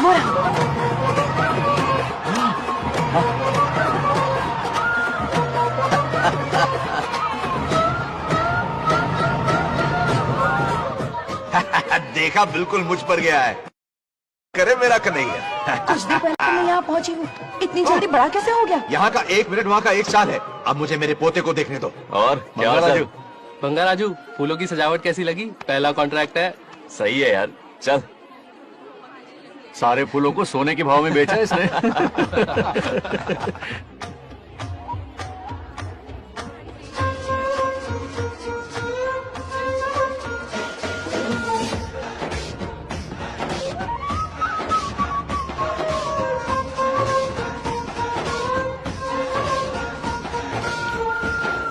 वो रहा। देखा, बिल्कुल मुझ पर गया है। करे मेरा कन्हैया। कुछ दिन पहले मैं यहाँ पहुंची हूँ, इतनी जल्दी बड़ा कैसे हो गया? यहाँ का 1 मिनट, वहाँ का 1 साल है। अब मुझे मेरे पोते को देखने दो। और क्या राजू? बंगा राजू, फूलों की सजावट कैसी लगी? पहला कॉन्ट्रैक्ट है। सही है यार, चल। सारे फूलों को सोने के भाव में बेचा इसने।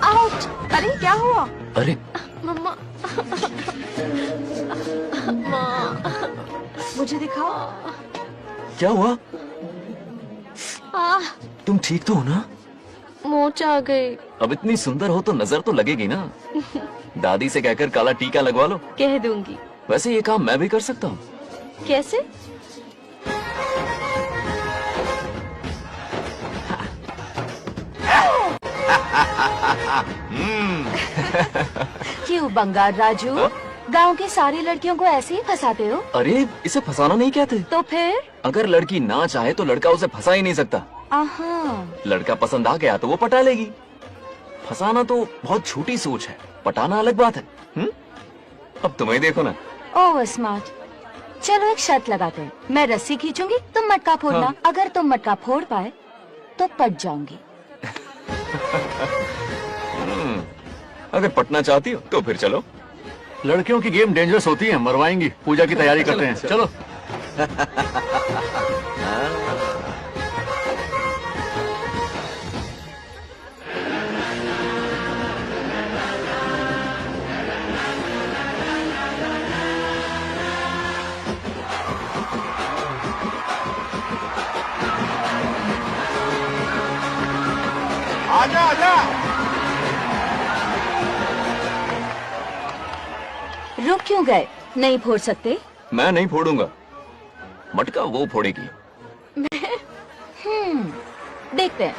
आउट! अरे क्या हुआ? अरे मम्मा, मुझे दिखाओ। क्या हुआ? तुम ठीक तो हो ना? मोच आ गई। अब इतनी सुंदर हो तो नजर तो लगेगी ना। दादी से कहकर काला टीका लगवा लो। कह दूंगी। वैसे ये काम मैं भी कर सकता हूँ। कैसे? क्यों बंगार राजू, गांव की सारी लड़कियों को ऐसे ही फंसाते हो? अरे इसे फंसाना नहीं कहते। तो फिर? अगर लड़की ना चाहे तो लड़का उसे फंसा ही नहीं सकता। लड़का पसंद आ गया तो वो पटा लेगी। फंसाना तो बहुत छोटी सोच है, पटाना अलग बात है। अब तुम्हें देखो ना। Oh smart. चलो एक शर्त लगाते हैं, मैं रस्सी खींचूंगी, तुम मटका फोड़ना। हाँ। अगर तुम मटका फोड़ पाए तो पट जाऊंगी। अगर पटना चाहती हो तो फिर चलो। लड़कियों की गेम डेंजरस होती है, मरवाएंगी। पूजा की तैयारी करते हैं, चलो। आजा आजा। रुक क्यों गए? नहीं फोड़ सकते? मैं नहीं फोड़ूंगा, मटका वो फोड़ेगी। देखते हैं।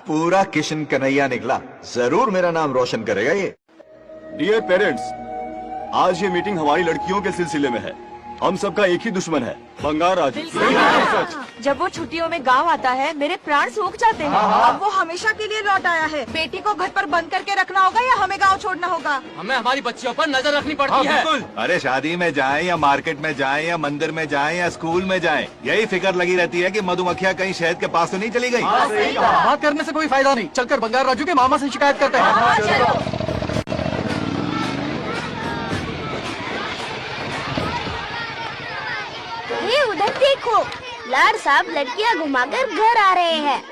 पूरा किशन कन्हैया निकला। जरूर मेरा नाम रोशन करेगा ये। डियर पेरेंट्स, आज ये मीटिंग हमारी लड़कियों के सिलसिले में है। हम सबका एक ही दुश्मन है, बंगार राजू। जब वो छुट्टियों में गांव आता है, मेरे प्राण सूख जाते हैं। अब वो हमेशा के लिए लौट आया है। बेटी को घर पर बंद करके रखना होगा या हमें गांव छोड़ना होगा? हमें हमारी बच्चियों पर नजर रखनी पड़ती है। अरे शादी में जाएं या मार्केट में जाएं या मंदिर में जाएं या स्कूल में जाएं, यही फिक्र लगी रहती है कि मधुमक्खियां कहीं शहद के पास तो नहीं चली गई। बात करने से कोई फायदा नहीं, चलकर बंगार राजू के मामा से शिकायत करते हैं। ये उधर देखो, लाड साहब लड़कियां घुमाकर घर आ रहे हैं।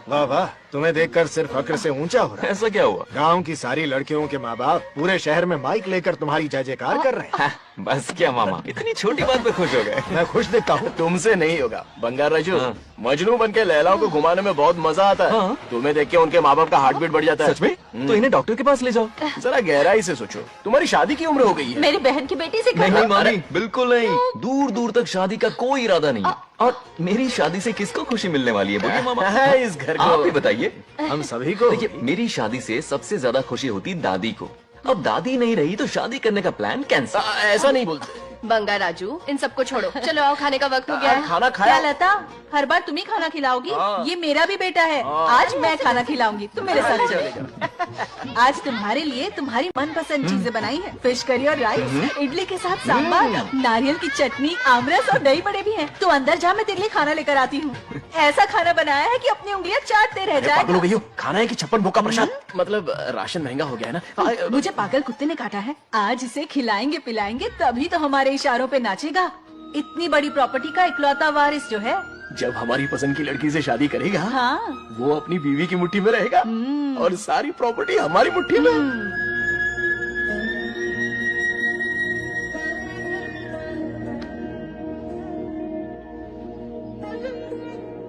वाह वाह, तुम्हें देखकर सिर्फ फक्र से ऊंचा हो रहा है। ऐसा क्या हुआ? गांव की सारी लड़कियों के माँ बाप पूरे शहर में माइक लेकर तुम्हारी जय जयकार कर रहे हैं। बस क्या मामा, इतनी छोटी बात पे खुश हो गए। मैं खुश दिखता हूँ। तुमसे नहीं होगा बंगार राजू। मजनू बन के लैलाओं को घुमाने में बहुत मजा आता है। तुम्हें देख के उनके माँ बाप का हार्ट बीट बढ़ जाता है। सच में? तो इन्हें डॉक्टर के पास ले जाओ। जरा गहराई से सोचो, तुम्हारी शादी की उम्र हो गई है। मेरी बहन की बेटी से नहीं मामी, बिल्कुल नहीं। दूर दूर तक शादी का कोई इरादा नहीं है। और मेरी शादी से किसको खुशी मिलने वाली है बोलिए मामा? है इस घर आप ही को, बताइए। हम सभी को। देखिए, मेरी शादी से सबसे ज्यादा खुशी होती दादी को। अब दादी नहीं रही तो शादी करने का प्लान कैंसिल। ऐसा नहीं बोलते। बंगा राजू, इन सबको छोड़ो, चलो आओ, खाने का वक्त हो गया है। खाना खाया? क्या लता, हर बार तुम ही खाना खिलाओगी? ये मेरा भी बेटा है, आज मैं खाना खिलाऊंगी, तुम मेरे साथ चलो। आज तुम्हारे लिए तुम्हारी मनपसंद चीजें बनाई है, फिश करी और राइस, इडली के साथ सांभर, नारियल की चटनी, आमरस और दही बड़े भी हैं। तू अंदर जा, मैं तेरे लिए खाना लेकर आती हूँ। ऐसा खाना बनाया है कि अपनी उंगलियां चाटते रह जाए। पागल हो गई हो? खाना है कि 56 भोग का प्रसाद? मतलब राशन महंगा हो गया है ना। मुझे पागल कुत्ते ने काटा है। आज इसे खिलाएंगे पिलाएंगे तभी तो हमारे इशारों पे नाचेगा। इतनी बड़ी प्रॉपर्टी का इकलौता वारिस जो है। जब हमारी पसंद की लड़की से शादी करेगा, हाँ। वो अपनी बीवी की मुट्ठी में रहेगा और सारी प्रॉपर्टी हमारी मुट्ठी में।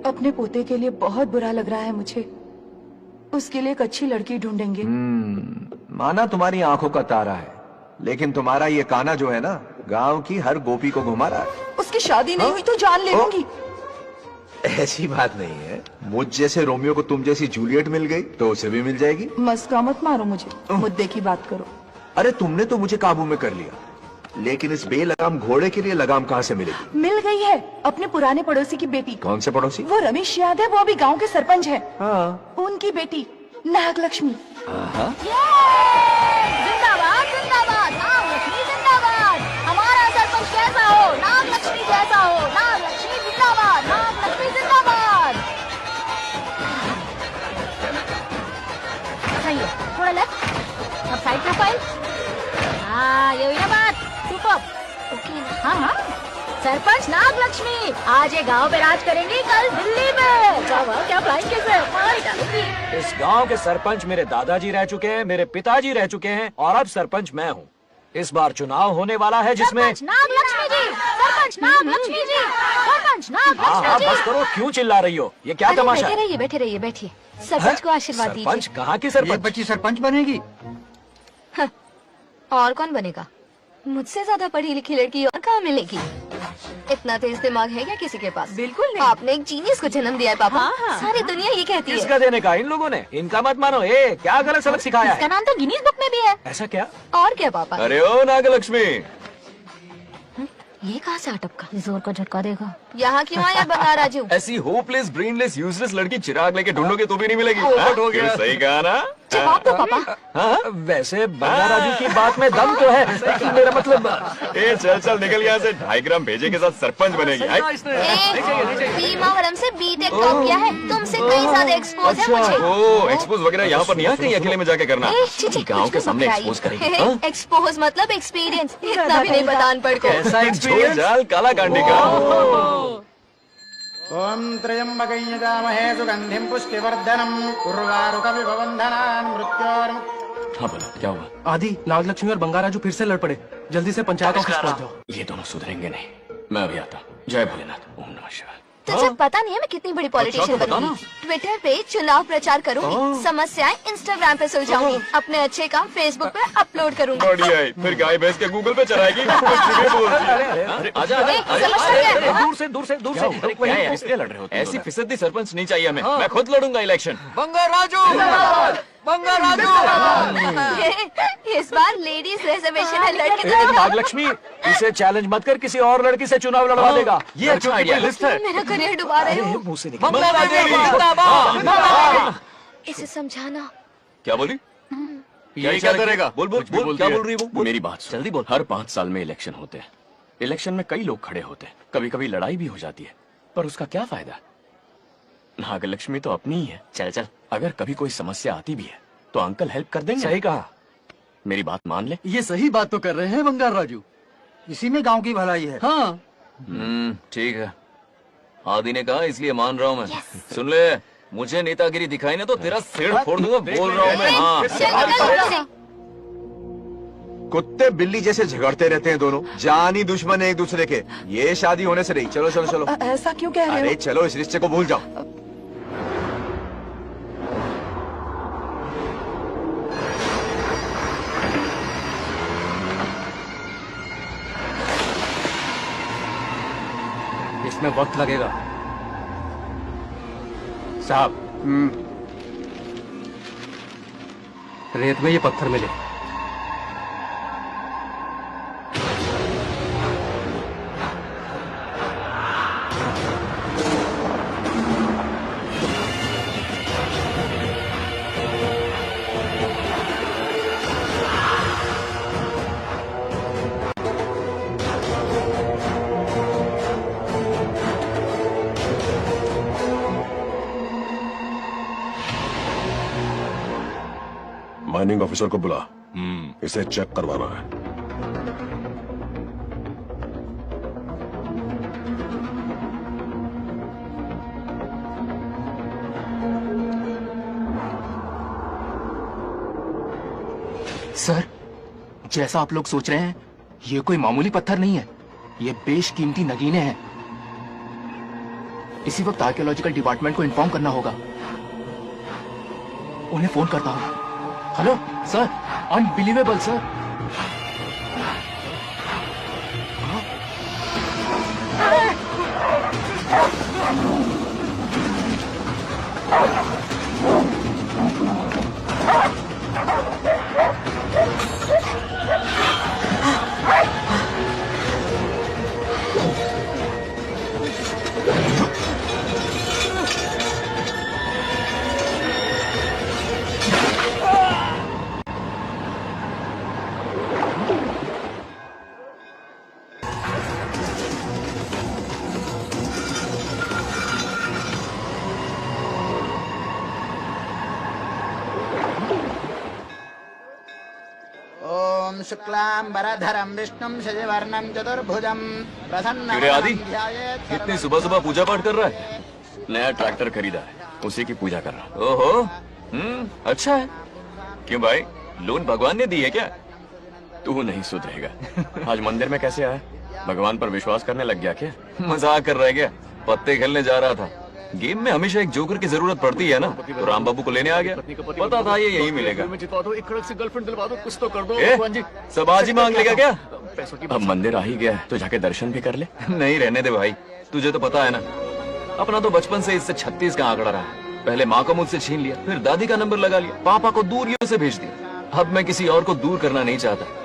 अपने पोते के लिए बहुत बुरा लग रहा है मुझे। उसके लिए एक अच्छी लड़की ढूंढेंगे। माना तुम्हारी आंखों का तारा है, लेकिन तुम्हारा ये काना जो है ना, गांव की हर गोपी को घुमा रहा है। उसकी शादी नहीं हुई तो जान ले लूंगी। ऐसी बात नहीं है। मुझ जैसे रोमियो को तुम जैसी जूलियट मिल गई तो उसे भी मिल जाएगी। मस्का मत मारो मुझे, मुद्दे की बात करो। अरे तुमने तो मुझे काबू में कर लिया, लेकिन इस बेलगाम घोड़े के लिए लगाम कहाँ से मिलेगी? मिल गई है, अपने पुराने पड़ोसी की बेटी। कौन से पड़ोसी? वो रमेश याद है, वो अभी गांव के सरपंच है। हाँ। उनकी बेटी नागलक्ष्मी। जिंदाबाद जिंदाबाद, नागलक्ष्मी जिंदाबाद। हमारा सरपंच कैसा हो? नागलक्ष्मी जैसा हो। नागलक्ष्मी जिंदाबाद, नागलक्ष्मी जिंदाबाद। सही है, थोड़ा लेफ्ट, अब साइड प्रोफाइल। हाँ, ये हुई ना बात। सुपर। ओके। हाँ हाँ, सरपंच नागलक्ष्मी आज ये गांव पे राज करेंगी, कल दिल्ली में। क्या फ्लाइंग किस है? मारी डालेंगी। इस गांव के सरपंच मेरे दादाजी रह चुके हैं, मेरे पिताजी रह चुके हैं और अब सरपंच मैं हूँ। इस बार चुनाव होने वाला है जिसमें सरपंच नागलक्ष्मी जी, सरपंच नागलक्ष्मी जी, सरपंच नागलक्ष्मी जी। बस करो, क्यों चिल्ला रही हो? ये क्या तमाशा है? बैठे रहिए बैठिए। सरपंच को आशीर्वाद दीजिए। सरपंच कहाँ की सरपंच? बच्ची सरपंच बनेगी। और कौन बनेगा? मुझसे ज्यादा पढ़ी लिखी लड़की और कहाँ मिलेगी? इतना तेज दिमाग है क्या किसी के पास? बिल्कुल नहीं। आपने एक जीनियस को जन्म दिया है पापा। हाँ। सारी दुनिया ये कहती है। किसका देने का? इन लोगों ने। इनका मत मानो। क्या गलत सबक सिखाया इसका है? नाम तो गिनीज बुक में भी है। ऐसा क्या? और क्या पापा? अरे ओ नागलक्ष्मी, ये कहाँ से अटपका? जोर का झटका देगा। यहाँ क्यों आया बंगा राजू? ऐसी होपलेस ब्रेनलेस यूजलेस लड़की चिराग लेके ढूंढोगे तो भी नहीं मिलेगी। पोपट हो गया। क्यों, सही कहा ना? जवाब दो पापा। हाँ, वैसे बंगा राजू की बात में दम तो है, लेकिन मेरा मतलब। ए चल निकल यहाँ से। 2.5 ग्राम भेजे के साथ सरपंच बनेगी। बीमा वरम से बीटेक टॉप किया है, तुमसे कई ज्यादा एक्सपोज है मुझे। ओ एक्सपोज वगैरह यहाँ पर नहीं है, कहीं अकेले में जाके करना। गाँव के सामने एक्सपोज करेगी। एक्सपोज मतलब एक्सपीरियंस, इतना भी नहीं पता अनपढ़ को। ऐसा एक्सपीरियंस? जाल काला कांडी का। ओम त्र्यंबकं यजामहे सुगंधिं पुष्टिवर्धनम् उर्वारुकविभवन्धनान् मृत्योर्मुक्तिम्। हाँ बोलो, क्या हुआ? आदि, नागलक्ष्मी और बंगा राजू फिर से लड़ पड़े। जल्दी से पंचायत ऑफिस पहुंच जाओ। ये दोनों सुधरेंगे नहीं। मैं अभी आता। जय भोलेनाथ। ओम नमः शिवाय। तुझे पता नहीं है मैं कितनी बड़ी पॉलिटिशियन बनूंगी। ट्विटर पे चुनाव प्रचार करूंगी, समस्याएं इंस्टाग्राम पे सुलझाऊंगी, अपने अच्छे काम फेसबुक पे अपलोड करूंगी। बढ़िया है, फिर गाय भैंस के गूगल पे चलाएगी। दूर से। इसलिए लड़ रहे हो? ऐसी फिसदी सरपंच नहीं चाहिए हमें। मैं खुद लड़ूंगा इलेक्शन। बंगा राजू, बंगा राजू। इस बार लेडीज रिजर्वेशन है, लड़के तो नागलक्ष्मी, इसे चैलेंज मत कर, किसी और लड़की से चुनाव लड़वा देगा। ये अच्छा आइडिया लिस्ट है। मेरा करियर डुबा रहे हो। मुंह से इसे समझाना। क्या बोली? ये क्या करेगा? बोल क्या बोल रही है वो? मेरी बात सुन। जल्दी बोल। हर 5 साल में इलेक्शन होते हैं। इलेक्शन में कई लोग खड़े होते हैं, कभी कभी लड़ाई भी हो जाती है, पर उसका क्या फायदा? नागलक्ष्मी तो अपनी ही है। चल अगर कभी कोई समस्या आती भी है तो अंकल हेल्प कर देंगे। सही कहा। मेरी बात मान ले। ये सही बात तो कर रहे हैं बंगार राजू। इसी में गांव की भलाई है। हाँ। ठीक है, आदि ने कहा इसलिए मान रहा हूँ मैं। सुन ले, मुझे नेतागिरी दिखाई ना तो तेरा सिर फोड़ दूंगा। बोल रहा हूँ मैं। हाँ। कुत्ते बिल्ली जैसे झगड़ते रहते हैं दोनों, जानी दुश्मन है एक दूसरे के। ये शादी होने से नहीं। चलो। ऐसा क्यों कह रहे हो? अरे चलो, इस रिश्ते को भूल जाओ। इसमें वक्त लगेगा साहब। रेत में ये पत्थर मिले। माइनिंग ऑफिसर को बुला, इसे चेक करवाना है। सर, जैसा आप लोग सोच रहे हैं, ये कोई मामूली पत्थर नहीं है, ये बेशकीमती नगीने हैं। इसी वक्त आर्कियोलॉजिकल डिपार्टमेंट को इन्फॉर्म करना होगा। उन्हें फोन करता हूँ। Hello sir, unbelievable sir. ओम शुक्लांबरधरं विष्णुं शशिवर्णं चतुर्भुजं अरे आदि, प्रसन्नं इतनी सुबह सुबह पूजा पाठ कर रहा है? नया ट्रैक्टर खरीदा है, उसी की पूजा कर रहा हूँ। ओहो, अच्छा है। क्यों भाई, लोन भगवान ने दी है क्या? तू नहीं सुधरेगा। आज मंदिर में कैसे आया? भगवान पर विश्वास करने लग गया क्या? मजाक कर रहा है क्या? पत्ते खेलने जा रहा था। गेम में हमेशा एक जोकर की जरूरत पड़ती है ना, तो राम बाबू को लेने आ गया। पता था ये यही मिलेगा। एक कड़क से गर्लफ्रेंड दिलवा दो, कुछ तो कर दो। सब आज ही मांग लेगा क्या? अब मंदिर आ ही गया है तो जाके दर्शन भी कर ले। नहीं, रहने दे भाई, तुझे तो पता है ना, अपना तो बचपन से इससे 36 का आंकड़ा रहा है। पहले माँ को मुझसे छीन लिया, फिर दादी का नंबर लगा लिया, पापा को दूरियों से भेज दिया। अब मैं किसी और को दूर करना नहीं चाहता।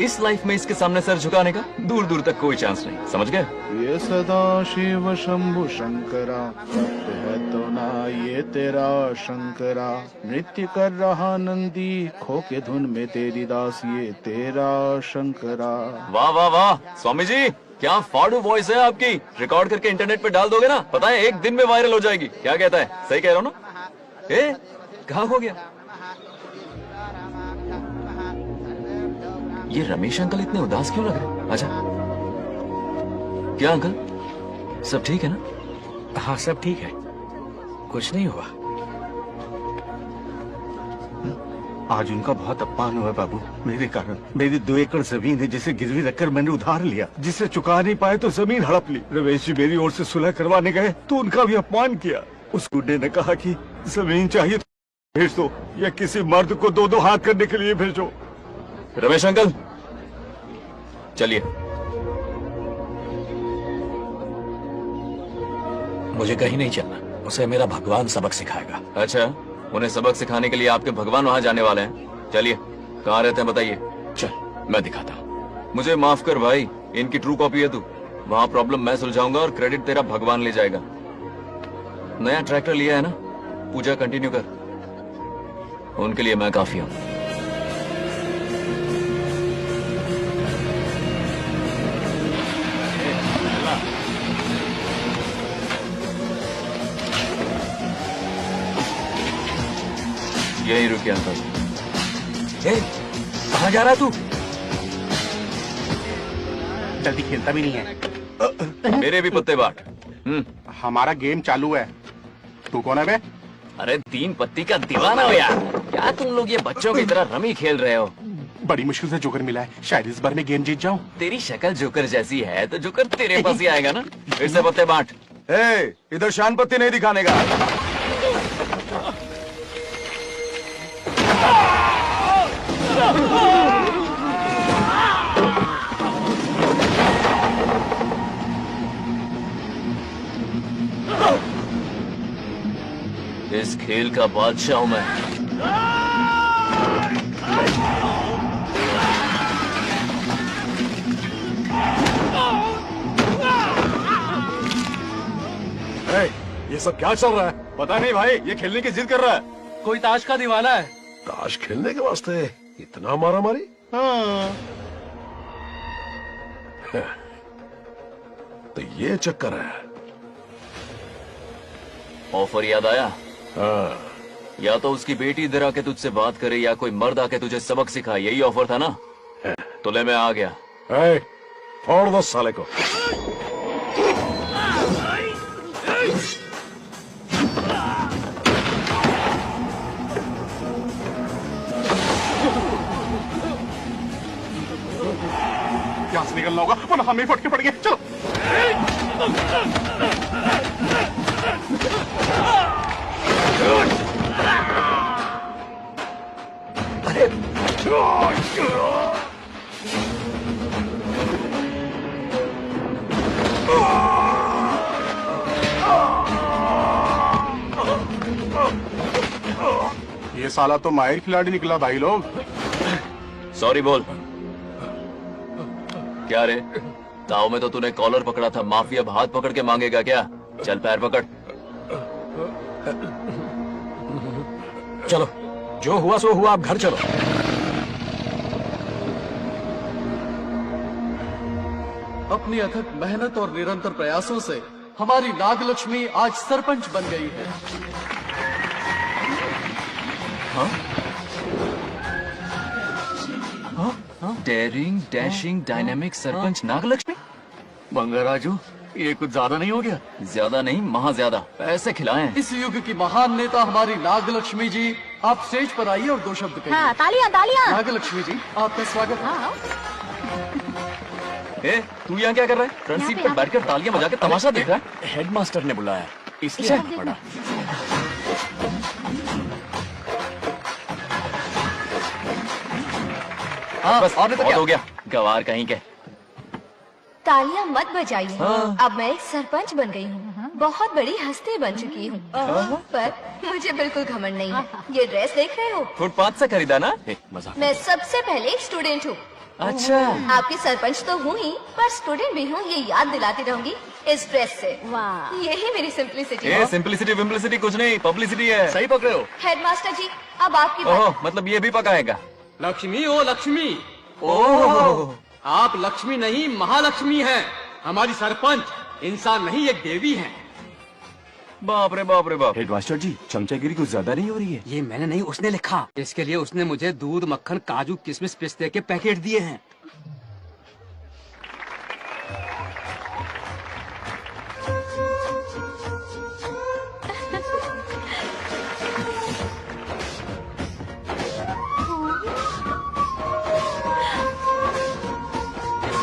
इस लाइफ में इसके सामने सर झुकाने का दूर दूर तक कोई चांस नहीं, समझ गए? ये सदा शिव शंभु शंकरा, है तो ना ये तेरा शंकरा। नृत्य कर रहा नंदी, खो के धुन में तेरी दास, ये तेरा शंकरा। वाह वाह वाह, स्वामी जी क्या फाड़ू वॉइस है आपकी। रिकॉर्ड करके इंटरनेट पे डाल दोगे ना, पता है एक दिन में वायरल हो जाएगी। क्या कहता है, सही कह रहा हूँ ना? कहाँ हो गया ये रमेश अंकल? इतने उदास क्यों लग रहे? अच्छा, क्या अंकल, सब ठीक है ना? हाँ सब ठीक है, कुछ नहीं हुआ। आज उनका बहुत अपमान हुआ बाबू, मेरे कारण। मेरी 2 एकड़ जमीन है जिसे गिरवी रखकर मैंने उधार लिया, जिसे चुका नहीं पाए तो जमीन हड़प ली। रमेश जी मेरी ओर से सुलह करवाने गए तो उनका भी अपमान किया। उस गुड्डे ने कहा कि जमीन चाहिए तो भेज दो, या किसी मर्द को 2-2 हाथ करने के लिए भेजो। रमेश अंकल चलिए। मुझे कहीं नहीं चलना, उसे मेरा भगवान सबक सिखाएगा। अच्छा, उन्हें सबक सिखाने के लिए आपके भगवान वहाँ जाने वाले हैं? चलिए, कहाँ रहते हैं बताइए। चल मैं दिखाता हूँ। मुझे माफ कर भाई, इनकी ट्रू कॉपी है तू। वहाँ प्रॉब्लम मैं सुलझाऊंगा और क्रेडिट तेरा भगवान ले जाएगा। नया ट्रैक्टर लिया है ना, पूजा कंटिन्यू कर, उनके लिए मैं काफी हूँ। यही रुके अंकल। कहाँ जा रहा तू? जल्दी खेलता भी नहीं है। मेरे भी पत्ते बांट। हमारा गेम चालू है। तू कौन है बे? अरे 3 पत्ती का दीवाना हो यार, क्या तुम लोग ये बच्चों की तरह रमी खेल रहे हो? बड़ी मुश्किल से जोकर मिला है, शायद इस बार में गेम जीत जाऊं। तेरी शक्ल जोकर जैसी है तो जोकर तेरे पास ही आएगा ना। फिर से पत्ते बांट। इधर शान पत्ती नहीं दिखाने का। इस खेल का बादशाह हूं मैं। ये सब क्या चल रहा है? पता नहीं भाई, ये खेलने की जिद कर रहा है। कोई ताश का दीवाना है। ताश खेलने के वास्ते इतना मारा मारी? हाँ। तो ये चक्कर है। ऑफर याद आया? हाँ, या तो उसकी बेटी इधर आके तुझसे बात करे या कोई मर्द आके तुझे सबक सिखाए, यही ऑफर था ना? तो ले मैं आ गया। फोड़ दो साले को। यहाँ से निकलना होगा वरना हम ही फटके पड़ गए। चलो। ये साला तो माहिर खिलाड़ी निकला भाई लोग। सॉरी बोल। क्या रे, ताऊ में तो तूने कॉलर पकड़ा था, माफिया अब हाथ पकड़ के मांगेगा क्या? चल पैर पकड़। चलो, जो हुआ सो हुआ, आप घर चलो। अपनी अथक मेहनत और निरंतर प्रयासों से हमारी नागलक्ष्मी आज सरपंच बन गई है। Daring, dashing, dynamic sarpanch Nagalakshmi. Bangaraju, ये कुछ ज्यादा नहीं हो गया? ज्यादा नहीं, महा ज्यादा। पैसे खिलाएं। इस युग की महान नेता हमारी नागलक्ष्मी जी, आप स्टेज पर आइए और 2 शब्द कहिए। हाँ, तालियां तालियां। नागलक्ष्मी जी, आपका स्वागत है। हाँ। ए, तू यहाँ क्या कर रहा है? फ्रंट सीट पर बैठकर तालियां बजा के तमाशा देख रहा है? हेडमास्टर ने बुलाया, इसलिए पड़ा। हाँ, बस और तो हो गया, गवार कहीं के। तालियां मत बजाइए। अब मैं एक सरपंच बन गई हूँ, बहुत बड़ी हस्ती बन चुकी हूँ, पर मुझे बिल्कुल घमंड नहीं है। ये ड्रेस देख रहे हो? फुटपाथ से खरीदा ना? मजाक। मैं सबसे पहले एक स्टूडेंट हूँ। अच्छा। आपकी सरपंच तो हूँ ही, पर स्टूडेंट भी हूँ, ये याद दिलाती रहूंगी इस ड्रेस से। वाह, यही मेरी सिंपलिसिटी ए, है। सिंपलिसिटी विम्पलिसिटी कुछ नहीं, पब्लिसिटी है। सही पकड़े हो। हेडमास्टर जी, अब आपकी बारी। ओह, मतलब ये भी पकाएगा? लक्ष्मी, ओ लक्ष्मी, ओह, आप लक्ष्मी नहीं महालक्ष्मी हैं। हमारी सरपंच इंसान नहीं, एक देवी हैं। बाप रे बाप रे बाप। हेडमास्टर जी, चमचागिरी कुछ ज्यादा नहीं हो रही है? ये मैंने नहीं, उसने लिखा। इसके लिए उसने मुझे दूध, मक्खन, काजू, किशमिश, पिस्ते के पैकेट दिए हैं।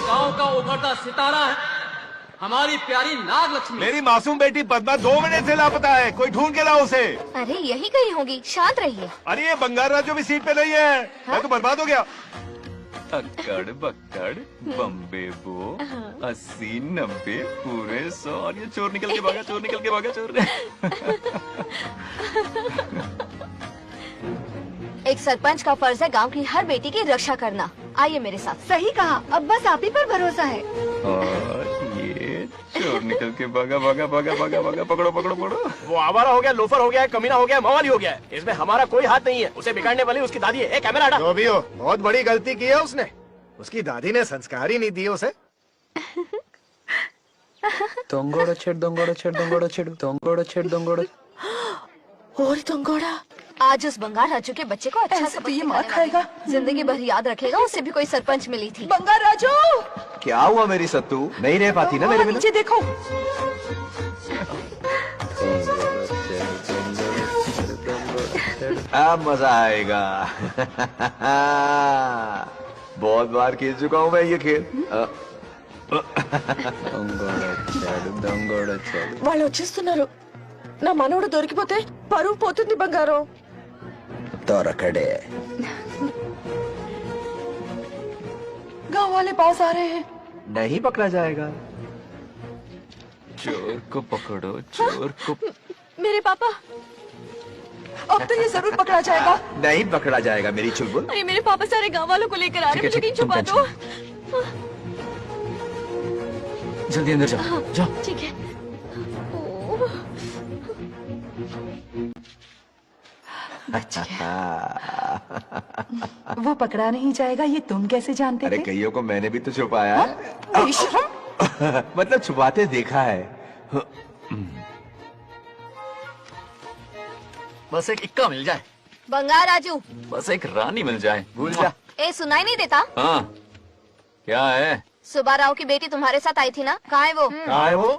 गांव का उभरता सितारा है हमारी प्यारी नागलक्ष्मी। मेरी मासूम बेटी पद्मा 2 महीने से लापता है, कोई ढूंढ के लाओ उसे। अरे यही कहीं होगी, शांत रहिए। अरे ये बंगार राजू भी सीट पे नहीं है। मैं तो बर्बाद हो गया। अक्कड़ बक्कड़ बम्बे बो 80 90 पूरे 100 और ये चोर निकल के भागा, चोर निकल के भागा, चोर। एक सरपंच का फर्ज है गांव की हर बेटी की रक्षा करना। आइए मेरे साथ। सही कहा, अब बस आप ही पर भरोसा है। और ये चोर निकल के भागा भागा भागा भागा भागा, पकड़ो पकड़ो पकड़ो। वो आवारा हो गया, लोफर हो गया, कमीना हो गया, मवाली हो गया। इसमें हमारा कोई हाथ नहीं है। उसे बिगाड़ने वाली उसकी दादी है। ए, कैमरा हटा। जो भी हो, बहुत बड़ी गलती की है उसने। उसकी दादी ने संस्कार ही नहीं दिए उसे। दंगोड़ा छेड़, दंगोड़ा छेड़, दंगोड़ा छेड़, दंगोड़ा छेड़, दंगोड़ा। और दंगोड़ा आज उस बंगार राजू के बच्चे को अच्छा सबक ये मार खाएगा, जिंदगी भर याद रखेगा। उससे भी कोई सरपंच मिली थी। बंगार राजू, क्या हुआ मेरी सत्तू? नहीं रह पाती ना मेरे बिना? नीचे देखो। अब मजा आएगा। बहुत बार खेल चुका हूँ मैं ये खेल। వాళ్ళు వచ్చేస్తున్నారు. నా మనవడు దొరికిపోతే పరువు పోతుంది బంగారం. दौरकड़े गांव वाले पास आ रहे हैं. नहीं पकड़ा जाएगा। चोर को पकड़ो, चोर को। मेरे पापा, अब तो ये जरूर पकड़ा जाएगा. नहीं पकड़ा जाएगा मेरी चुलबुल। अरे मेरे पापा सारे गांव वालों को लेकर आ रहे हैं, मुझे कहीं छुपा दो. जल्दी अंदर जाओ, जाओ। ठीक है. वो पकड़ा नहीं जाएगा, ये तुम कैसे जानते अरे थे? कईयों को मैंने भी तो छुपाया है। मतलब छुपाते देखा है। बस एक इक्का मिल जाए, बंगार राजू। बस एक रानी मिल जाए। भूल जा। ए सुनाई नहीं देता? हाँ, क्या है? सुबह राव की बेटी तुम्हारे साथ आई थी ना, कहाँ है वो? कहाँ है वो?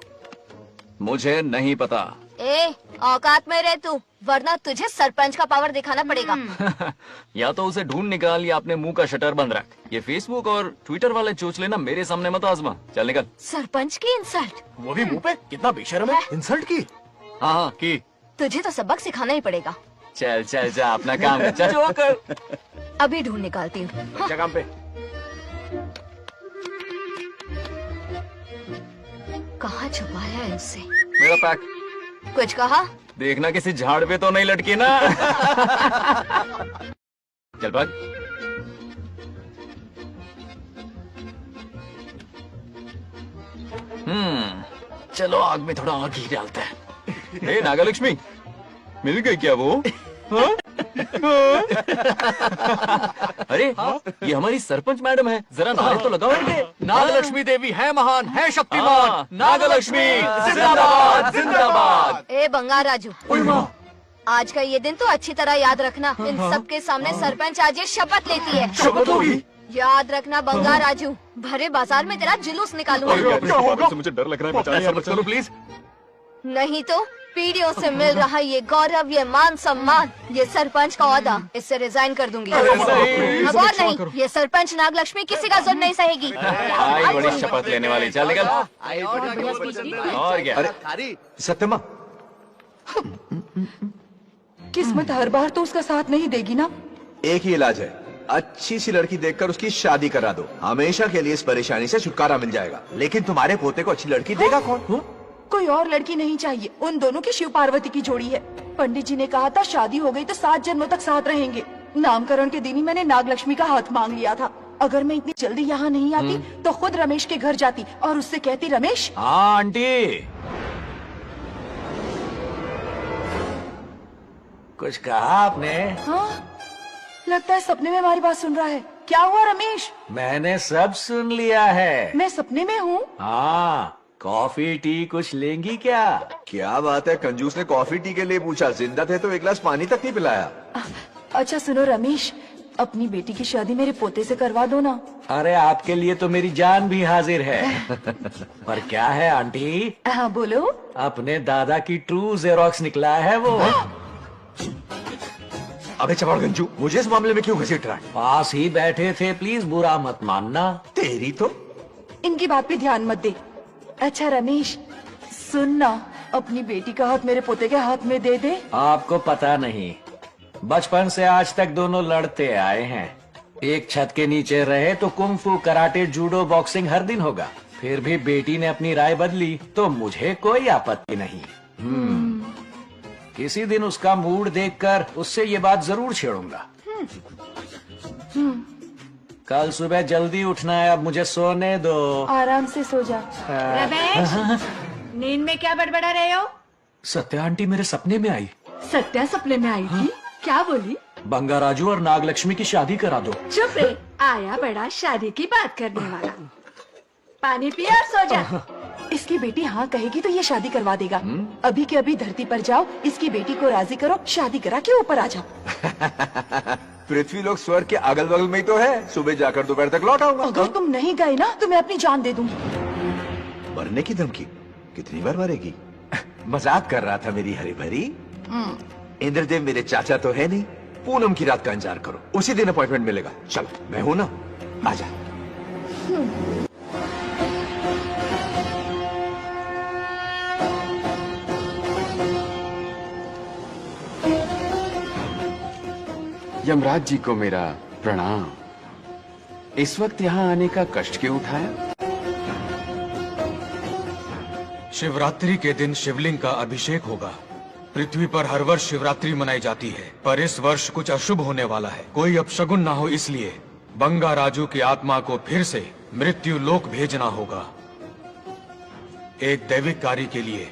मुझे नहीं पता। ए औकात में रह तू, वरना तुझे सरपंच का पावर दिखाना पड़ेगा। या तो उसे ढूंढ निकाल या अपने मुंह का शटर बंद रख। ये फेसबुक और ट्विटर वाले चोचले ना मेरे सामने मत आजमा। चल निकल। सरपंच की इंसल्ट? वो भी मुंह पे? कितना बेशर्म है। इंसल्ट की? हाँ हाँ की। तुझे तो सबक सिखाना ही पड़ेगा। चल चल जा अपना काम कर। चल जो कर। अभी ढूंढ निकालती हूँ। क्या काम पे? कहाँ छुपाया है उसे? मेरा पैक। कुछ कहा? देखना किसी झाड़ पे तो नहीं लटकी ना। चल भाग। चलो आग में थोड़ा और घी डालते हैं। ए नागलक्ष्मी, मिल गई क्या वो? हाँ? अरे ये हमारी सरपंच मैडम है, जरा नारे तो लगाओ इनके। नागलक्ष्मी देवी है महान, है शक्तिमान। नागलक्ष्मी जिंदाबाद जिंदाबाद। ए बंगार राजू, आज का ये दिन तो अच्छी तरह याद रखना। इन सबके सामने सरपंच आज ये शपथ लेती है। शपथ होगी? याद रखना बंगार राजू, भरे बाजार में तेरा जुलूस निकालूंगा। मुझे डर लग रहा है, बचाओ प्लीज। नहीं तो पीढ़ियों से मिल रहा ये गौरव, ये मान सम्मान, ये सरपंच का ओहदा, इससे रिजाइन कर दूंगी। अब और नहीं, ये सरपंच नागलक्ष्मी किसी का जुल्म नहीं सहेगी। आई बड़ी शपथ लेने वाली। चल निकल। और क्या? अरे सत्यमा, किस्मत हर बार तो उसका साथ नहीं देगी ना। एक ही इलाज है, अच्छी सी लड़की देखकर उसकी शादी करा दो। हमेशा के लिए इस परेशानी से छुटकारा मिल जाएगा। लेकिन तुम्हारे पोते को अच्छी लड़की देगा कौन? कोई और लड़की नहीं चाहिए, उन दोनों की शिव पार्वती की जोड़ी है। पंडित जी ने कहा था शादी हो गई तो 7 जन्मों तक साथ रहेंगे। नामकरण के दिन ही मैंने नागलक्ष्मी का हाथ मांग लिया था। अगर मैं इतनी जल्दी यहाँ नहीं आती तो खुद रमेश के घर जाती और उससे कहती, रमेश। हाँ आंटी, कुछ कहा आपने? हाँ, लगता है सपने में हमारी बात सुन रहा है। क्या हुआ रमेश? मैंने सब सुन लिया है। मैं सपने में हूँ? हाँ, कॉफी टी कुछ लेंगी क्या? क्या बात है, कंजूस ने कॉफी टी के लिए पूछा, जिंदा थे तो एक गिलास पानी तक नहीं पिलाया। अच्छा सुनो रमेश, अपनी बेटी की शादी मेरे पोते से करवा दो ना। अरे आपके लिए तो मेरी जान भी हाजिर है। पर क्या है आंटी? हाँ बोलो। अपने दादा की ट्रू जेरोक्स निकला है वो। अबे चमार गंजू, मुझे इस मामले में क्यों घसीट रहा है? पास ही बैठे थे, प्लीज बुरा मत मानना। तेरी तो। इनकी बात पे ध्यान मत दे। अच्छा रमेश सुन ना, अपनी बेटी का हाथ मेरे पोते के हाथ में दे दे। आपको पता नहीं, बचपन से आज तक दोनों लड़ते आए हैं। एक छत के नीचे रहे तो कुंफू, कराटे, जूडो, बॉक्सिंग हर दिन होगा। फिर भी बेटी ने अपनी राय बदली तो मुझे कोई आपत्ति नहीं। किसी दिन उसका मूड देखकर उससे ये बात जरूर छेड़ूंगा। कल सुबह जल्दी उठना है, अब मुझे सोने दो। आराम से सो जा। रमेश, नींद में क्या बड़बड़ा रहे हो? सत्या आंटी मेरे सपने में आई। सत्या सपने में आई थी? क्या बोली? बंगा राजू और नागलक्ष्मी की शादी करा दो। चुप रे, आया बड़ा शादी की बात करने वाला। पानी पिया और सो जा। इसकी बेटी हाँ कहेगी तो ये शादी करवा देगा। अभी के अभी धरती पर जाओ, इसकी बेटी को राजी करो, शादी करा के ऊपर आ जाओ। पृथ्वी लोग स्वर्ग के अगल बगल में ही तो है, सुबह जाकर दोपहर तक लौट आऊंगा। अगर तुम नहीं गए ना तो मैं अपनी जान दे दूंगी। मरने की धमकी कितनी बार मारेगी? मजाक कर रहा था मेरी हरी भरी। इंद्रदेव मेरे चाचा तो है नहीं। पूनम की रात का इंतजार करो, उसी दिन अपॉइंटमेंट मिलेगा। चल मैं हूं ना, आजा। यमराज जी को मेरा प्रणाम। इस वक्त यहाँ आने का कष्ट क्यों उठाया? शिवरात्रि के दिन शिवलिंग का अभिषेक होगा। पृथ्वी पर हर वर्ष शिवरात्रि मनाई जाती है, पर इस वर्ष कुछ अशुभ होने वाला है। कोई अपशगुन ना हो, इसलिए बंगा राजू की आत्मा को फिर से मृत्यु लोक भेजना होगा। एक दैविक कार्य के लिए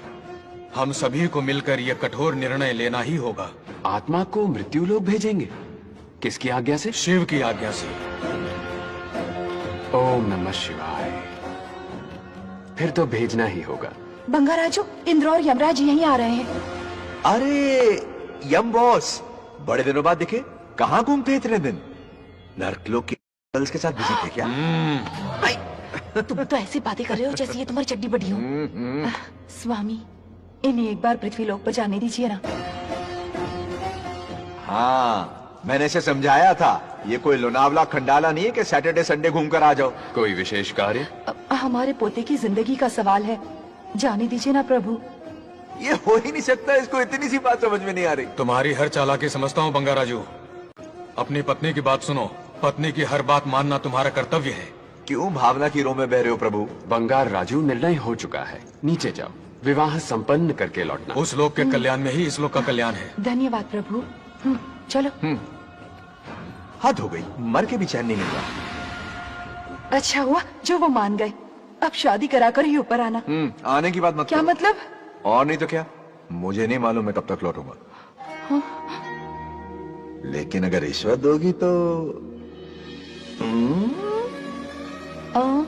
हम सभी को मिलकर यह कठोर निर्णय लेना ही होगा। आत्मा को मृत्यु लोक भेजेंगे? किसकी आज्ञा से? शिव की आज्ञा से। ओम नमः शिवाय। फिर तो भेजना ही होगा। बंगा राजू, इंद्र और यमराज यहीं आ रहे हैं। अरे यम बॉस, बड़े दिनों बाद दिखे। कहाँ घूमते इतने दिन? नर्क लोग के गर्ल्स के साथ बिजी थे क्या? तुम तो ऐसी बातें कर रहे हो जैसे ये तुम्हारी चड्डी बड़ी हो। स्वामी, इन्हें एक बार पृथ्वी लोक पर जाने दीजिए ना। हाँ, मैंने इसे समझाया था, ये कोई लोनावला खंडाला नहीं है कि सैटरडे संडे घूम कर आ जाओ। कोई विशेष कार्य? हमारे पोते की जिंदगी का सवाल है, जाने दीजिए ना प्रभु। ये हो ही नहीं सकता, इसको इतनी सी बात समझ में नहीं आ रही। तुम्हारी हर चालाकी समझता हूँ बंगाराजू। अपनी पत्नी की बात सुनो, पत्नी की हर बात मानना तुम्हारा कर्तव्य है। क्यों भावना की रो में बह रहे हो प्रभु? बंगार राजू, निर्णय हो चुका है, नीचे जाओ, विवाह संपन्न करके लौटना। उस लोक के कल्याण में ही इस लोक का कल्याण है। धन्यवाद प्रभु। चलो। हद हो गई, मर के भी चैन नहीं मिल रहा। अच्छा हुआ जो वो मान गए, अब शादी कराकर ही ऊपर आना। आने की बात मत क्या करो। मतलब? और नहीं तो क्या, मुझे नहीं मालूम मैं कब तक लौटूंगा। लेकिन अगर रिश्वत दोगी तो हाँ?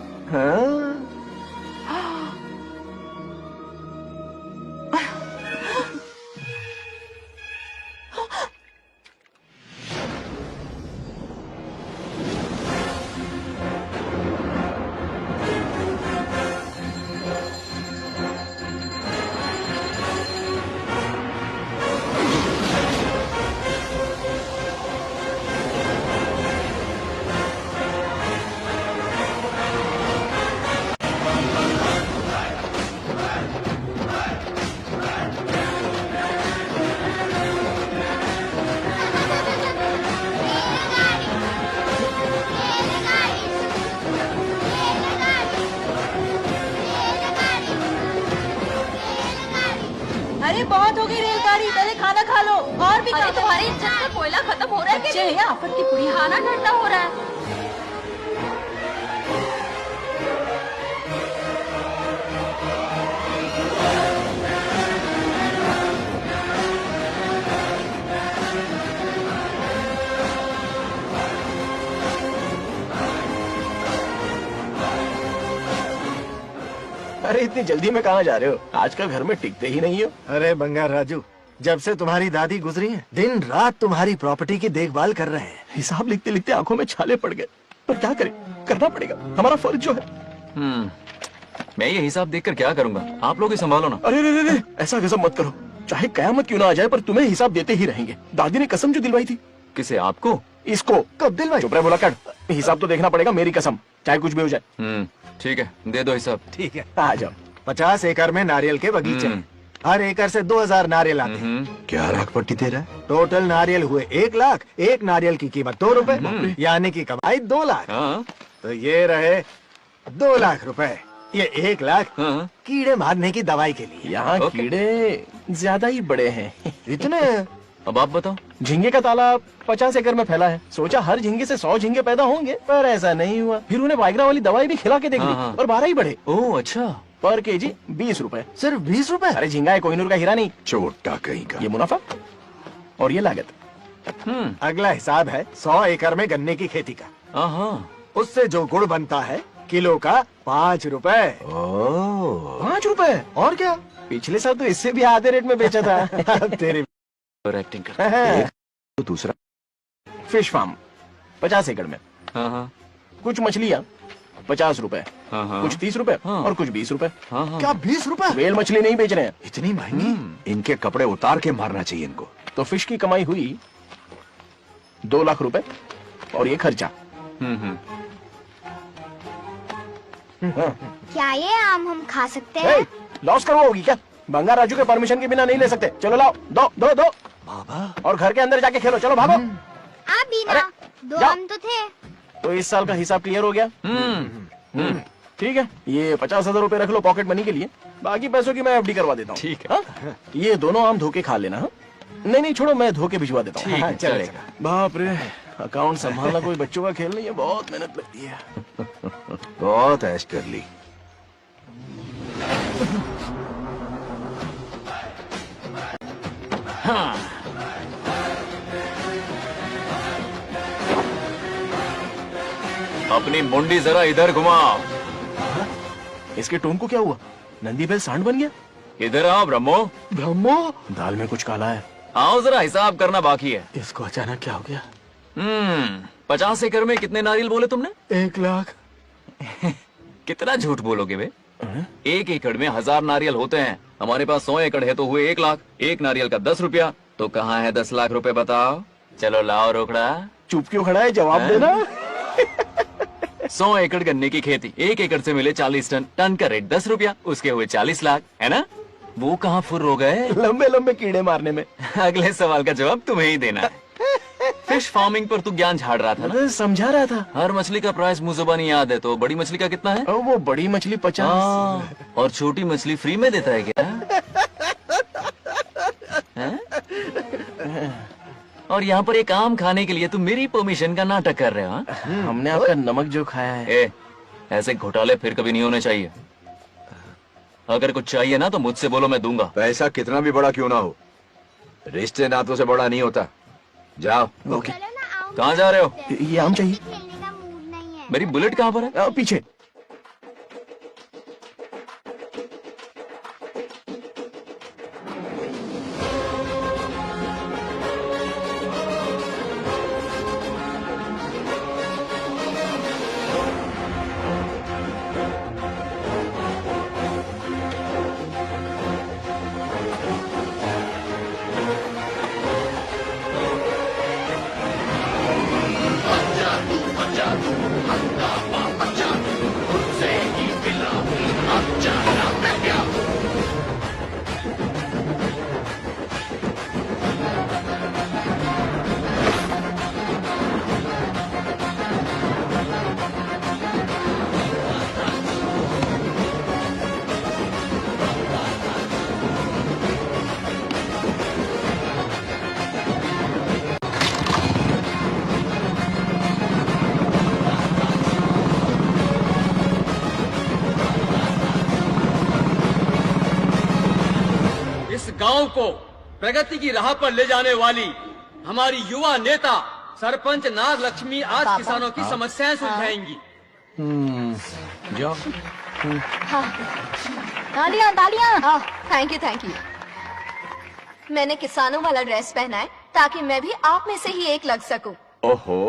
अरे बहुत हो गई रेलगाड़ी, पहले खाना खा लो। और भी अरे तुम्हारी इज्जत का कोयला खत्म हो रहा है बच्चे हैं, आफत की पुड़ी। खाना ठंडा हो रहा है। अरे इतनी जल्दी में कहाँ जा रहे हो? आजकल घर में टिकते ही नहीं हो। अरे बंगार राजू, जब से तुम्हारी दादी गुजरी हैं, दिन रात तुम्हारी प्रॉपर्टी की देखभाल कर रहे हैं। हिसाब लिखते लिखते आंखों में छाले पड़ गए, पर क्या करें, करना पड़ेगा, हमारा फर्ज जो है। मैं ये हिसाब देखकर क्या करूंगा, आप लोग ही संभालो ना। अरे रे रे, ऐसा कसम मत करो, चाहे कयामत क्यों ना आ जाए पर तुम्हें हिसाब देते ही रहेंगे। दादी ने कसम जो दिलवाई थी। किसे, आपको? इसको कब दिलवाई? चुप रहे, बोला कर। हिसाब तो देखना पड़ेगा, मेरी कसम, चाहे कुछ भी हो जाए। ठीक है, दे दो हिसाब। ठीक है, आ जाओ। 50 एकड़ में नारियल के बगीचे हैं। हर एकड़ से 2000 नारियल आते हैं। क्या राख पट्टी दे रहा है? टोटल नारियल हुए 1 लाख, एक नारियल की कीमत 2 रुपए, यानी कि कमाई 2 लाख। तो ये रहे 2 लाख रुपए, ये 1 लाख कीड़े मारने की दवाई के लिए। यहाँ कीड़े ज्यादा ही बड़े हैं। इतने? अब आप बताओ। झींगे का तालाब 50 एकड़ में फैला है। सोचा हर झींगे से 100 झींगे पैदा होंगे, पर ऐसा नहीं हुआ। फिर उन्हें वाइग्रा वाली दवाई भी खिला के देख ली और 12 ही बढ़े। ओह अच्छा। पर केजी 20 रुपए। सिर्फ 20 रुपए? अरे झींगा है, कोहिनूर का हीरा नहीं। छोटा कहीं का। ये मुनाफा और ये लागत। अगला हिसाब है 100 एकड़ में गन्ने की खेती का। उससे जो गुड़ बनता है किलो का 5 रुपए। 5 रुपए? और क्या, पिछले साल तो इससे भी आधे रेट में बेचा था। तेरी एक्टिंग करता है। तो दूसरा फिश फार्म 50 एकड़ में। कुछ मछलियाँ 50 रुपए, कुछ 30 रुपए और कुछ 20 रुपए। क्या 20 रुपए? वेल मछली नहीं बेच रहे हैं। इतनी महंगी? इनके कपड़े उतार के मारना चाहिए इनको। तो फिश की कमाई हुई 2 लाख रुपए और ये खर्चा। क्या ये आम हम खा सकते हैं? लॉस करवाओगी क्या? बंगार राजू के परमिशन के बिना नहीं ले सकते। चलो लाओ, दो दो दो बाबा, और घर के अंदर जाके खेलो। चलो भागो। आप भी ना, 2 आम तो थे। तो इस साल का हिसाब क्लियर हो गया? ठीक है, ये 50,000 रुपए रख लो पॉकेट मनी के लिए, बाकी पैसों की मैं एफडी करवा देता हूँ। ठीक है। ये दोनों आम धोके खा लेना। नहीं नहीं छोड़ो, मैं धोके भिजवा देता हूँ। ठीक है, चलेगा। बाप रे, अकाउंट संभालना कोई बच्चों का खेल नहीं है, बहुत मेहनत लगती है। बहुत ऐश कर ली। अपनी मुंडी जरा इधर घुमा। इसके टोन को क्या हुआ? नंदी बैल सांड बन गया? इधर आओ ब्रह्मो। ब्रह्मो? दाल में कुछ काला है। आओ जरा हिसाब करना बाकी है। इसको अचानक क्या हो गया? 50 एकड़ में कितने नारियल बोले तुमने? 1 लाख। कितना झूठ बोलोगे बे? 1 एकड़ में 1000 नारियल होते हैं। हमारे पास 100 एकड़ है तो हुए 1 लाख। एक नारियल का 10 रुपया, तो कहाँ है 10 लाख रुपए बताओ? चलो लाओ रोकड़ा। चुप क्यों खड़ा है, जवाब देना। 100 एकड़ गन्ने की खेती, 1 एकड़ से मिले 40 टन, टन का रेट 10 रुपया, उसके हुए 40 लाख, है ना? वो कहाँ फुर हो गए? लंबे लंबे कीड़े मारने में। अगले सवाल का जवाब तुम्हें ही देना है। फिश फार्मिंग पर तू ज्ञान झाड़ रहा था ना? समझा रहा था। हर मछली का प्राइस मुझे जुबानी याद है, तो बड़ी मछली का कितना है? वो बड़ी मछली 50। और छोटी मछली फ्री में देता है क्या? और यहाँ पर एक आम खाने के लिए तुम मेरी परमिशन का नाटक कर रहे हो? हमने आपका नमक जो खाया है। ऐसे घोटाले फिर कभी नहीं होने चाहिए। अगर कुछ चाहिए ना तो मुझसे बोलो, मैं दूंगा। पैसा कितना भी बड़ा क्यों ना हो, रिश्ते नातों से बड़ा नहीं होता। जाओ। ओके। कहाँ जा रहे हो? ये आम चाहिए। मेरी बुलेट कहाँ पर है? पीछे। गांव को प्रगति की राह पर ले जाने वाली हमारी युवा नेता सरपंच नागलक्ष्मी आज किसानों की समस्याएं सुलझाएंगी। जाओ। तालियां तालियां। Thank you. मैंने किसानों वाला ड्रेस पहना है ताकि मैं भी आप में से ही एक लग सकूं। ओहो।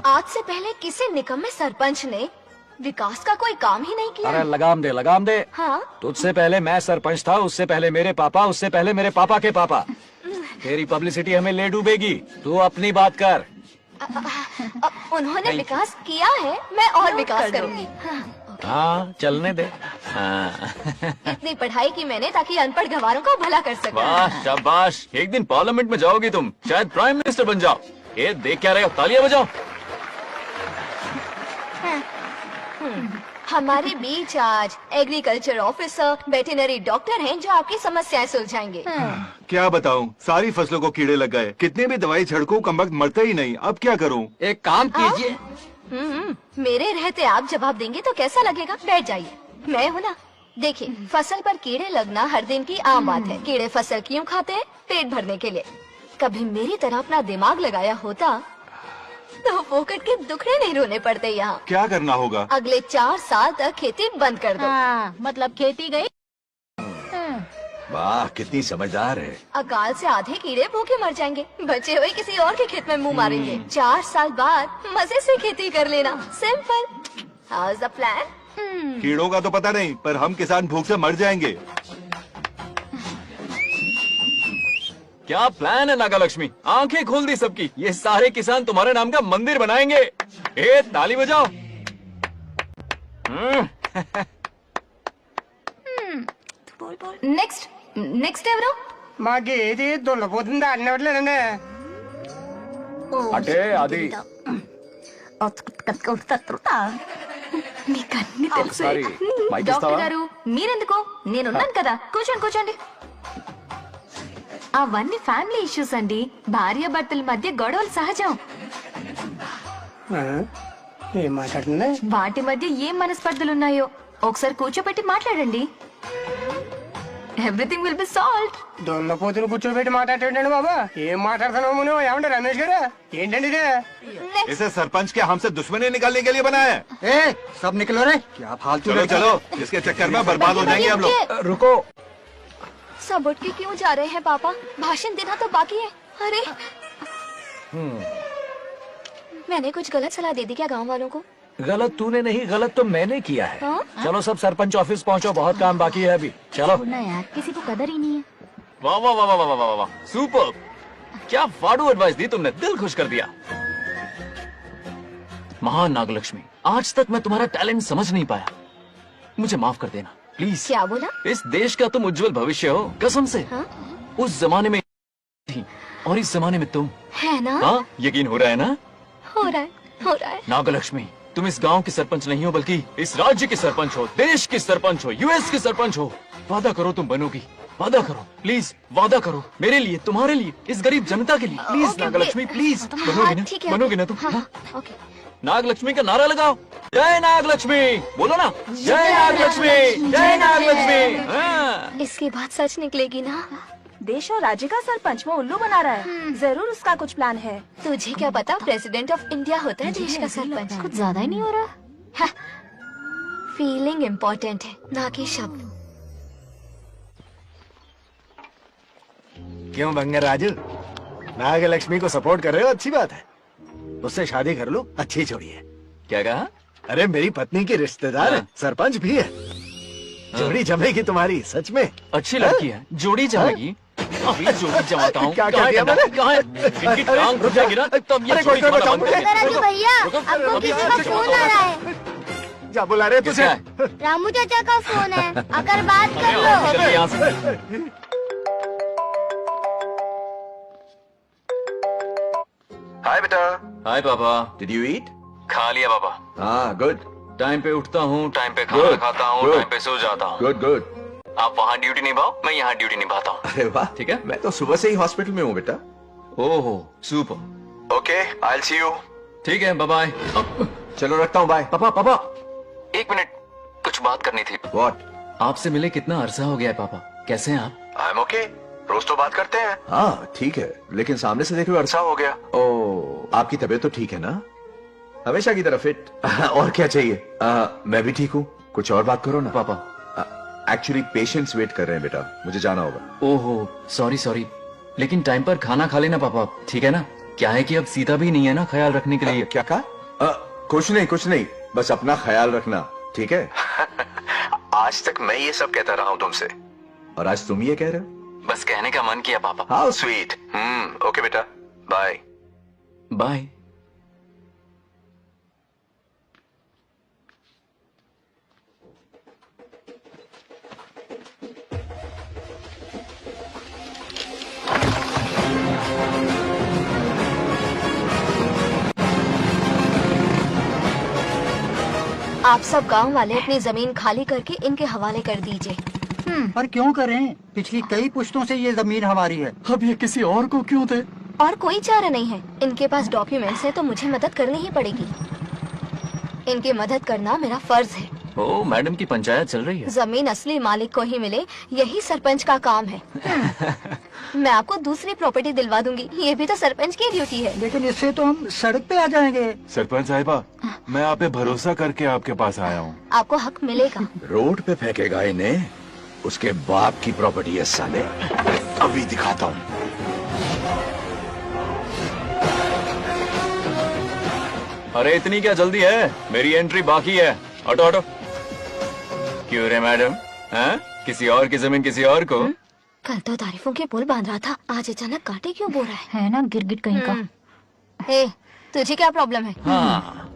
आज से पहले किसी निकम्मे सरपंच ने विकास का कोई काम ही नहीं किया। अरे लगाम दे। हाँ? तुझसे पहले मैं सरपंच था, उससे पहले मेरे पापा, उससे पहले मेरे पापा के पापा। तेरी पब्लिसिटी हमें ले डूबेगी, तू अपनी बात कर। उन्होंने विकास किया है, मैं और विकास करूंगी। हाँ चलने दे। इतनी पढ़ाई की मैंने ताकि अनपढ़ गंवारों का भला कर सकूं। वाह शाबाश, एक दिन पार्लियामेंट में जाओगी तुम, शायद प्राइम मिनिस्टर बन जाओ। ये देख क्या रहे हो, तालियां बजाओ। हमारे बीच आज एग्रीकल्चर ऑफिसर, वेटरनरी डॉक्टर हैं जो आपकी समस्याएं सुलझाएंगे। क्या बताऊं, सारी फसलों को कीड़े लग गए। कितने भी दवाई छिड़कूं कमबख्त मरते ही नहीं। अब क्या करूं? एक काम कीजिए। मेरे रहते आप जवाब देंगे तो कैसा लगेगा? बैठ जाइए, मैं हूँ ना। देखिए, फसल पर कीड़े लगना हर दिन की आम बात है। कीड़े फसल क्यों खाते हैं? पेट भरने के लिए। कभी मेरी तरह अपना दिमाग लगाया होता तो फोकट के दुखड़े नहीं रोने पड़ते यहाँ। क्या करना होगा? अगले 4 साल तक खेती बंद कर दो। मतलब खेती गई। वाह कितनी समझदार है। अकाल से आधे कीड़े भूखे मर जाएंगे, बचे हुए किसी और के खेत में मुंह मारेंगे। 4 साल बाद मजे से खेती कर लेना। Simple. How is the plan? कीड़ों का तो पता नहीं, पर हम किसान भूख से मर जाएंगे। क्या प्लान है नागालक्ष्मी? आंखें खोल दी सबकी। ये सारे किसान तुम्हारे नाम का मंदिर बनाएंगे। ताली बजाओ। నెక్స్ట్ ఎవరు? మాకు ఏది దున్నపోతుంది అన్నట్లేదండి. అంటే అది మీకన్నీ తెలుసు. సారీ, మైక్ ఇస్తావా? డాక్టర్ గారు మీరెందుకు? నేనున్నాను కదా, కూర్చోండి. అవన్నీ ఫ్యామిలీ ఇష్యూస్ అండి. భార్య భర్తల మధ్య గొడవలు సహజం. ఏం మాట్లాడుతుంది? వాటి మధ్య ఏం మనస్పర్ధలున్నాయో ఒకసారి కూర్చోబెట్టి మాట్లాడండి. Everything will be solved. దున్నపోతుని కూర్చోబెట్టి మాట్లాడేటండి బాబా. ఏం మాట్లాడుతున్నావు నువ్వు? ఏమంటే రమేష్ గారు, ఏంటండి ఇది? इसे सरपंच क्या हमसे दुश्मनी निकालने के लिए बनाया है? सब निकलो रे, क्या फालतू। चलो इसके चक्कर में बर्बाद हो जाएंगे हम लोग। रुको, सब उठ के क्यों जा रहे हैं पापा? भाषण देना तो बाकी है। अरे मैंने कुछ गलत सलाह दे दी क्या गांव वालों को? गलत तूने नहीं, गलत तो मैंने किया है। हाँ? चलो सब सरपंच ऑफिस पहुंचो, बहुत काम बाकी है अभी। चलो ना यार, किसी को कदर ही नहीं है। वाह वाह वाह वाह वाह वाह वाह, सुपर! क्या फाड़ू एडवाइस दी तुमने, दिल खुश कर दिया। महान नागलक्ष्मी, आज तक मैं तुम्हारा टैलेंट समझ नहीं पाया, मुझे माफ कर देना प्लीज। क्या बोला? इस देश का तुम उज्जवल भविष्य हो, कसम से। हाँ? उस जमाने में थी और इस जमाने में तुम। है ना? हाँ, यकीन हो रहा है ना? हो रहा है। नागलक्ष्मी, तुम इस गांव की सरपंच नहीं हो बल्कि इस राज्य की सरपंच हो, देश की सरपंच हो, यूएस की सरपंच हो। वादा करो तुम बनोगी, वादा करो प्लीज, वादा करो मेरे लिए, तुम्हारे लिए, इस गरीब जनता के लिए, प्लीज नागलक्ष्मी प्लीज। बनोगी ना? ठीक है। बनोगी ना तुम? हाँ, ओके। नागलक्ष्मी का नारा लगाओ, जय नागलक्ष्मी, बोलो ना, जय नागलक्ष्मी, जय नागलक्ष्मी। हाँ। इसकी बात सच निकलेगी ना? देश और राज्य का सरपंच वो उल्लू बना रहा है। जरूर उसका कुछ प्लान है। तुझे क्या पता, प्रेसिडेंट ऑफ इंडिया होता है देश का सरपंच। कुछ ज्यादा ही नहीं हो रहा? फीलिंग इम्पोर्टेंट है, ना कि शब्द। क्यों बंगर राजू, नागलक्ष्मी को सपोर्ट कर रहे हो? अच्छी बात है, उससे शादी कर लो, अच्छी जोड़ी है। क्या कहा? अरे मेरी पत्नी की रिश्तेदार है, सरपंच भी है। जोड़ी जमेगी तुम्हारी, सच में। अच्छी लड़की है, जोड़ी जमेगी। अभी जोड़ी जमाता हूँ। क्या कह दिया मैंने? कहाँ है? इनकी टांग घुस जाएगी ना, तब ये जोड़ी जमाना बंद कर देंगे। भैया, आपको किसी का फोन आ रहा है। क्या बुला रहे तुझे? रामू चाचा का फोन है, अगर बात कर लो। यहाँ से। हाय बेटा। हाय पापा। Did you eat? खा लिया पापा। हाँ, गुड। टाइम पे उठता हूँ, टाइम पे खाना खाता हूँ, टाइम पे सो जाता हूँ। Good good. आप वहाँ ड्यूटी निभाओ, मैं यहाँ ड्यूटी निभाता हूँ। अरे वाह, ठीक है। मैं तो सुबह से ही हॉस्पिटल में हूँ बेटा। ओहो, super. Okay, I will see you. ठीक है, बाय बाय। चलो रखता हूँ, बाय। पापा पापा, एक मिनट, कुछ बात करनी थी। व्हाट? आपसे मिले कितना अरसा हो गया है पापा, कैसे हैं आप? आई एम ओके, रोज तो बात करते हैं। हाँ ठीक है, लेकिन सामने से देखे हुए अरसा हो गया। ओ, आपकी तबीयत तो ठीक है ना? हमेशा की तरह फिट। और क्या चाहिए? मैं भी ठीक हूँ, कुछ और बात करो ना। पापा एक्चुअली पेशेंट्स वेट कर रहे हैं बेटा, मुझे जाना होगा। ओहो, सॉरी सॉरी, लेकिन टाइम पर खाना खा लेना पापा, ठीक है ना? क्या है कि अब सीता भी नहीं है ना ख्याल रखने के लिए। क्या कहा? कुछ नहीं, बस अपना ख्याल रखना, ठीक है? आज तक मैं ये सब कहता रहा हूँ तुमसे, और आज तुम ये कह रहे हो? बस कहने का मन किया पापा। How sweet. ओके बेटा, बाय बाय। आप सब गांव वाले अपनी जमीन खाली करके इनके हवाले कर दीजिए। पर क्यों करें? पिछली कई पुश्तों से ये जमीन हमारी है। अब ये किसी और को क्यों दे? और कोई चारा नहीं है। इनके पास डॉक्यूमेंट्स है तो मुझे मदद करनी ही पड़ेगी। इनकी मदद करना मेरा फर्ज है। ओ, मैडम की पंचायत चल रही है। जमीन असली मालिक को ही मिले, यही सरपंच का काम है। मैं आपको दूसरी प्रॉपर्टी दिलवा दूंगी, ये भी तो सरपंच की ड्यूटी है। लेकिन इससे तो हम सड़क पे आ जाएंगे। सरपंच साहिबा, मैं आप पे भरोसा करके आपके पास आया हूँ। आपको हक मिलेगा। रोड पे फेंकेगा इन्हें, उसके बाप की प्रॉपर्टी है साले, अभी दिखाता हूँ। अरे इतनी क्या जल्दी है, मेरी एंट्री बाकी है। हटो हटो। क्यों रे मैडम, हैं? किसी और की जमीन किसी और को? कल तो तारीफों के पुल बांध रहा था, आज अचानक कांटे क्यों बो रहा है ना गिरगिट कहीं का। हे, तुझे क्या प्रॉब्लम है? हाँ,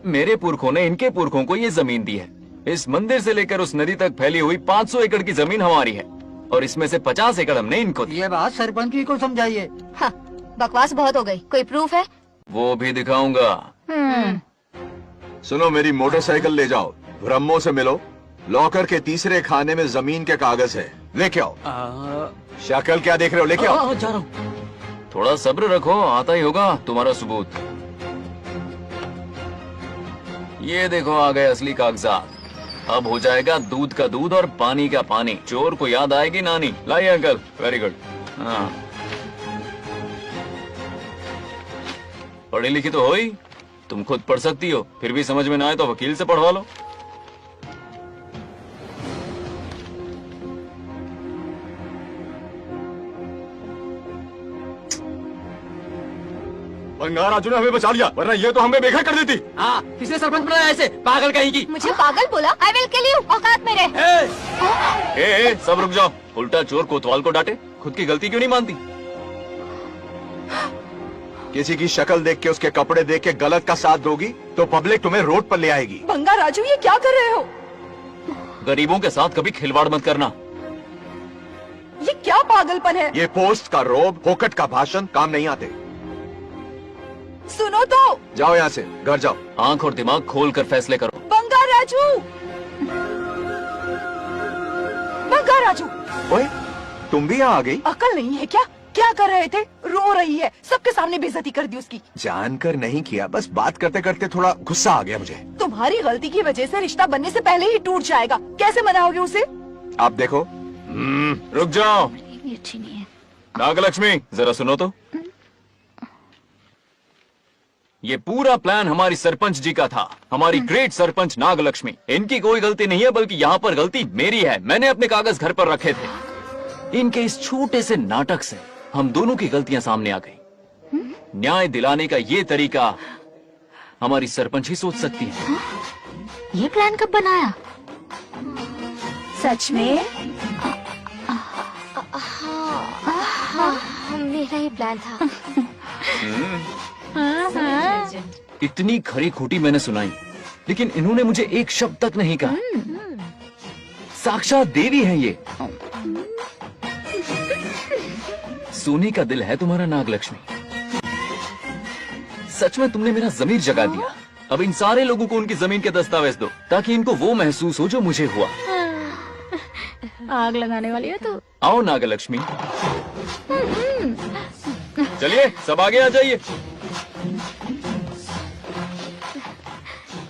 मेरे पुरखों ने इनके पुरखों को ये जमीन दी है। इस मंदिर से लेकर उस नदी तक फैली हुई 500 एकड़ की जमीन हमारी है, और इसमें से 50 एकड़ हमने इनको दी। ये बात सरपंच जी को समझाइए। हाँ, बकवास बहुत हो गई। कोई प्रूफ है? वो भी दिखाऊंगा। सुनो, मेरी मोटरसाइकिल ले जाओ, ब्रह्मो से मिलो, लॉकर के तीसरे खाने में जमीन के कागज है, लेके आओ। शक्ल क्या देख रहे हो, लेके आओ। जा रहा हूँ। थोड़ा सब्र रखो, आता ही होगा तुम्हारा सबूत। ये देखो, आ गए असली कागजात। अब हो जाएगा दूध का दूध और पानी का पानी। चोर को याद आएगी नानी। लाइए अंकल, वेरी गुड। हाँ, पढ़ी लिखी तो हो ही, तुम खुद पढ़ सकती हो, फिर भी समझ में ना आए तो वकील से पढ़वा लो। बंगार राजू ने हमें बचा लिया, वरना ये तो हमें बेघर कर देती। हाँ, किसने सरपंच बनाया ऐसे पागल कहीं की? मुझे पागल बोला? I will kill you. औकात में रह। ए, सब रुक जाओ। उल्टा चोर कोतवाल को डांटे, खुद की गलती क्यों नहीं मानती? किसी की शक्ल देख के, उसके कपड़े देख के गलत का साथ दोगी तो पब्लिक तुम्हें रोड पर ले आएगी। बंगा राजू, ये क्या कर रहे हो? गरीबों के साथ कभी खिलवाड़ मत करना। ये क्या पागलपन है? ये पोस्ट का रोब, फोकट का भाषण काम नहीं आते। सुनो तो। जाओ यहाँ से, घर जाओ। आंख और दिमाग खोल कर फैसले करो। बंगा राजू, बंगा राजू। ओए, तुम भी यहाँ आ गई? अकल नहीं है क्या? क्या कर रहे थे? रो रही है, सबके सामने बेइज्जती कर दी उसकी। जानकर नहीं किया, बस बात करते करते थोड़ा गुस्सा आ गया मुझे। तुम्हारी गलती की वजह से रिश्ता बनने से पहले ही टूट जाएगा। कैसे मनाओगे उसे? आप देखो। रुक जाओ। नागलक्ष्मी, जरा सुनो तो। ये पूरा प्लान हमारी सरपंच जी का था, हमारी ग्रेट सरपंच नागलक्ष्मी। इनकी कोई गलती नहीं है, बल्कि यहाँ पर गलती मेरी है। मैंने अपने कागज घर पर रखे थे। इनके इस छोटे से नाटक से हम दोनों की गलतियां सामने आ गई। न्याय दिलाने का ये तरीका हमारी सरपंच ही सोच सकती है। ये प्लान कब बनाया? सच में? हाँ, मेरा ही प्लान था। इतनी खरी खोटी मैंने सुनाई, लेकिन इन्होंने मुझे एक शब्द तक नहीं कहा। साक्षात देवी है ये। सोने का दिल है तुम्हारा नागलक्ष्मी। सच में तुमने मेरा जमीर जगा दिया। अब इन सारे लोगों को उनकी जमीन के दस्तावेज दो, ताकि इनको वो महसूस हो जो मुझे हुआ। आग लगाने वाली है तू। आओ नागलक्ष्मी, चलिए सब आगे आ जाइए।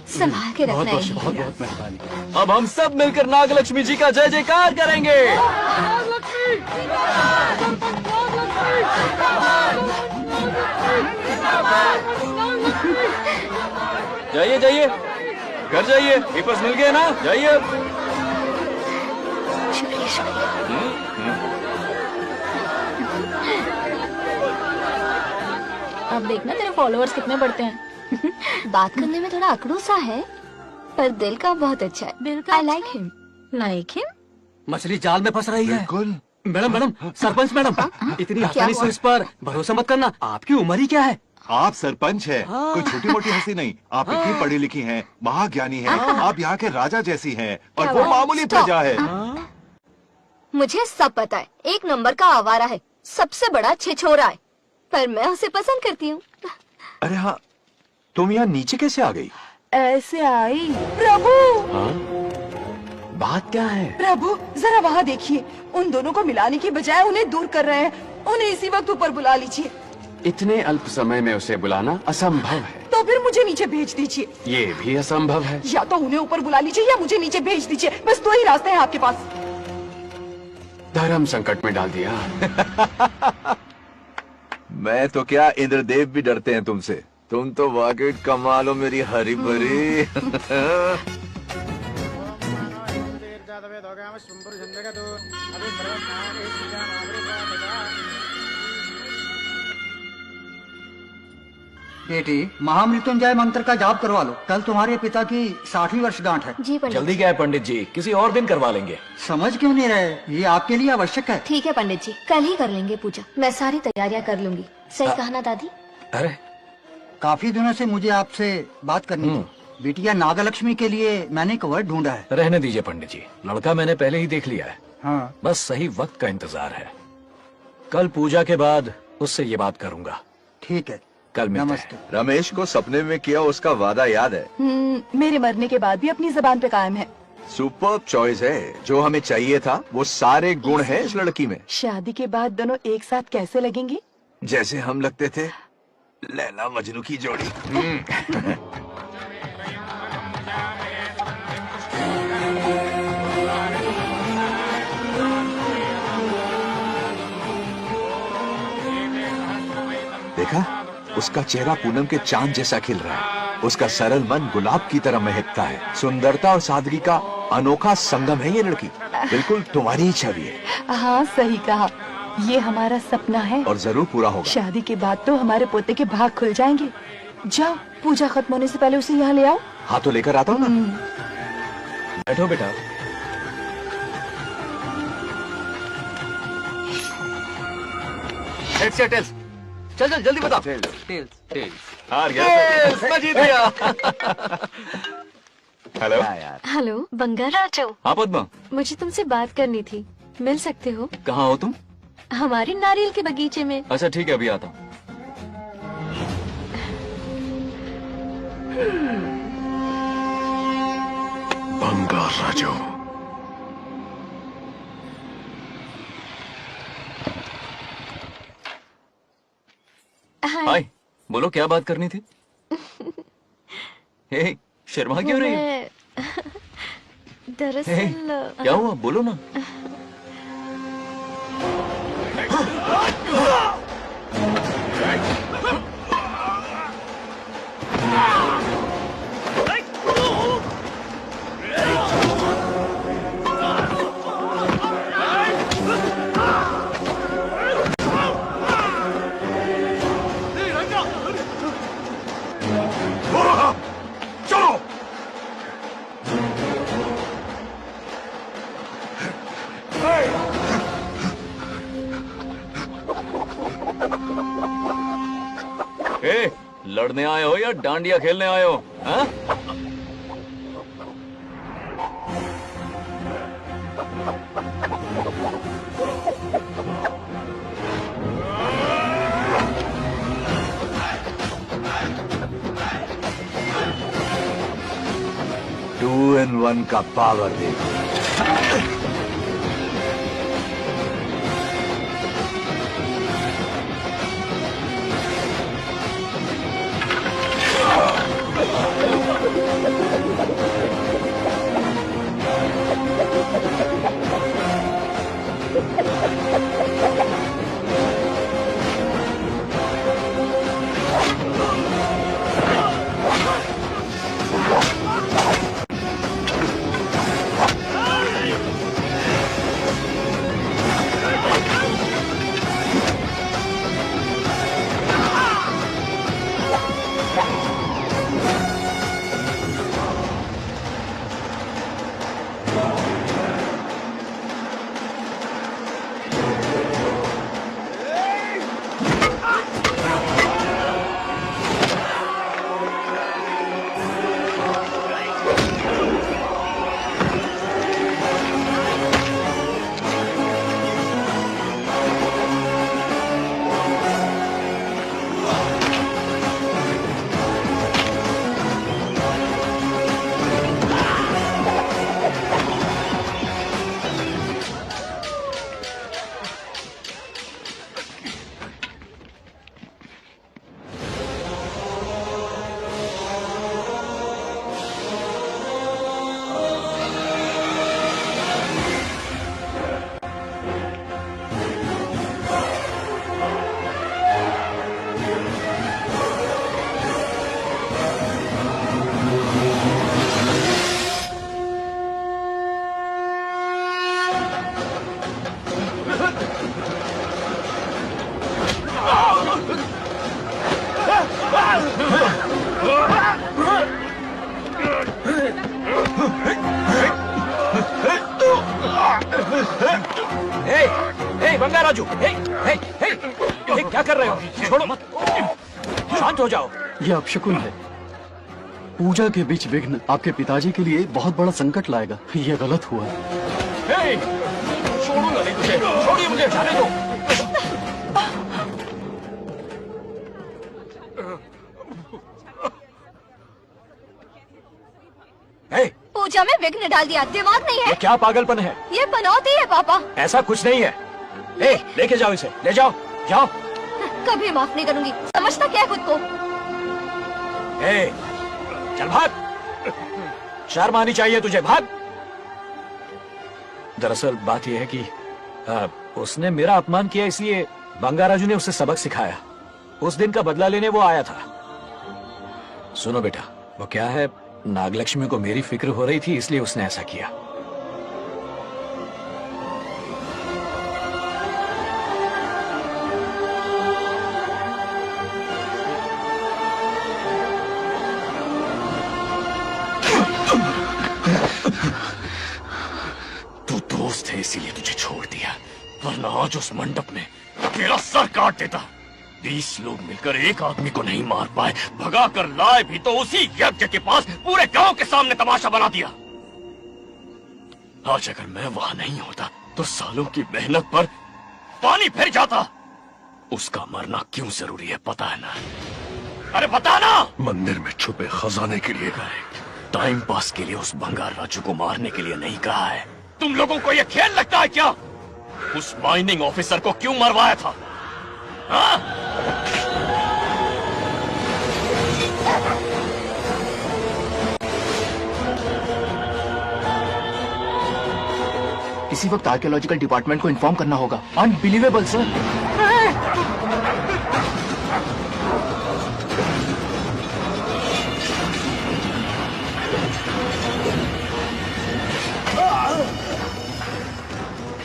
संभाल के रखना है। बहुत बहुत मेहरबानी। अब हम सब मिलकर नागलक्ष्मी जी का जय जयकार करेंगे। जाइए जाइए, घर जाइए। पेपर्स मिल गए ना? जाइए। शुक्रिया शुक्रिया। अब देखना तेरे फॉलोअर्स कितने बढ़ते हैं। बात करने में थोड़ा अकड़ू सा है, पर दिल का बहुत अच्छा है। दिल का I like him. Like him? मछली जाल में फंस रही है। बिल्कुल। मैडम, सरपंच मैडम, इतनी आसानी से इस पर भरोसा मत करना। आपकी उम्र ही क्या है? आप सरपंच है, कोई छोटी मोटी हंसी नहीं। आप इतनी पढ़ी लिखी हैं, महाज्ञानी हैं, आप यहाँ के राजा जैसी हैं, और वो मामूली प्रजा है। मुझे सब पता है, एक नंबर का आवारा है, सबसे बड़ा छिछोरा है, पर मैं उसे पसंद करती हूँ। अरे हाँ, तुम यहाँ नीचे कैसे आ गई? ऐसे आई। प्रभु, बात क्या है? प्रभु जरा वहाँ देखिए, उन दोनों को मिलाने की बजाय उन्हें दूर कर रहे हैं। उन्हें इसी वक्त ऊपर बुला लीजिए। इतने अल्प समय में उसे बुलाना असंभव है। तो फिर मुझे नीचे भेज दीजिए। ये भी असंभव है। या तो उन्हें ऊपर बुला लीजिए या मुझे नीचे भेज दीजिए। बस दो ही रास्ते हैं आपके पास। धर्म संकट में डाल दिया। मैं तो क्या, इंद्रदेव भी डरते हैं तुमसे। तुम तो वाकई कमाल हो मेरी हरी भरी। बेटी, महामृत्युंजय मंत्र का जाप करवा लो। कल तुम्हारे पिता की 60वीं वर्षगांठ है। जी पंडित। जल्दी क्या है पंडित जी, किसी और दिन करवा लेंगे। समझ क्यों नहीं रहे? ये आपके लिए आवश्यक है। ठीक है पंडित जी, कल ही कर लेंगे पूजा। मैं सारी तैयारियां कर लूंगी। सही कहा ना दादी? अरे काफी दिनों से मुझे आपसे बात करनी थी। बिटिया नागलक्ष्मी के लिए मैंने एक वर्ड ढूंढा है। रहने दीजिए पंडित जी, लड़का मैंने पहले ही देख लिया है। हाँ। बस सही वक्त का इंतजार है। कल पूजा के बाद उससे ये बात करूंगा। ठीक है, कल मिलते नमस्ते। रमेश को सपने में किया उसका वादा याद है? मेरे मरने के बाद भी अपनी जबान पे कायम है। सुपर्ब चॉइस है। जो हमें चाहिए था वो सारे गुण हैं इस लड़की में। शादी के बाद दोनों एक साथ कैसे लगेंगे? जैसे हम लगते थे लैला मजनू की जोड़ी। देखा, उसका चेहरा पूनम के चांद जैसा खिल रहा है। उसका सरल मन गुलाब की तरह महकता है। सुंदरता और सादगी का अनोखा संगम है ये लड़की। बिल्कुल तुम्हारी ही छवि है। हाँ सही कहा। ये हमारा सपना है और जरूर पूरा होगा। शादी के बाद तो हमारे पोते के भाग खुल जाएंगे। जाओ, पूजा खत्म होने से पहले उसे यहाँ ले आओ। हाँ तो लेकर आता हूँ ना। बैठो बेटा। टेल्स, चल चल जल्दी बताओ। हार गया। मैं जीत गया। हेलो। हेलो बंगाराजू। हाँ पद्मा, मुझे तुमसे बात करनी थी, मिल सकते हो? कहाँ हो तुम? हमारे नारियल के बगीचे में। अच्छा ठीक है, अभी आता हूँ। बंगाराजू। हाय, बोलो क्या बात करनी थी? हे, शर्मा क्यों रही हो? दरअसल क्या हुआ, बोलो ना। ए, लड़ने आए हो या डांडिया खेलने आए हो? हाँ? टू इन वन का पावर देखो। बंगाराजू, क्या कर रहे हो? छोड़ो मत, शांत हो जाओ। ये अपशकुन है। पूजा के बीच विघ्न आपके पिताजी के लिए बहुत बड़ा संकट लाएगा। ये गलत हुआ। छोड़ूंगा नहीं तुझे, छोड़िए मुझे, जाने दो। पूजा में विघ्न डाल दिया, दिमाग नहीं है? ये क्या पागलपन है? ये पनौती है पापा। ऐसा कुछ नहीं है। लेके जाओ इसे, ले जाओ, जाओ। कभी माफ नहीं करूंगी, समझता क्या है खुद को? चल भाग, शर्म आनी चाहिए तुझे, भाग। दरअसल बात यह है कि उसने मेरा अपमान किया, इसलिए बंगाराजू ने उसे सबक सिखाया। उस दिन का बदला लेने वो आया था। सुनो बेटा, वो क्या है, नागलक्ष्मी को मेरी फिक्र हो रही थी, इसलिए उसने ऐसा किया। छोड़ दिया, वरना आज उस मंडप में तेरा सर काट देता। 20 लोग मिलकर एक आदमी को नहीं मार पाए, भगा कर लाए भी तो उसी यज्ञ के पास पूरे गांव के सामने तमाशा बना दिया। आज अगर मैं वहां नहीं होता तो सालों की मेहनत पर पानी फिर जाता। उसका मरना क्यों जरूरी है पता है ना? अरे बता ना। मंदिर में छुपे खजाने के लिए टाइम पास के लिए उस बंगार राजू को मारने के लिए नहीं कहा है। तुम लोगों को यह खेल लगता है क्या? उस माइनिंग ऑफिसर को क्यों मरवाया था? हाँ? इसी वक्त आर्कियोलॉजिकल डिपार्टमेंट को इन्फॉर्म करना होगा। Unbelievable sir.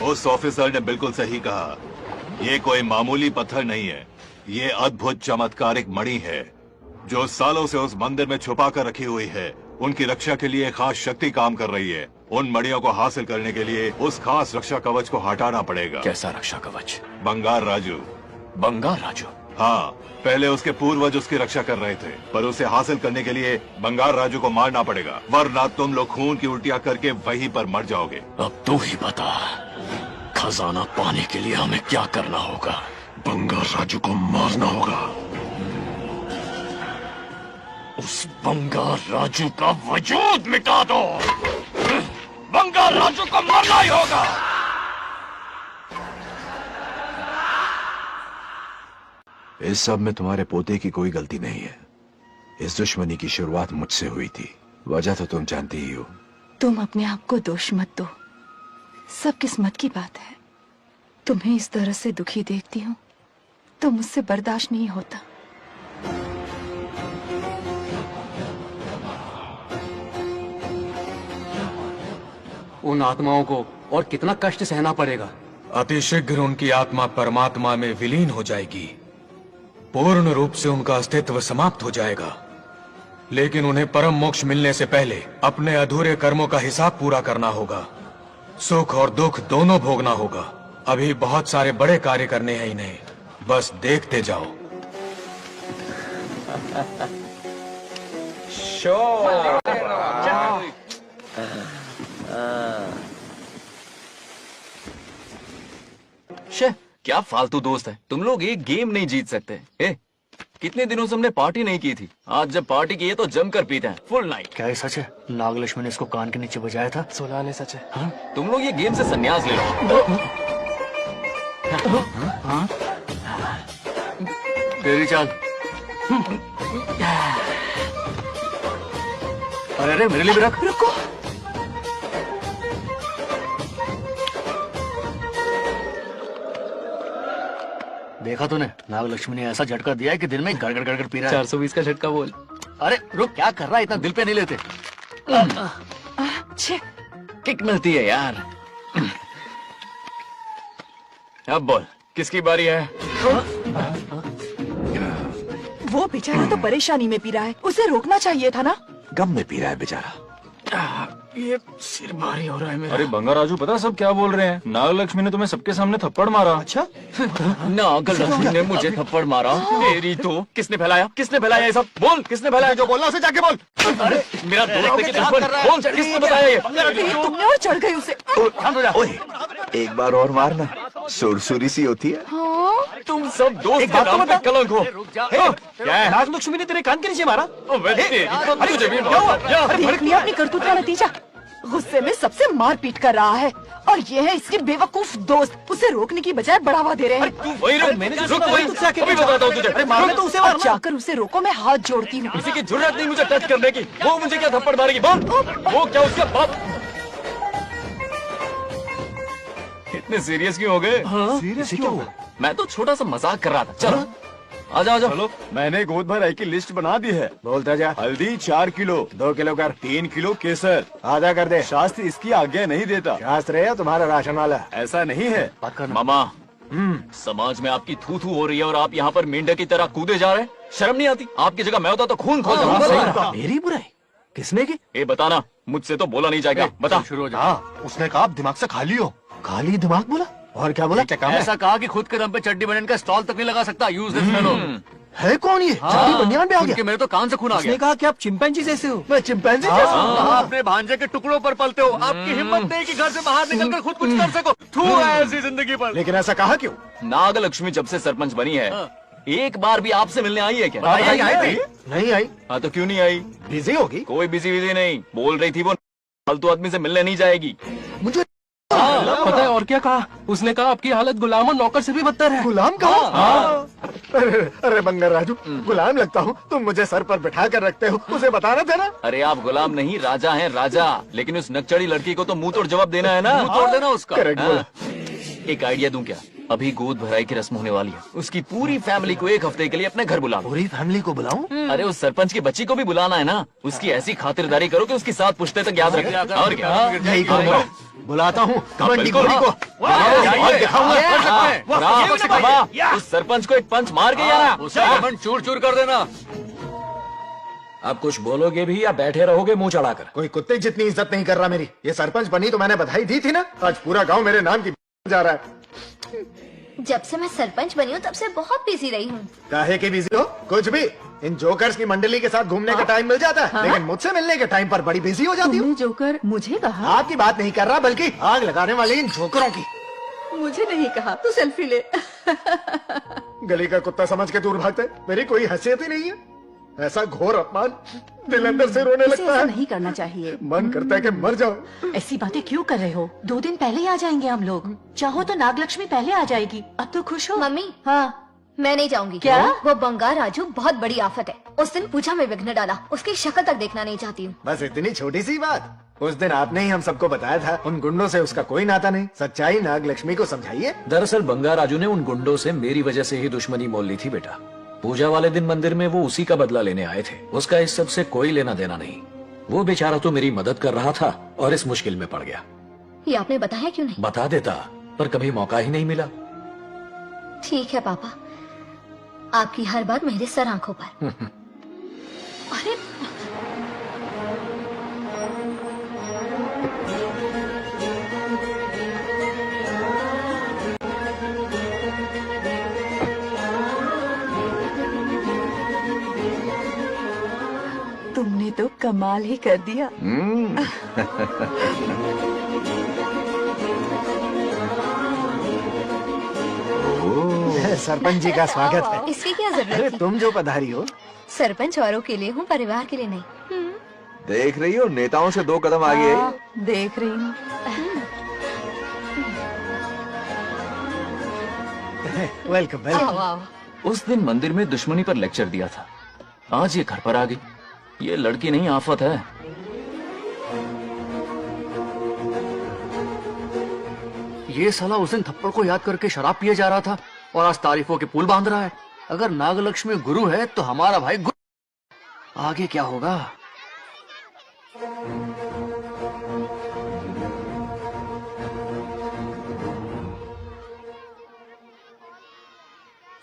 उस ऑफिसर ने बिल्कुल सही कहा, ये कोई मामूली पत्थर नहीं है, ये अद्भुत चमत्कारिक मणि है जो सालों से उस मंदिर में छुपा कर रखी हुई है। उनकी रक्षा के लिए खास शक्ति काम कर रही है। उन मणियों को हासिल करने के लिए उस खास रक्षा कवच को हटाना पड़ेगा। कैसा रक्षा कवच? बंगार राजू। बंगार राजू? हाँ, पहले उसके पूर्वज उसकी रक्षा कर रहे थे, पर उसे हासिल करने के लिए बंगार राजू को मारना पड़ेगा, वरना तुम लोग खून की उल्टियां करके वहीं पर मर जाओगे। अब तू ही बता, खजाना पाने के लिए हमें क्या करना होगा? बंगार राजू को मारना होगा। उस बंगार राजू का वजूद मिटा दो। बंगार राजू को मारना ही होगा। इस सब में तुम्हारे पोते की कोई गलती नहीं है। इस दुश्मनी की शुरुआत मुझसे हुई थी, वजह तो तुम जानती ही हो। तुम अपने आप को दोष मत दो, सब किस्मत की बात है। तुम्हें इस तरह से दुखी देखती हूँ तो मुझसे बर्दाश्त नहीं होता। उन आत्माओं को और कितना कष्ट सहना पड़ेगा। अतिशीघ्र उनकी आत्मा परमात्मा में विलीन हो जाएगी, पूर्ण रूप से उनका अस्तित्व समाप्त हो जाएगा। लेकिन उन्हें परम मोक्ष मिलने से पहले अपने अधूरे कर्मों का हिसाब पूरा करना होगा। सुख और दुख दोनों भोगना होगा। अभी बहुत सारे बड़े कार्य करने हैं इन्हें, बस देखते जाओ। शे, क्या फालतू दोस्त है तुम लोग, एक गेम नहीं जीत सकते। कितने दिनों से हमने पार्टी नहीं की थी, आज जब पार्टी की है तो जमकर पीते हैं फुल नाइट। क्या ये सच है? नागलक्ष्मी ने इसको कान के नीचे बजाया था। सोना ने सच है। हाँ? तुम लोग ये गेम से संन्यास ले लो। हाँ? तेरी चाल। अरे अरे मेरे लिए भी रख। रुको, देखा तूने, नागलक्ष्मी ने ऐसा झटका दिया है कि दिन में गड़गड़ गड़गड़ पी रहा है। 420 का झटका बोल। अरे रुक, क्या कर रहा है? इतना दिल पे नहीं लेते। किक मिलती है यार। अब बोल, किसकी बारी है? वो बेचारा तो परेशानी में पी रहा है, उसे रोकना चाहिए था ना। गम में पी रहा है बेचारा। ये सिर भारी हो रहा है मेरा। अरे बंगा राजू, पता सब क्या बोल रहे हैं? नागलक्ष्मी ने तुम्हें सबके सामने थप्पड़ मारा। अच्छा? नागलक्ष्मी ने मुझे थप्पड़ मारा? तेरी तो किसने फैलाया? किसने फैलाया ये सब? बोल, किसने फैलाया? जो बोलना उसे जाके बोल। अरे मेरा दोस्त है कि दुश्मन? बोल, किसने बताया ये? तुमने और चढ़ गई उसे। ओए, एक बार और मारना, सुरसुरी सी होती है। हाँ? तुम सब दोस्त के नाम पे कलंक हो। क्या है? नागलक्ष्मी ने तेरे कान के नीचे मारा? देख लिया अपनी करतूत का नतीजा। गुस्से में सबसे मार पीट कर रहा है और ये है इसके बेवकूफ दोस्त, उसे रोकने की बजाय बढ़ावा दे रहे हैं। अरे मारने तो उसे मार। जाकर उसे रोको, मैं हाथ जोड़ती हूँ। किसी की जरूरत नहीं मुझे टच करने की। वो मुझे क्या थप्पड़ मारेगी? बोल, वो क्या उसका बाप? इतने सीरियस क्यों हो गए? सीरियस क्यों हुआ? मैं तो छोटा सा मजाक कर रहा था। चलो आजा आजा। चलो, मैंने गोद भराई की लिस्ट बना दी है। बोलता जा। हल्दी 4 किलो, 2 किलो कर, 3 किलो केसर, आधा कर दे। शास्त्र इसकी आज्ञा नहीं देता। शास्त्र है तुम्हारा राशन वाला, ऐसा नहीं है। मामा, समाज में आपकी थू थू हो रही है और आप यहाँ पर मेंढक की तरह कूदे जा रहे हैं। शर्म नहीं आती? आपकी जगह मैं होता तो खून खोल जाता। मेरी बुराई किसने की? ये बताना, मुझसे तो बोला नहीं जाएगा। बता। शुरू हो जा। उसने कहा आप दिमाग से खाली हो। खाली दिमाग बोला और क्या बोला? ऐसा कहा कि खुद के दम पे चड्डी बनियान का स्टॉल तक नहीं लगा सकता। Use this fellow. है कौन ये? चड्डी बनियान पे आ गया? मेरे तो कान से खून आ गया। उसने कहा कि आप चिंपैंजी जैसे हो। मैं चिंपैंजी जैसा हूँ? आप अपने भांजे के टुकड़ों पर पलते हो। आपकी हिम्मत नहीं कि घर से बाहर निकलकर खुद कुछ कर सको। थू है ऐसी जिंदगी पर। लेकिन ऐसा कहा क्यों? नागलक्ष्मी जब से सरपंच बनी है एक बार भी आपसे मिलने आई है क्या? नहीं आई। हाँ तो क्यों नहीं आई? बिजी होगी। कोई बिजी नहीं, बोल रही थी वो फालतू आदमी से मिलने नहीं जाएगी। मुझे पता है और क्या कहा? उसने कहा आपकी हालत गुलाम और नौकर से भी बदतर है। गुलाम कहा? अरे बंगर राजू, गुलाम लगता हूँ, तुम मुझे सर पर बिठा कर रखते हो, उसे बताना था ना। अरे आप गुलाम नहीं राजा हैं, राजा। लेकिन उस नकचड़ी लड़की को तो मुंह तोड़ जवाब देना है ना। मुंह तोड़ देना उसका। करेक्ट बोला। एक आइडिया दूं क्या? अभी गोद भराई की रस्म होने वाली है, उसकी पूरी फैमिली को एक हफ्ते के लिए अपने घर बुला। पूरी फैमिली को बुलाऊं? अरे उस सरपंच की बच्ची को भी बुलाना है ना। उसकी ऐसी खातिरदारी करो कि उसकी 7 पुश्ते तक याद रखे। और क्या? यही करूंगा। बुलाता हूँ कबड्डी को। उस सरपंच को एक पंच मार के यार उसका चूर चूर कर देना। अब कुछ बोलोगे भी या बैठे रहोगे मुंह चढ़ाकर? कोई कुत्ते जितनी इज्जत नहीं कर रहा मेरी। ये सरपंच बनी तो मैंने बधाई दी थी ना। आज पूरा गांव मेरे नाम की जा रहा है। जब से मैं सरपंच बनी हूँ तब से बहुत बिजी रही हूँ। काहे के बिजी हो? कुछ भी। इन जोकर्स की मंडली के साथ घूमने का टाइम मिल जाता है, लेकिन मुझसे मिलने के टाइम पर बड़ी बिजी हो जाती हूँ। जोकर मुझे कहा? आपकी बात नहीं कर रहा, बल्कि आग लगाने वाले इन जोकरों की। मुझे नहीं कहा। तू सेल्फी ले। गली का कुत्ता समझ के दूर भागता है। मेरी कोई हैसियत ही नहीं है। ऐसा घोर अपमान, दिल अंदर से रोने लगता है। नहीं करना चाहिए। मन करता है कि मर जाऊं। ऐसी बातें क्यों कर रहे हो? 2 दिन पहले ही आ जाएंगे हम लोग। चाहो तो नागलक्ष्मी पहले आ जाएगी। अब तो खुश हो? मम्मी हाँ मैं नहीं जाऊंगी। क्या? वो बंगार राजू बहुत बड़ी आफत है। उस दिन पूजा में विघ्न डाला, उसकी शक्ल तक देखना नहीं चाहती हूँ। बस इतनी छोटी सी बात। उस दिन आपने ही हम सबको बताया था उन गुंडों से उसका कोई नाता नहीं। सच्चाई नागलक्ष्मी को समझाइए। दरअसल बंगार राजू ने उन गुंडों से मेरी वजह से ही दुश्मनी मोल ली थी बेटा। पूजा वाले दिन मंदिर में वो उसी का बदला लेने आए थे। उसका इस सब से कोई लेना देना नहीं। वो बेचारा तो मेरी मदद कर रहा था और इस मुश्किल में पड़ गया। ये आपने बताया क्यों नहीं? बता देता, पर कभी मौका ही नहीं मिला। ठीक है पापा, आपकी हर बात मेरे सर आंखों पर। अरे तुमने तो कमाल ही कर दिया। सरपंच जी का स्वागत है। इसकी क्या जरूरत थी? तुम जो पधारी हो। सरपंच औरों के लिए हूँ, परिवार के लिए नहीं। देख रही हो, नेताओं से 2 कदम आगे है। देख रही हूँ। Welcome welcome. उस दिन मंदिर में दुश्मनी पर लेक्चर दिया था, आज ये घर पर आ गई। ये लड़की नहीं आफत है। ये साला उस दिन थप्पड़ को याद करके शराब पिए जा रहा था और आज तारीफों के पुल बांध रहा है। अगर नागलक्ष्मी गुरु है तो हमारा भाई गुरु। आगे क्या होगा?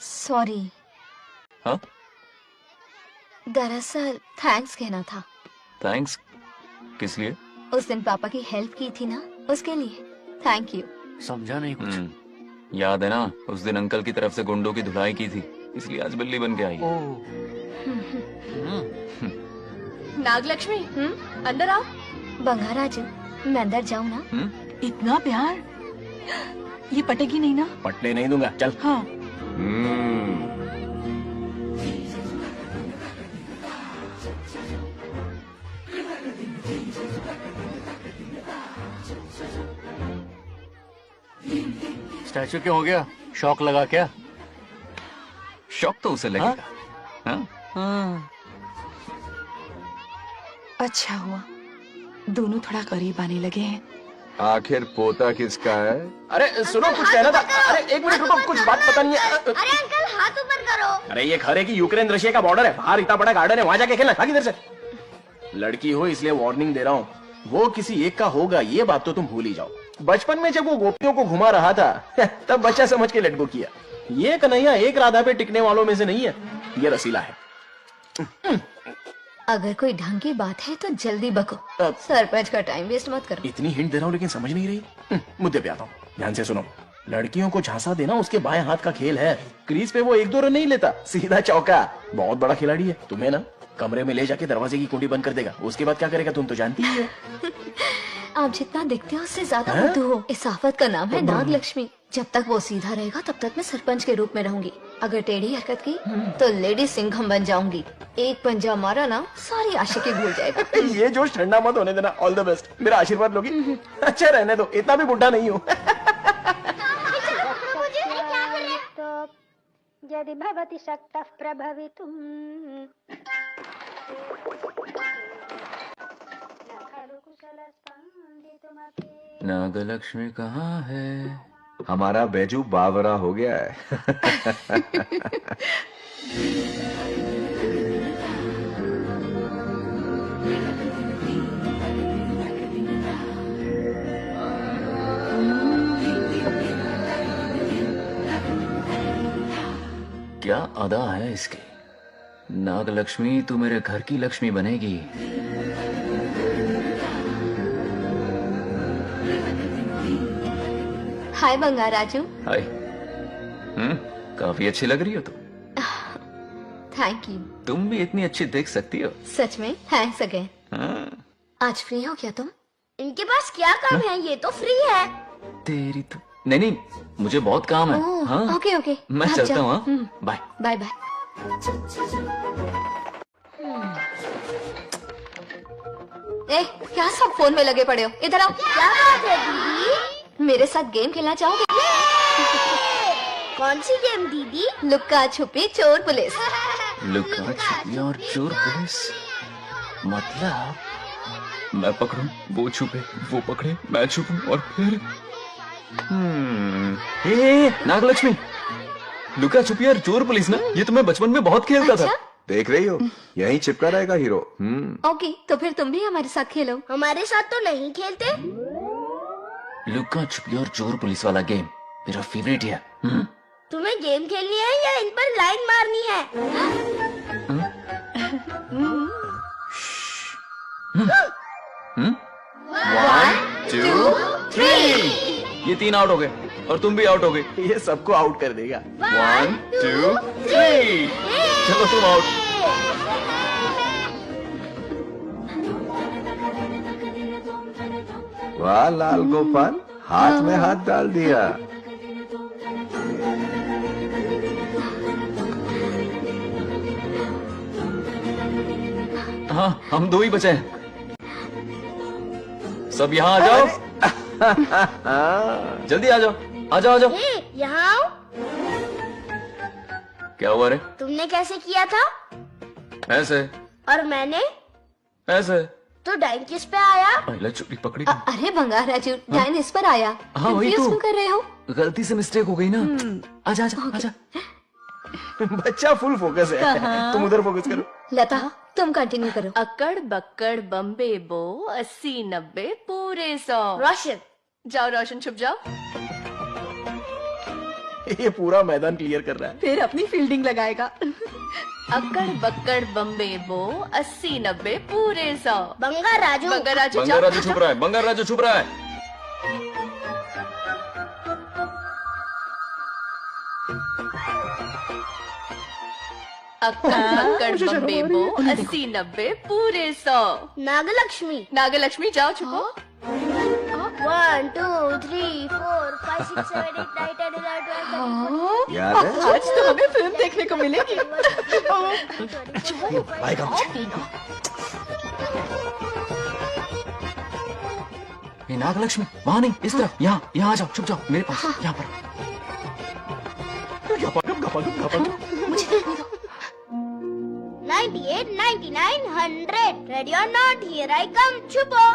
सॉरी। हाँ? दरअसल थैंक्स कहना था। थैंक्स किस लिए? उस दिन पापा की हेल्प की थी ना, उसके लिए थैंक यू। समझा नहीं कुछ। याद है ना, उस दिन अंकल की तरफ से गुंडों की धुलाई की थी, इसलिए आज बिल्ली बन के आई। नागलक्ष्मी अंदर आओ। बंगार राजू, मैं अंदर जाऊँ ना? इतना प्यार, ये पटेगी नहीं ना? पटने नहीं दूंगा, चल। हाँ। स्टैचू क्यों हो गया? शौक लगा क्या? शौक तो उसे लगेगा। हाँ? अच्छा हुआ दोनों थोड़ा करीब आने लगे हैं। आखिर पोता किसका है? अरे सुनो, कुछ कहना था। अरे 1 मिनट रुको, कुछ बात पता नहीं है। अरे अंकल हाथ ऊपर करो। अरे ये खरे की यूक्रेन रशिया का बॉर्डर है, बाहर इतना बड़ा गार्डन है, वहां जाके खेलना। भाग इधर से। लड़की हो इसलिए वार्निंग दे रहा हूँ, वो किसी एक का होगा ये बात तो तुम भूल ही जाओ। बचपन में जब वो गोपियों को घुमा रहा था तब बच्चा समझ के लेट गो किया। ये कन्हैया एक राधा पे टिकने वालों में से नहीं है, ये रसीला है। अगर कोई ढंग की बात है तो जल्दी बको, सरपंच का टाइम वेस्ट मत करो। इतनी हिंट दे रहा हूँ लेकिन समझ नहीं रही। मुद्दे पे आता हूँ। ध्यान से सुनो, लड़कियों को झांसा देना उसके बाएं हाथ का खेल है। क्रीज पे वो 1-2 रन नहीं लेता, सीधा चौका। बहुत बड़ा खिलाड़ी है। तुम्हें ना कमरे में ले जाके दरवाजे की कुंडी बंद कर देगा। उसके बाद क्या करेगा तुम तो जानती ही हो। आप जितना दिखते हो उससे ज्यादा बुद्धू हो। इस आफत का नाम है नाग लक्ष्मी। जब तक वो सीधा रहेगा तब तक मैं सरपंच के रूप में रहूंगी। अगर टेढ़ी हरकत की तो लेडी सिंघम बन जाऊंगी। एक पंजा मारा ना सारी आशिकी भूल जाएगा। ये जोश ठंडा मत होने देना। All the best. मेरा आशीर्वाद लोगी? अच्छा रहने दो, इतना भी बुढ़ा नहीं हूँ। यदि भवति शक्तः प्रभवितुम् नागलक्ष्मी कहाँ है? हमारा बैजू बावरा हो गया है। क्या अदा है इसकी। नागलक्ष्मी तू मेरे घर की लक्ष्मी बनेगी। हाय बंगार राजू। हाय। काफी अच्छी लग रही हो तुम। Thank you. तुम भी इतनी अच्छी देख सकती हो। सच में थैंक्स अगेन। आज फ्री हो क्या तुम? इनके पास क्या काम है? ये तो फ्री है। तेरी तो नहीं, मुझे बहुत काम है। हाँ? ओके ओके, मैं चलता हूँ। Bye bye bye. ए, क्या सब फोन में लगे पड़े हो? इधर आओ। क्या बात है दीदी? मेरे साथ गेम खेलना चाहोगे? कौन सी गेम दीदी? लुक्का छुपी चोर पुलिस। लुक्का छुपी और चोर पुलिस मतलब मैं पकड़ूं, वो छुपे, वो पकड़े, मैं छुपूं और फिर नागलक्ष्मी, लुका छुपी और चोर पुलिस ना, ये तो मैं बचपन में बहुत खेलता था। देख रही हो, यहीं चिपका रहेगा हीरो। ओके, तो फिर तुम भी हमारे साथ खेलो। हमारे साथ तो नहीं खेलते। लुका छुपी और चोर पुलिस वाला गेम मेरा फेवरेट है। तुम्हें गेम खेलनी है या इन पर लाइन मारनी है? One, two, three। ये 3 आउट हो गए और तुम भी आउट हो गए। ये सबको आउट कर देगा। 1, 2, 3। चलो तुम आउट। वाह लाल गोपाल, हाथ में हाथ डाल दिया। हाँ, हम 2 ही बचे हैं। सब यहाँ आ जाओ। जल्दी आ जाओ, आ जाओ, आ जाओ। यहाँ आओ। क्या हुआ रे? तुमने कैसे किया था? ऐसे। और मैंने? ऐसे। तो डाइन किस पे आया? पहले चोरी पकड़ी। अरे बंगार राजू, डाइन इस पर आया। हाँ वही तो। क्यों कर रहे हो? गलती से मिस्टेक हो गई ना। आजा आजा आजा। बच्चा फुल फोकस है। तुम उधर फोकस करो। लता, तुम कंटिन्यू करो। अक्कड़ बक्कड़ बम्बे बो 80-90 पूरे 100। रोशन, जाओ रोशन, छुप जाओ। ये पूरा मैदान क्लियर कर रहा है। फिर अपनी फील्डिंग लगाएगा। अक्कड़ बक्कड़ बम्बे बो 80-90 पूरे 100। बंगार राजू, बंगार राजू, बंगार राजू छुप रहा है, बंगार राजू छुप रहा है। अक्कड़ बक्कड़ बम्बे बो 80-90 पूरे 100। नागलक्ष्मी, नागलक्ष्मी जाओ छुपो। 1 2 3 4 5 6 7 8 9 10 11 12 याद है? आज तो हमें फिल्म देखने को मिलेगी। नागलक्ष्मी वहाँ नहीं, इस तरफ, यहाँ यहाँ आ जाओ, छुप जाओ मेरे पास, यहाँ पर। मुझे देखने दो। 98 99 100 ready or not, here I come। छुपो।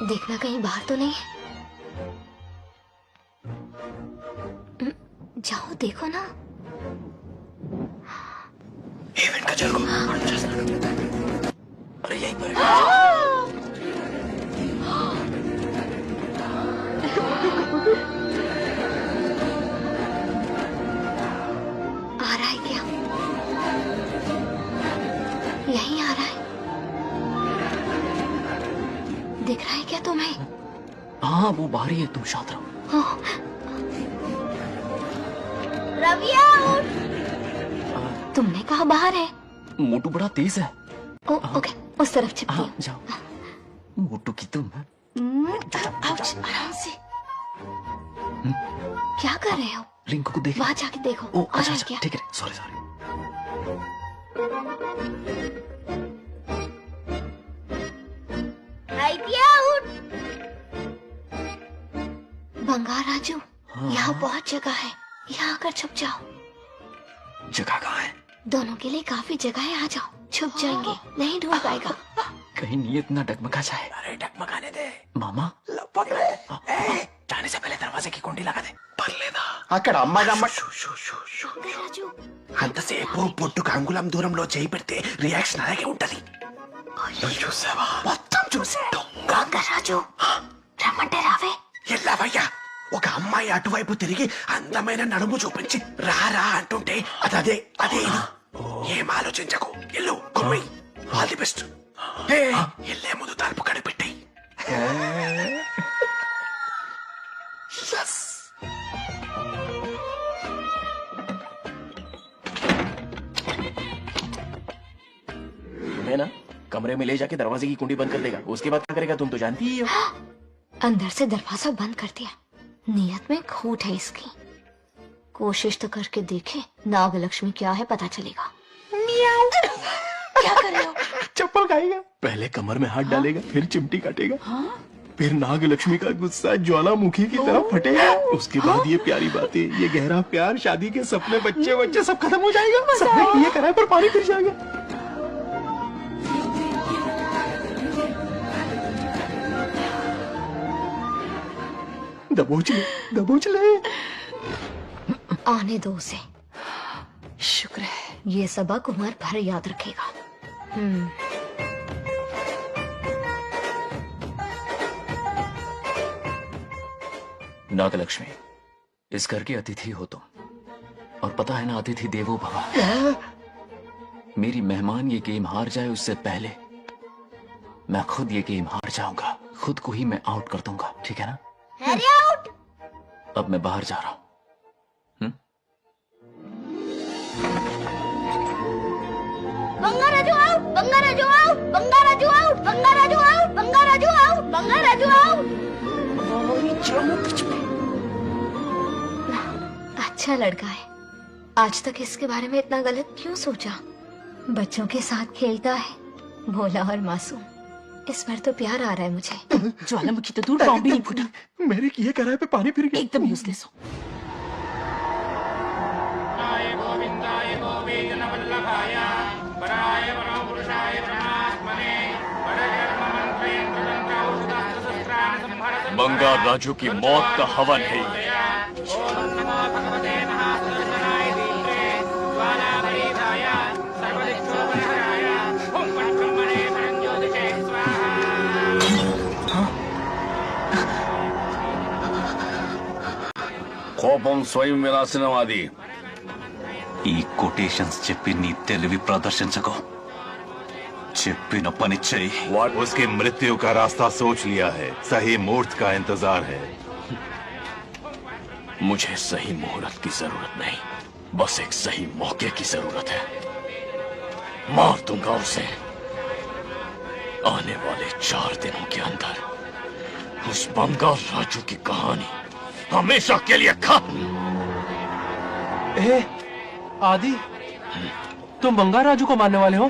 देखना कहीं बाहर तो नहीं है। जाओ देखो ना। इवेंट का चल को अरे यहीं पर आ रहा है क्या? में? हाँ वो बाहर ही है, तुम शांत रहो। रविया तुमने कहा बाहर है? मोटू बड़ा तेज है। ओके उस तरफ छिपती हूँ। जाओ। मोटू की तुम। आउच, आराम से। क्या कर रहे हो? रिंकू को देखो। वहाँ जाके देखो। ओ आ रहा है अच्छा क्या? ठीक है, सॉरी सॉरी। बंगार राजू, यहाँ बहुत जगह है, यहाँ आकर छुप जाओ। जगह कहाँ है? दोनों के लिए काफी जगह है, आ जाओ। छुप जाएंगे, नहीं ढूंढ पाएगा। कहीं नीयत ना डगमगा जाए। अरे डगमगाने दे मामा। जाने से पहले दरवाजे की कुंडी लगा दे। పర్లేదా అక్కడ అమ్మ రాజు అంతసేపు పొట్టుకు అంగుళం దూరంలో చేయి పెడితే రియాక్షన్ అలాగే ఉంటది. చూసావా? మొత్తం చూసాడు. రాజు రమ్మంటే రావే. ఎల్లవయ్యా, ఒక అమ్మాయి అటువైపు తిరిగి అందమైన నడుము చూపించి రారా అంటుంటే అదే అదే ఇది. ఏం ఆలోచించకు, ఎల్లు కొమ్మి. All the best. ఎల్లే ముందు తలుపు కనిపెట్టాయి. तुम्हें ना कमरे में ले जाके दरवाजे की कुंडी बंद कर देगा, उसके बाद क्या करेगा तुम तो जानती ही हो। अंदर से दरवाजा बंद कर दिया, नियत में खोट है इसकी। कोशिश तो करके देखे, नागलक्ष्मी क्या है पता चलेगा। क्या कर रहे हो? चप्पल खाएगा। पहले कमर में हाथ डालेगा, फिर चिमटी काटेगा, फिर नागलक्ष्मी का गुस्सा ज्वालामुखी की तरह फटेगा। उसके बाद ये प्यारी बातें, ये गहरा प्यार, शादी के सपने, बच्चे बच्चे सब खत्म हो जाएगा। सबने ये करा है पर पानी फिर जाएगा। दबोच ले, दबोच ले। आने दो उसे। शुक्र है, ये सबक उम्र भर याद रखेगा। नागलक्ष्मी, इस घर की अतिथि हो तुम, और पता है ना, अतिथि देवो भव। मेरी मेहमान ये गेम हार जाए उससे पहले मैं खुद ये गेम हार जाऊंगा, खुद को ही मैं आउट कर दूंगा, ठीक है ना? Harry out. अब मैं बाहर जा रहा हूं। Bangaraju out, Bangaraju out, Bangaraju out, Bangaraju out, Bangaraju out, Bangaraju out. अच्छा लड़का है, आज तक इसके बारे में इतना गलत क्यों सोचा? बच्चों के साथ खेलता है, भोला और मासूम। इस बार तो प्यार आ रहा है मुझे। ज्वालामुखी तो दूर, बॉम्ब भी नहीं फूटा। मेरे किए कराए पे पानी फिर गया। एकदम यूजलेस हो। बंगार राजू की मौत का हवन है ये। కోపం స్వయం వినాశనవాది. ఈ కొటేషన్స్ చెప్పి నీ తెలివి ప్రదర్శించకు. చెప్పిన పని చెయ్యి. उसकी मृत्यु का रास्ता सोच लिया है, सही मुहूर्त का इंतजार है. मुझे सही मुहूर्त की जरूरत नहीं, बस एक सही मौके की जरूरत है। मार दूंगा उसे आने वाले 4 दिनों के अंदर। उस बंगार राजू की कहानी हमेशा के लिए खत्म। आदि, तुम बंगार राजू को मारने वाले हो?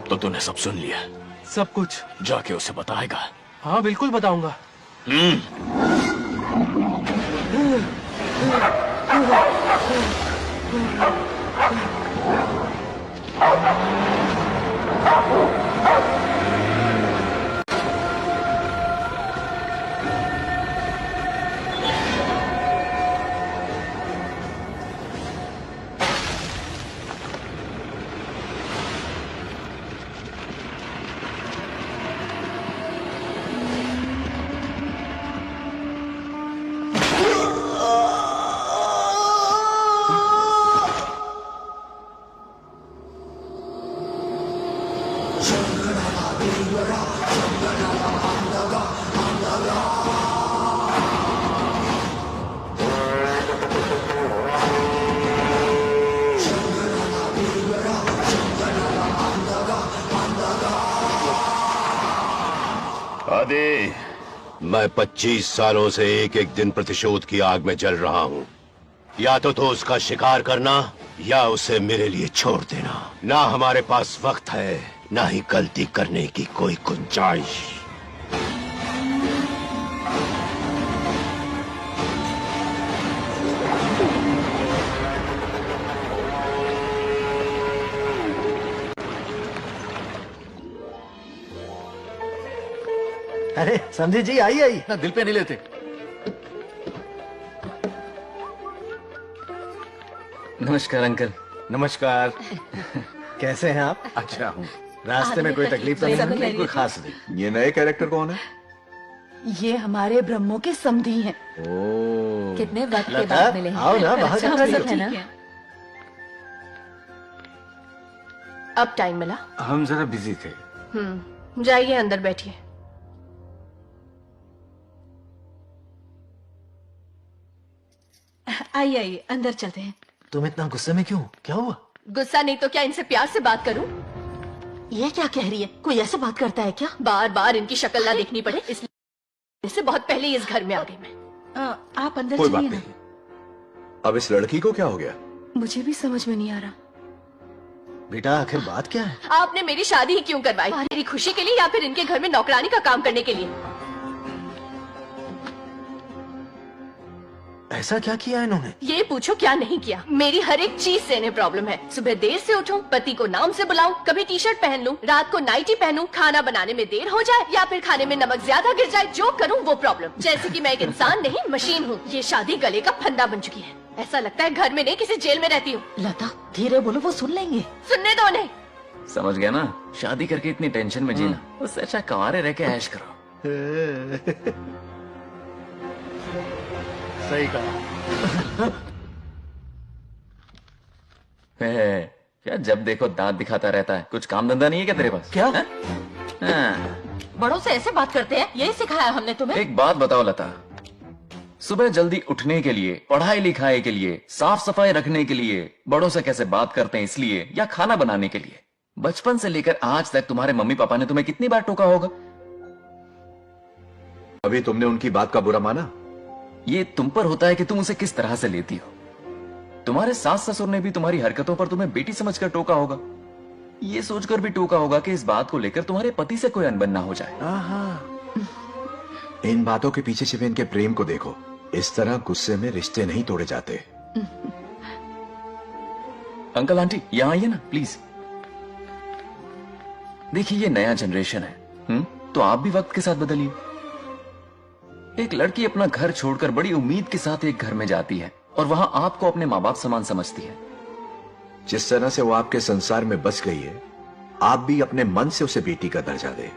तो तूने सब सुन लिया? सब कुछ। जाके उसे बताएगा? हाँ बिल्कुल बताऊंगा। आदि, मैं 25 सालों से एक एक दिन प्रतिशोध की आग में जल रहा हूँ। या तो उसका शिकार करना या उसे मेरे लिए छोड़ देना। ना हमारे पास वक्त है, ना ही गलती करने की कोई गुंजाइश। अरे समझी जी, आई आई ना दिल पे नहीं लेते। नमस्कार अंकल। नमस्कार। कैसे हैं आप? अच्छा हूँ। रास्ते में कोई तकलीफ तो नहीं? कोई खास नहीं। ये नए कैरेक्टर कौन है? ये हमारे ब्रह्मों के समधी हैं। ओ, कितने वक्त के लता, बाद मिले हैं। आओ ना बाहर। अच्छा, बैठो। सब है ना? अब टाइम मिला? हम जरा बिजी थे। जाइए अंदर बैठिए। आइए आइए, अंदर चलते हैं। तुम इतना गुस्से में क्यों? क्या हुआ? गुस्सा नहीं तो क्या, इनसे प्यार से बात करूं? ये क्या कह रही है? कोई ऐसे बात करता है क्या? बार बार इनकी शक्ल ना देखनी पड़े इसलिए से बहुत पहले इस घर में आ गई मैं। आप अंदर कोई बात चलिए नहीं। ना। अब इस लड़की को क्या हो गया? मुझे भी समझ में नहीं आ रहा। बेटा आखिर बात क्या है? आपने मेरी शादी ही क्यों करवाई? मेरी खुशी के लिए या फिर इनके घर में नौकरानी का काम करने के लिए? ऐसा क्या किया इन्होंने? ये पूछो क्या नहीं किया। मेरी हर एक चीज से इन्हें प्रॉब्लम है। सुबह देर से उठूं, पति को नाम से बुलाऊं, कभी टी शर्ट पहन लूं, रात को नाइटी पहनूं, खाना बनाने में देर हो जाए या फिर खाने में नमक ज्यादा गिर जाए, जो करूं वो प्रॉब्लम। जैसे कि मैं एक इंसान नहीं मशीन हूँ। ये शादी गले का फंदा बन चुकी है। ऐसा लगता है घर में नहीं किसी जेल में रहती हूँ। लता धीरे बोलो, वो सुन लेंगे। सुनने दो उन्हें। समझ गया ना? शादी करके इतनी टेंशन में जीना, उससे अच्छा कुंवारे रह के ऐश करो। सही कहा। क्या जब देखो दांत दिखाता रहता है? कुछ काम धंधा नहीं है क्या तेरे पास? क्या? बड़ों से ऐसे बात करते हैं? यही सिखाया हमने तुम्हें? एक बात बताओ लता, सुबह जल्दी उठने के लिए, पढ़ाई लिखाई के लिए, साफ सफाई रखने के लिए बड़ों से कैसे बात करते हैं इसलिए, या खाना बनाने के लिए? बचपन से लेकर आज तक तुम्हारे मम्मी पापा ने तुम्हें कितनी बार टोका होगा? अभी तुमने उनकी बात का बुरा माना? ये तुम पर होता है कि तुम उसे किस तरह से लेती हो। तुम्हारे सास ससुर ने भी तुम्हारी हरकतों पर तुम्हें बेटी समझकर टोका होगा। ये सोचकर भी टोका होगा कि इस बात को लेकर तुम्हारे पति से कोई अनबन ना हो जाए। इन बातों के पीछे छिपे इनके प्रेम को देखो। इस तरह गुस्से में रिश्ते नहीं तोड़े जाते। अंकल आंटी यहाँ आइए ना प्लीज। देखिए ये नया जनरेशन है, तो आप भी वक्त के साथ बदलिए। एक लड़की अपना घर छोड़कर बड़ी उम्मीद के साथ एक घर में जाती है और वहां आपको अपने माँ बाप समान समझती है। जिस तरह से वो आपके संसार में बस गई है, आप भी अपने मन से उसे बेटी का दर्जा दे।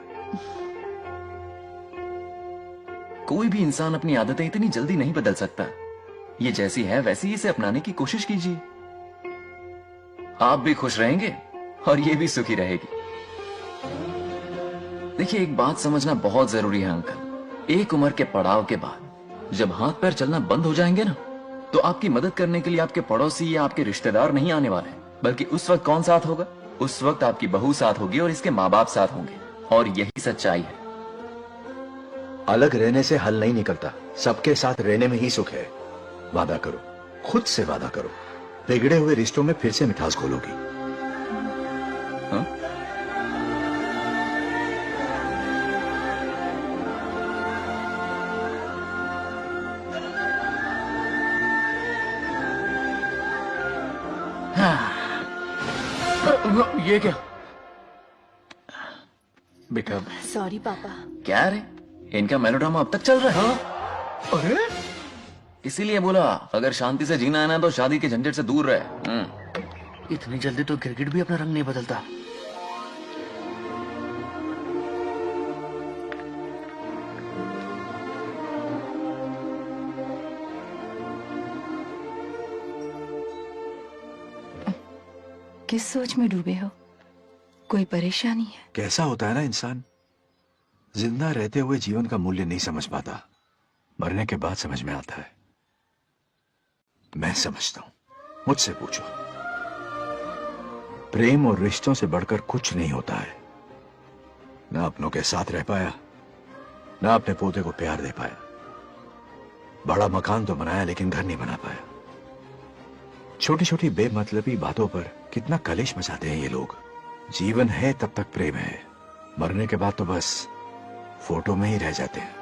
कोई भी इंसान अपनी आदतें इतनी जल्दी नहीं बदल सकता। ये जैसी है वैसी ही इसे अपनाने की कोशिश कीजिए। आप भी खुश रहेंगे और ये भी सुखी रहेगी। देखिए एक बात समझना बहुत जरूरी है अंकल, एक उम्र के पड़ाव के बाद जब हाथ पैर चलना बंद हो जाएंगे ना, तो आपकी मदद करने के लिए आपके पड़ोसी या आपके रिश्तेदार नहीं आने वाले, बल्कि उस वक्त कौन साथ होगा? उस वक्त आपकी बहू साथ होगी और इसके माँ बाप साथ होंगे। और यही सच्चाई है। अलग रहने से हल नहीं निकलता, सबके साथ रहने में ही सुख है। वादा करो, खुद से वादा करो, बिगड़े हुए रिश्तों में फिर से मिठास घोलोगी। ये क्या बेटा? सॉरी पापा। क्या रे, इनका मेलोड्रामा अब तक चल रहा है? अरे इसीलिए बोला अगर शांति से जीना है ना तो शादी के झंझट से दूर रहे। इतनी जल्दी तो क्रिकेट भी अपना रंग नहीं बदलता। किस सोच में डूबे हो? कोई परेशानी है? कैसा होता है ना इंसान, जिंदा रहते हुए जीवन का मूल्य नहीं समझ पाता, मरने के बाद समझ में आता है। मैं समझता हूं, मुझसे पूछो। प्रेम और रिश्तों से बढ़कर कुछ नहीं होता है। ना अपनों के साथ रह पाया, ना अपने पोते को प्यार दे पाया। बड़ा मकान तो बनाया लेकिन घर नहीं बना पाया। छोटी छोटी बेमतलबी बातों पर कितना कलेश मचाते हैं ये लोग। जीवन है तब तक प्रेम है, मरने के बाद तो बस फोटो में ही रह जाते हैं।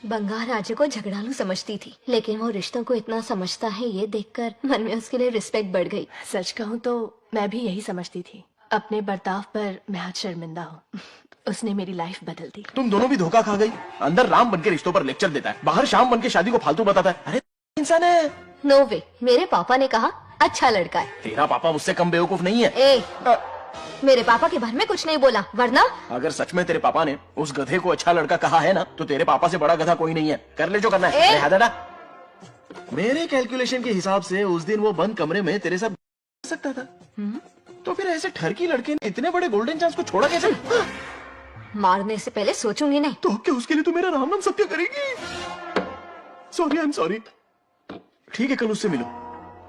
बंगार राजू को झगड़ालू समझती थी, लेकिन वो रिश्तों को इतना समझता है ये देखकर मन में उसके लिए रिस्पेक्ट बढ़ गई। सच कहूँ तो मैं भी यही समझती थी। अपने बर्ताव पर मैं आज शर्मिंदा हूँ। उसने मेरी लाइफ बदल दी। तुम दोनों भी धोखा खा गई। अंदर राम बनके रिश्तों पर लेक्चर देता है, बाहर शाम बनके शादी को फालतू बताता है। अरे इंसान है। नो वे, मेरे पापा ने कहा अच्छा लड़का है। तेरा पापा मुझसे कम बेवकूफ नहीं है। मेरे पापा के बारे में कुछ नहीं बोला, वरना अगर सच में तेरे पापा ने उस गधे को अच्छा लड़का कहा है ना, तो तेरे पापा से बड़ा गधा कोई नहीं है। कर ले जो करना है। अरे हादाड़ा। मेरे कैलकुलेशन के हिसाब से उस दिन वो बंद कमरे में तेरे साथ सकता था। तो फिर ऐसे ठरकी लड़के ने इतने बड़े गोल्डन चांस को छोड़ा कैसे? मारने से पहले सोचूंगी नहीं। तो क्या उसके लिए तू मेरा राम नाम सत्य करेगी? Sorry, I am sorry. ठीक है, कल उससे मिलो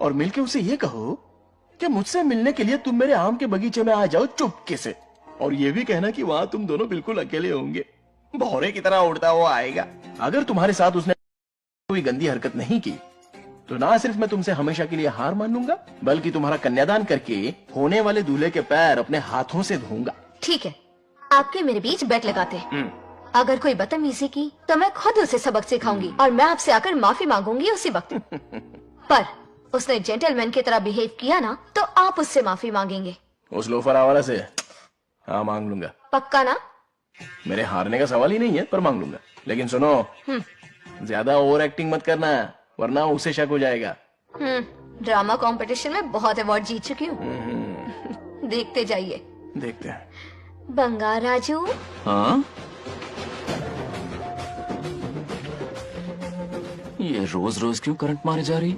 और मिलके उसे ये कहो कि मुझसे मिलने के लिए तुम मेरे आम के बगीचे में आ जाओ चुपके से। और ये भी कहना कि वहां तुम दोनों बिल्कुल अकेले होंगे। भौरे की तरह उड़ता हुआ आएगा। अगर तुम्हारे साथ उसने कोई गंदी हरकत नहीं की तो ना सिर्फ मैं तुमसे हमेशा के लिए हार मान लूंगा, बल्कि तुम्हारा कन्यादान करके होने वाले दूल्हे के पैर अपने हाथों से धोऊंगा। ठीक है, आपके मेरे बीच बेट लगाते हैं। अगर कोई बदतमीजी की तो मैं खुद उसे सबक सिखाऊंगी और मैं आपसे आकर माफी मांगूंगी उसी वक्त। पर उसने जेंटलमैन की तरह बिहेव किया ना, तो आप उससे माफी मांगेंगे। उस लोफर आवारा से हाँ मांग लूंगा। पक्का ना? मेरे हारने का सवाल ही नहीं है, पर मांग लूंगा। लेकिन सुनो, ज्यादा ओवर एक्टिंग मत करना, वरना उसे शक हो जाएगा। ड्रामा कंपटीशन में बहुत अवार्ड जीत चुकी हूँ। देखते जाइए। देखते हैं। बंगार राजू। हाँ? ये रोज रोज क्यों करंट मारे जा रही?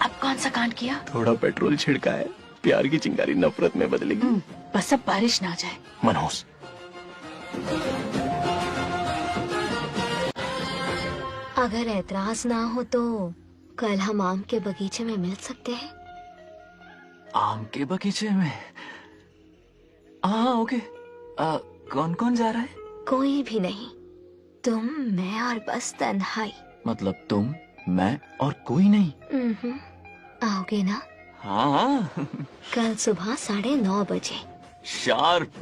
अब कौन सा कांड किया? थोड़ा पेट्रोल छिड़का है, प्यार की चिंगारी नफरत में बदलेगी। बस अब बारिश ना आ जाए। मनोज, अगर ऐतराज ना हो तो कल हम आम के बगीचे में मिल सकते हैं। आम के बगीचे में? हाँ ओके। कौन कौन जा रहा है? कोई भी नहीं, तुम, मैं और बस तन्हाई। मतलब तुम, मैं और कोई नहीं? आओगे ना? हाँ। कल सुबह 9:30 बजे शार्प।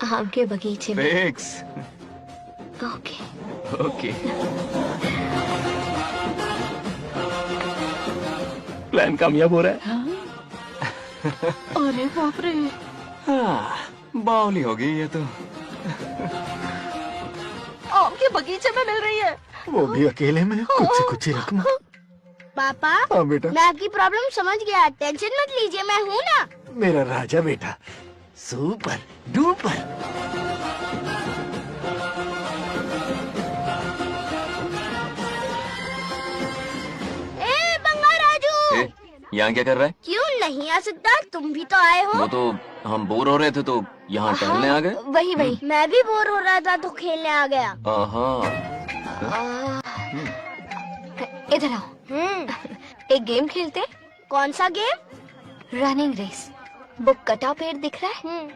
आम के बगीचे में। फिक्स। ओके। ओके। प्लान कामयाब हो रहा है। अरे बाप रे। हाँ, बावली हो गई ये तो। आम के बगीचे में मिल रही है। वो भी अकेले में, कुछ से कुछ ही रखना। पापा, हाँ बेटा। मैं आपकी प्रॉब्लम समझ गया, टेंशन मत लीजिए, मैं हूँ ना। मेरा राजा बेटा, सुपर डुपर। यहाँ क्या कर रहा है? क्यों नहीं आ सकता? तुम भी तो आए हो। वो तो हम बोर हो रहे थे तो यहाँ टहलने आ गए। वही वही। मैं भी बोर हो रहा था तो खेलने आ गया। इधर आओ। एक गेम खेलते। कौन सा गेम? Running race. वो कटा पेड़ दिख रहा है?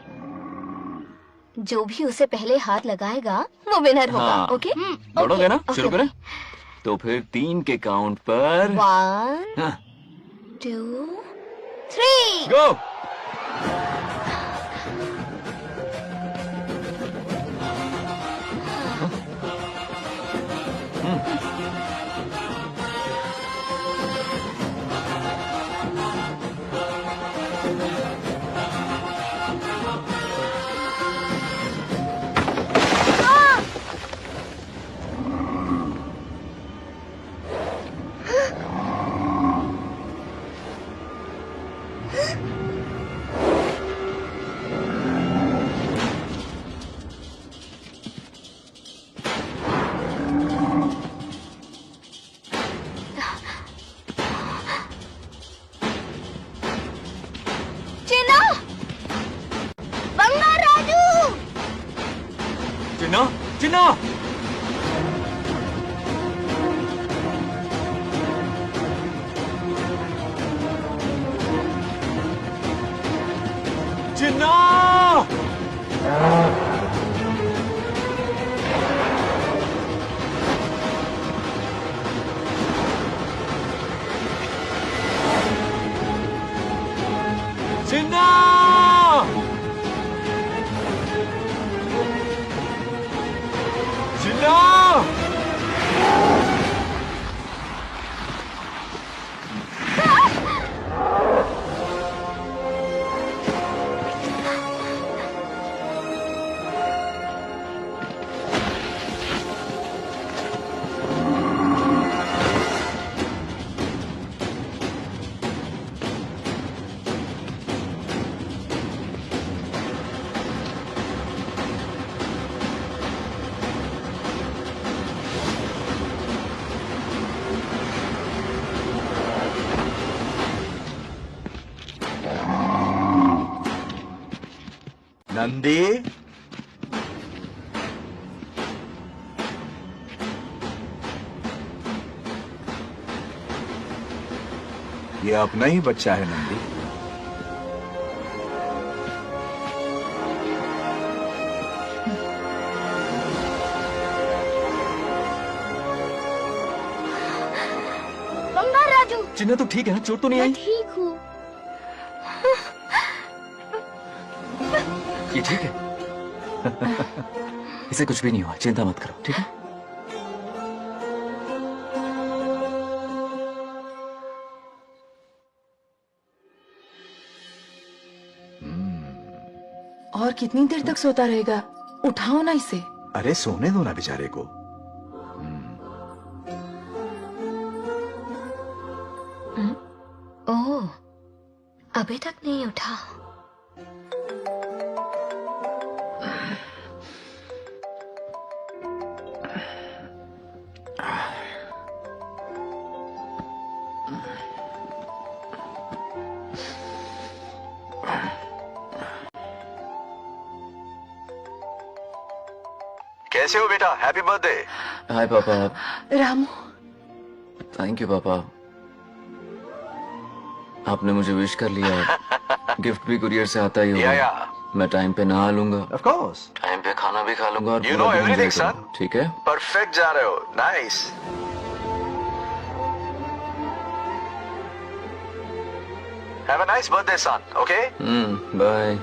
जो भी उसे पहले हाथ लगाएगा वो विनर होगा। हाँ। ओके? दौड़ोगे ना? शुरू करें? तो फिर 3 के काउंट पर 1 2 3 गो। चिन्ना! नंदी, ये अपना ही बच्चा है नंदी। बंगार राजू, चिन्ना तो ठीक है ना? चोट तो नहीं आई? ठीक हूँ। ये ठीक है? इसे कुछ भी नहीं हुआ, चिंता मत करो, ठीक है? और कितनी देर तक सोता रहेगा? उठाओ ना इसे। अरे सोने दो ना बेचारे को। ओह, अभी तक नहीं उठा। कैसे हो बेटा? Happy birthday. हाय पापा। रामू, थैंक यू पापा, आपने मुझे विश कर लिया। गिफ्ट भी कुरियर से आता ही होगा। मैं टाइम पे नहा लूंगा, ऑफ कोर्स, टाइम पे खाना भी खा लूंगा और You पूरा know दिन everything, enjoy son. करूंगा, ठीक है? परफेक्ट जा रहे हो, nice. Have a nice birthday son, okay? Bye.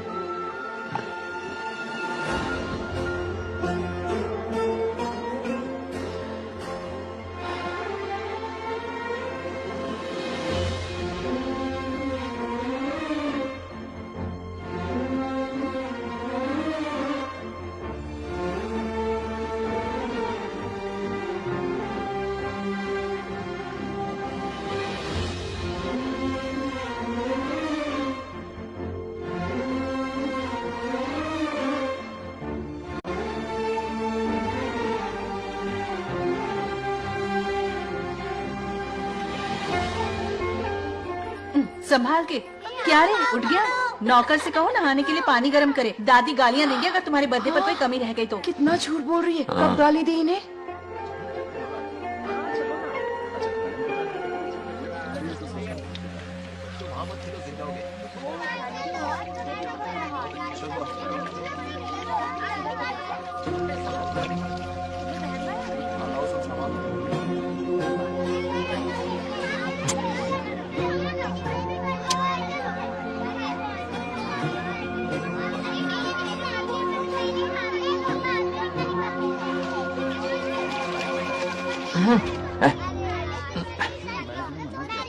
संभाल के। क्या रे, उठ गया? नौकर से कहो नहाने के लिए पानी गर्म करे। दादी गालियां देंगे अगर तुम्हारे बर्थडे पर कोई कमी रह गई तो। कितना झूठ बोल रही है। कब गाली दी इन्हें?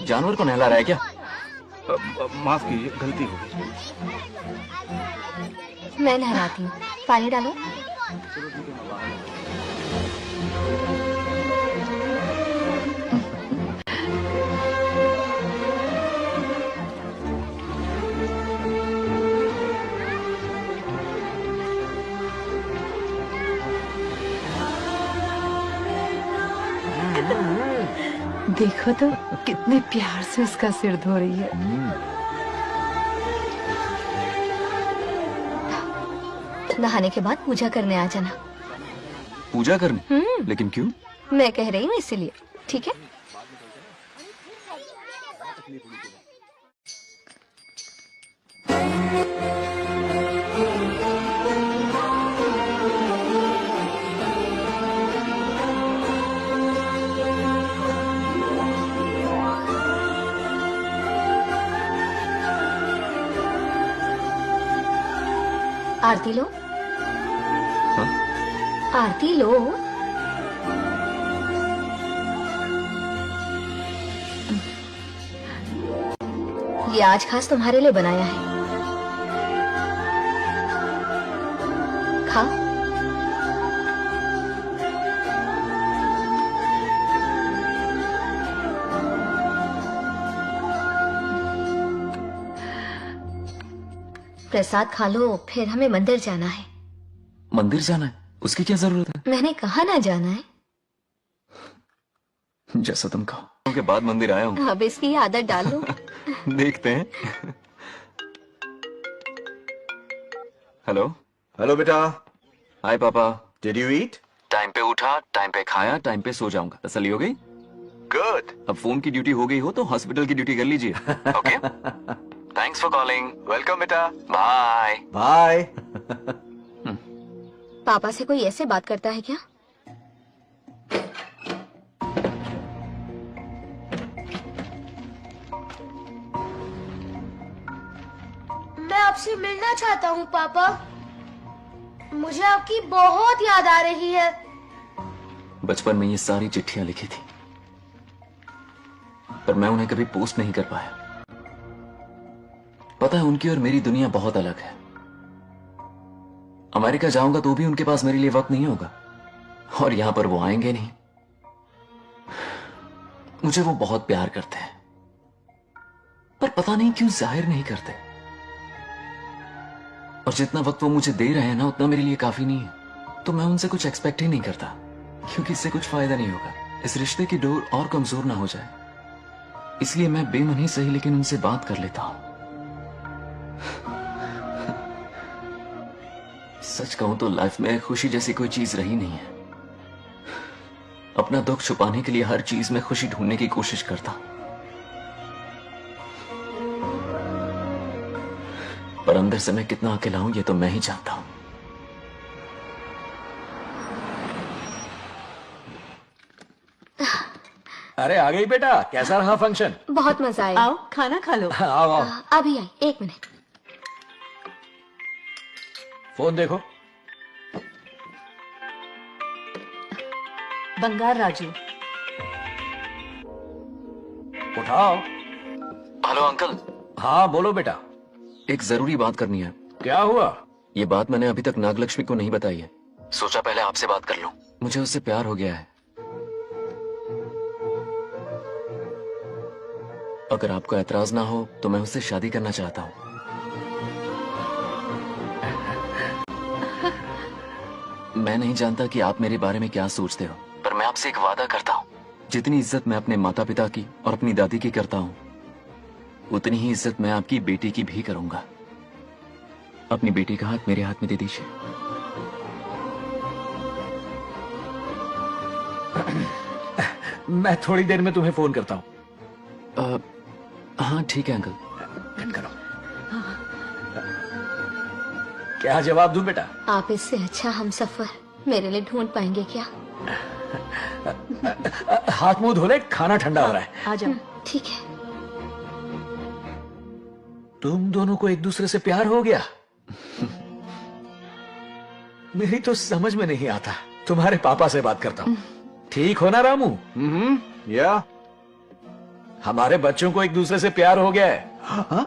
जानवर को नहला रहा है क्या? माफ कीजिए, गलती हो गई। मैं नहलाती हूँ, पानी डालो। देखो तो कितने प्यार से उसका सिर धो रही है। नहाने के बाद पूजा करने आ जाना। पूजा करने? लेकिन क्यों? मैं कह रही हूँ इसीलिए, ठीक है? आरती लो। हाँ? आरती लो। ये आज खास तुम्हारे लिए बनाया है, खा। प्रसाद खा लो, फिर हमें मंदिर जाना है। मंदिर जाना है? उसकी क्या जरूरत है? मैंने कहा ना जाना है। जैसा तुम कहो। के बाद मंदिर आया हूँ। अब इसकी आदत डालो। देखते हैं। हेलो हेलो बेटा। हाय पापा। Did you eat? टाइम पे उठा, टाइम पे खाया, टाइम पे सो जाऊंगा। तसल्ली हो गई? गुड। अब फोन की ड्यूटी हो गई हो तो हॉस्पिटल की ड्यूटी कर लीजिए। Okay, thanks for calling. Welcome बेटा। Bye bye. पापा से कोई ऐसे बात करता है क्या? मैं आपसे मिलना चाहता हूँ पापा। मुझे आपकी बहुत याद आ रही है। बचपन में ये सारी चिट्ठियां लिखी थी, पर मैं उन्हें कभी पोस्ट नहीं कर पाया। पता है, उनकी और मेरी दुनिया बहुत अलग है। अमेरिका जाऊंगा तो भी उनके पास मेरे लिए वक्त नहीं होगा, और यहां पर वो आएंगे नहीं। मुझे वो बहुत प्यार करते हैं, पर पता नहीं क्यों जाहिर नहीं करते। और जितना वक्त वो मुझे दे रहे हैं ना, उतना मेरे लिए काफी नहीं है। तो मैं उनसे कुछ एक्सपेक्ट ही नहीं करता, क्योंकि इससे कुछ फायदा नहीं होगा। इस रिश्ते की डोर और कमजोर ना हो जाए, इसलिए मैं बेमनी सही लेकिन उनसे बात कर लेता हूं। सच कहूं तो लाइफ में खुशी जैसी कोई चीज रही नहीं है। अपना दुख छुपाने के लिए हर चीज में खुशी ढूंढने की कोशिश करता, पर अंदर से मैं कितना अकेला हूं ये तो मैं ही जानता हूं। अरे आ गई बेटा, कैसा रहा फंक्शन? बहुत मजा आया। आओ खाना खा लो। आओ आओ। अभी आई, 1 मिनट। फोन देखो। बंगार राजू। उठाओ। Hello uncle. हाँ बोलो बेटा। एक जरूरी बात करनी है। क्या हुआ? ये बात मैंने अभी तक नागलक्ष्मी को नहीं बताई है, सोचा पहले आपसे बात कर लूं। मुझे उससे प्यार हो गया है। अगर आपको ऐतराज ना हो तो मैं उससे शादी करना चाहता हूं। मैं नहीं जानता कि आप मेरे बारे में क्या सोचते हो, पर मैं आपसे एक वादा करता हूं, जितनी इज्जत मैं अपने माता पिता की और अपनी दादी की करता हूं, उतनी ही इज्जत मैं आपकी बेटी की भी करूंगा। अपनी बेटी का हाथ मेरे हाथ में दे दीजिए। मैं थोड़ी देर में तुम्हें फोन करता हूं। हाँ ठीक है अंकल। करो। क्या जवाब दूं बेटा? आप इससे अच्छा हम सफर मेरे लिए ढूंढ पाएंगे क्या? हाथ मुंह धो ले, खाना ठंडा हो रहा है। आ जाओ। ठीक है। तुम दोनों को एक दूसरे से प्यार हो गया? मेरी तो समझ में नहीं आता। तुम्हारे पापा से बात करता हूँ। ठीक हो ना रामू? या हमारे बच्चों को एक दूसरे से प्यार हो गया है।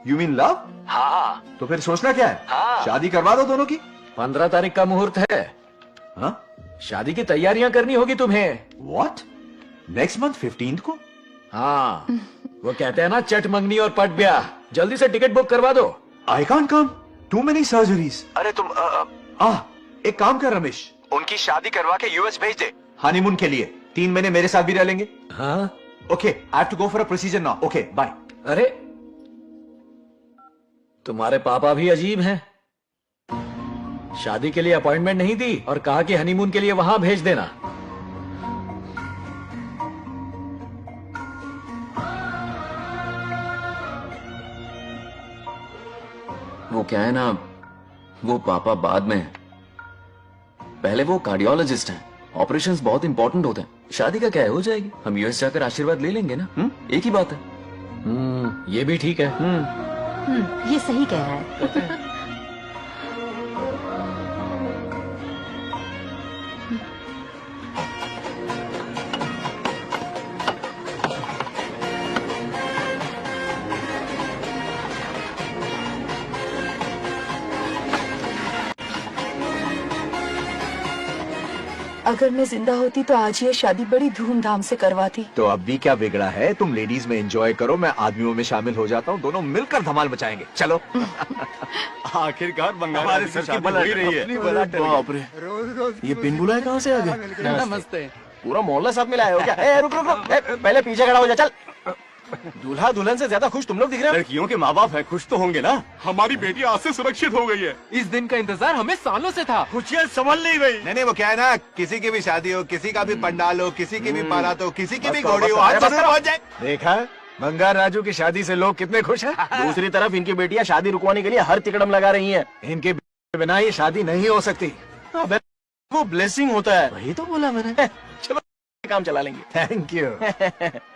You mean love? हाँ। तो फिर सोचना क्या है? हाँ। शादी करवा दो दोनों की। 15 तारीख का मुहूर्त है। हाँ? शादी की तैयारियां करनी होगी तुम्हें। What? नेक्स्ट मंथ 15th को? हाँ, वो कहते हैं ना, चट मंगनी और पट ब्याह। जल्दी से टिकट बुक करवा दो। I can't come. Too many surgeries. अरे तुम एक काम कर रमेश, उनकी शादी करवा के यूएस भेज दे। हनीमून के लिए 3 महीने मेरे साथ भी रह लेंगे। हाँ। Okay, I have to go for a procedure now. Okay, bye. अरे तुम्हारे पापा भी अजीब हैं। शादी के लिए अपॉइंटमेंट नहीं दी और कहा कि हनीमून के लिए वहां भेज देना। वो क्या है ना, वो पापा बाद में, पहले वो कार्डियोलॉजिस्ट हैं। ऑपरेशंस बहुत इंपॉर्टेंट होते हैं। शादी का क्या है, हो जाएगी। हम यूएस जाकर आशीर्वाद ले लेंगे ना। एक ही बात है। ये भी ठीक है। ये सही कह रहा है। अगर मैं जिंदा होती तो आज ये शादी बड़ी धूमधाम से करवाती। तो अब भी क्या बिगड़ा है? तुम लेडीज में एंजॉय करो, मैं आदमियों में शामिल हो जाता हूँ। दोनों मिलकर धमाल मचाएंगे। चलो। आखिरकार बंगाल हमारे सर की बला रही है। बाप रे, ये पिन बुलाए कहाँ से आ गए? नमस्ते। पूरा मोहल्ला साथ में लाए हो क्या? रुक रुक रुक, पहले पीछे खड़ा हो जा। चल दूल्हा दुल्हन से ज्यादा खुश तुम लोग दिख रहे हो। लड़कियों के माँ बाप है, खुश तो होंगे ना। हमारी बेटी आज से सुरक्षित हो गई है। इस दिन का इंतजार हमें सालों से था। खुशियाँ संभल नहीं गई। नहीं वो क्या है ना, किसी की भी शादी हो, किसी का भी पंडाल हो, किसी की भी बारात हो, किसी की भी बस करो, घोड़ी हो, बस आज करो, जरूर पहुंच जाए। देखा बंगार राजू की शादी से लोग कितने खुश हैं। दूसरी तरफ इनकी बेटियां शादी रुकवाने के लिए हर तिकड़म लगा रही हैं। इनके बिना ये शादी नहीं हो सकती। अबे वो ब्लेसिंग होता है। वही तो बोला मैंने। चलो काम चला लेंगे। Thank you.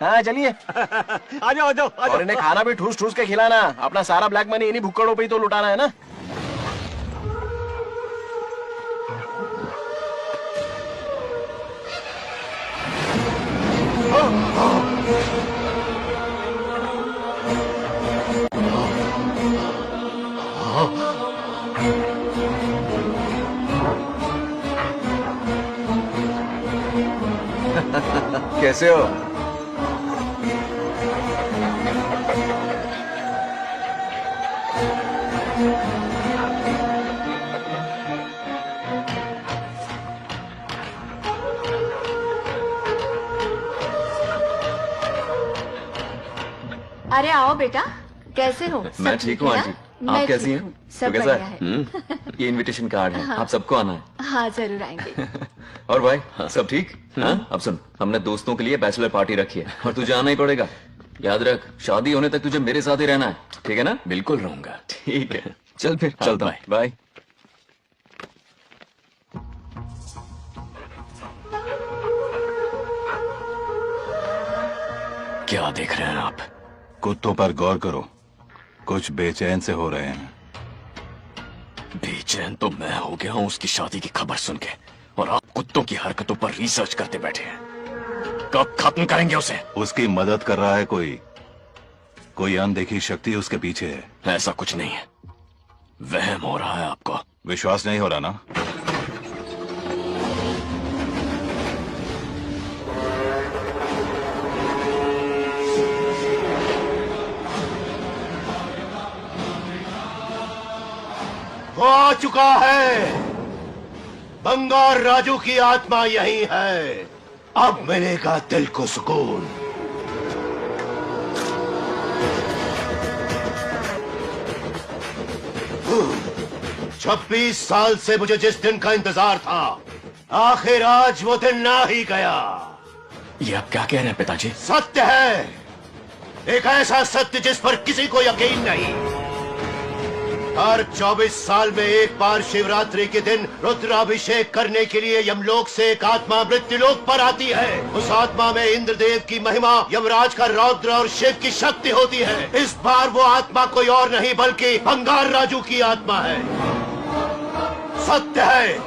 हाँ चलिए। आ जाओ आ जाओ। और इन्हें खाना भी ठूस ठूस के खिलाना। अपना सारा ब्लैक मनी इन्हीं भुक्कड़ों पे ही तो लुटाना है ना। कैसे हो? अरे आओ बेटा, कैसे हो? मैं ठीक हूँ आंटी, आप कैसी हैं? सब तो कैसा बढ़िया है? ये इनविटेशन कार्ड है, आप सबको आना है। हाँ जरूर आएंगे। और भाई सब ठीक? हाँ? अब सुन, हमने दोस्तों के लिए बैचलर पार्टी रखी है और तुझे आना ही पड़ेगा। याद रख, शादी होने तक तुझे मेरे साथ ही रहना है, ठीक है ना? बिल्कुल रहूंगा। ठीक है, चल फिर चलता हूँ, बाय। क्या देख रहे हैं आप? कुत्तों पर गौर करो, कुछ बेचैन से हो रहे हैं। बेचैन तो मैं हो गया हूँ उसकी शादी की खबर सुन के, और आप कुत्तों की हरकतों पर रिसर्च करते बैठे हैं। कब खत्म करेंगे उसे? उसकी मदद कर रहा है कोई अनदेखी शक्ति उसके पीछे है। ऐसा कुछ नहीं है, वहम हो रहा है आपको। विश्वास नहीं हो रहा ना? वो आ चुका है। बंगार राजू की आत्मा यही है। अब मिलेगा दिल को सुकून। छब्बीस साल से मुझे जिस दिन का इंतजार था, आखिर आज वो दिन ना ही गया। ये आप क्या कह रहे हैं पिताजी? सत्य है, एक ऐसा सत्य जिस पर किसी को यकीन नहीं। हर 24 साल में एक बार शिवरात्रि के दिन रुद्राभिषेक करने के लिए यमलोक से एक आत्मा मृत्युलोक पर आती है। उस आत्मा में इंद्रदेव की महिमा, यमराज का रौद्र और शिव की शक्ति होती है। इस बार वो आत्मा कोई और नहीं बल्कि बंगार राजू की आत्मा है। सत्य है,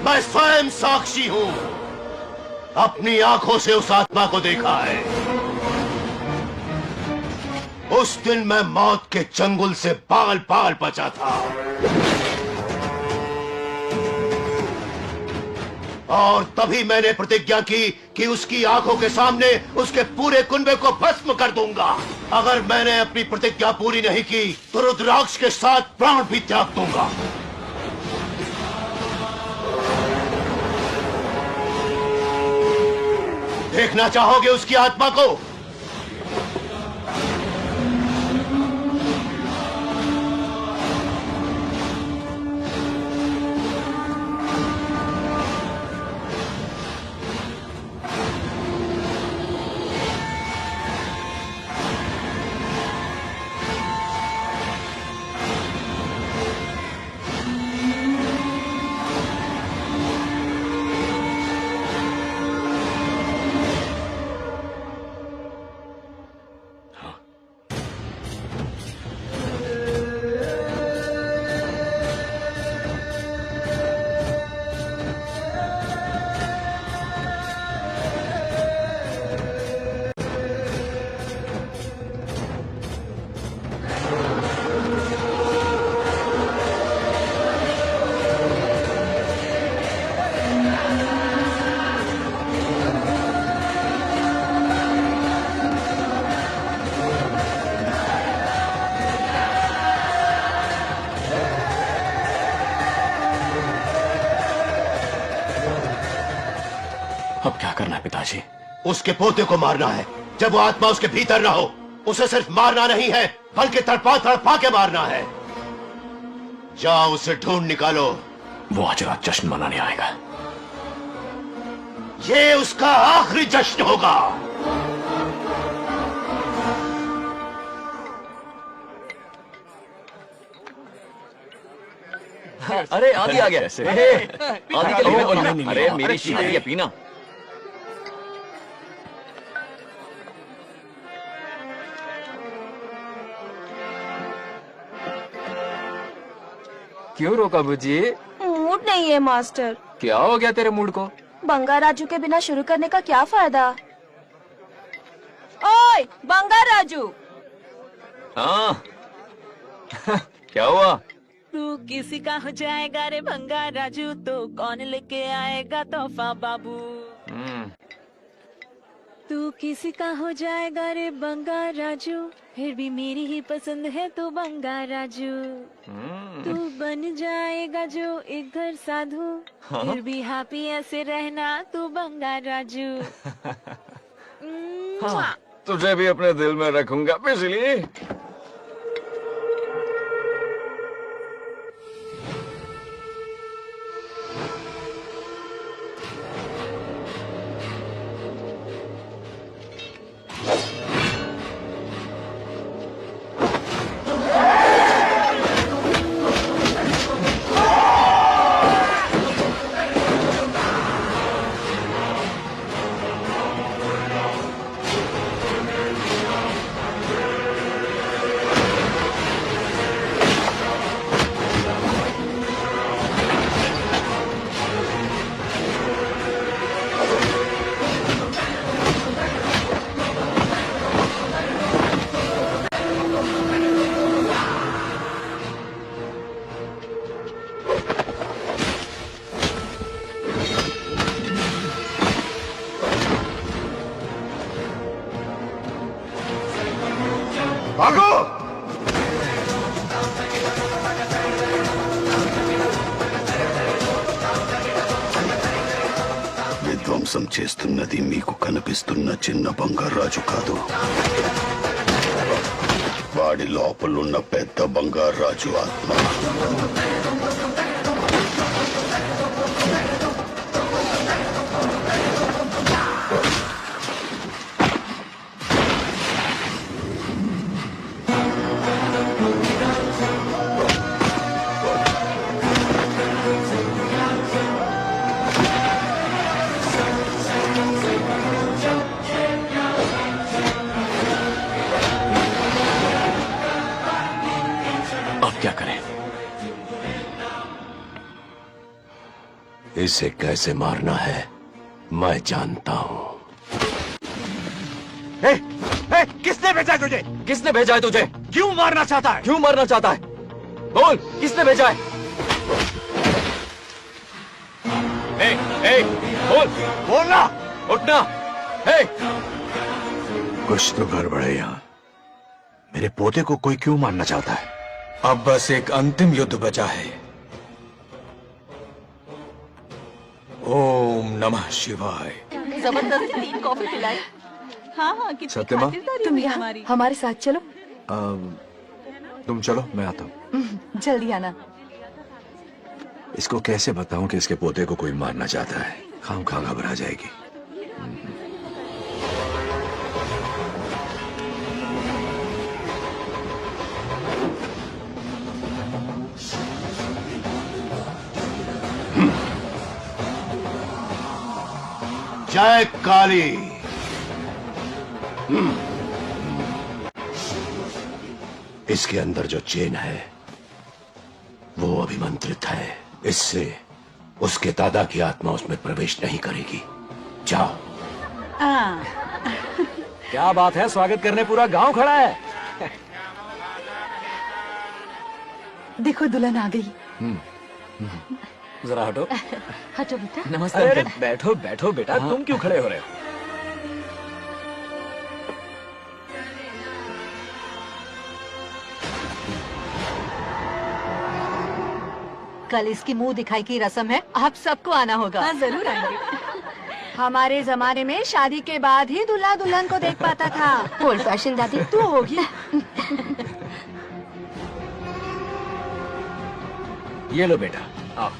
मैं स्वयं साक्षी हूँ, अपनी आंखों से उस आत्मा को देखा है। उस दिन मैं मौत के चंगुल से बाल बाल बचा था, और तभी मैंने प्रतिज्ञा की कि उसकी आंखों के सामने उसके पूरे कुनबे को भस्म कर दूंगा। अगर मैंने अपनी प्रतिज्ञा पूरी नहीं की तो रुद्राक्ष के साथ प्राण भी त्याग दूंगा। देखना चाहोगे उसकी आत्मा को? अब क्या करना है पिताजी? उसके पोते को मारना है, जब वो आत्मा उसके भीतर ना हो। उसे सिर्फ मारना नहीं है, बल्कि तड़पा तड़पा के मारना है। जाओ उसे ढूंढ निकालो। वो आज रात जश्न मनाने आएगा। ये उसका आखिरी जश्न होगा। अरे आदि आ गया। आदि के लिए अरे मेरी शीशी है, पीना। क्यों रोका बुजी? मूड नहीं है मास्टर। क्या हो गया तेरे मूड को? बंगाराजू के बिना शुरू करने का क्या फायदा? ओए बंगाराजू। हाँ क्या हुआ? तू किसी का हो जाएगा रे भंगा राजू, तो कौन लेके आएगा तोहफा बाबू। तू किसी का हो जाएगा रे बंगा राजू, फिर भी मेरी ही पसंद है तू बंगा राजू। तू बन जाएगा जो एक घर साधु, फिर भी हैप्पी ऐसे रहना तू बंगा राजू। हाँ, तुझे भी अपने दिल में रखूंगा बिजली। भागो! విధ్వంసం చేస్తున్నది మీకు కనిపిస్తున్న చిన్న బంగారాజు కాదు, వాడి లోపలున్న పెద్ద బంగారాజు ఆత్మ. क्या करें? इसे कैसे मारना है मैं जानता हूं। किसने भेजा है तुझे? किसने भेजा है तुझे? क्यों मारना चाहता है? क्यों मारना चाहता है? बोल, किसने भेजा है? बोल, बोलना, उठना। कुछ तो गड़बड़ है यहाँ। मेरे पोते को कोई क्यों मारना चाहता है? अब बस एक अंतिम युद्ध बचा है। ओम नमः शिवाय। जबरदस्ती 3 कॉफी पिलाई। हाँ हाँ कितनी सत्यमा? खातिरदारी तुम हुई यहाँ हमारी। हमारे साथ चलो। तुम चलो, मैं आता हूँ। जल्दी आना। इसको कैसे बताऊं कि इसके पोते को कोई मारना चाहता है? खाम घबरा जाएगी। जय काली। इसके अंदर जो चेन है वो अभिमंत्रित है, इससे उसके दादा की आत्मा उसमें प्रवेश नहीं करेगी। जाओ। क्या बात है, स्वागत करने पूरा गांव खड़ा है। देखो दुल्हन आ गई। जरा हटो। हटो बेटा। नमस्ते। अरे बैठो बैठो बेटा, तुम क्यों खड़े हो रहे हो? कल इसकी मुंह दिखाई की रस्म है, आप सबको आना होगा। हाँ जरूर आएंगे। हमारे जमाने में शादी के बाद ही दूल्हा दुल्हन को देख पाता था। ओल्ड फैशन दादी तू होगी। ये लो बेटा, आओ।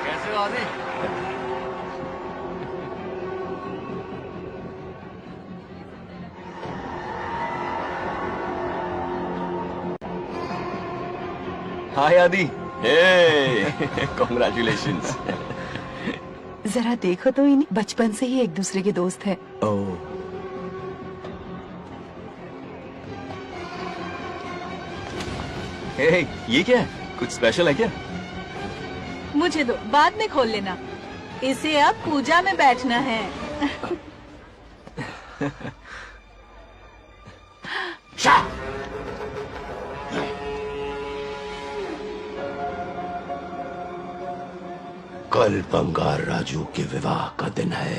कैसे हो आदि? हाय आदि। कॉन्ग्रेचुलेशंस। जरा देखो तो, इन बचपन से ही एक दूसरे के दोस्त हैं। हे, ये क्या है? कुछ स्पेशल है क्या? मुझे दो, बाद में खोल लेना। इसे अब पूजा में बैठना है। कल बंगार राजू के विवाह का दिन है।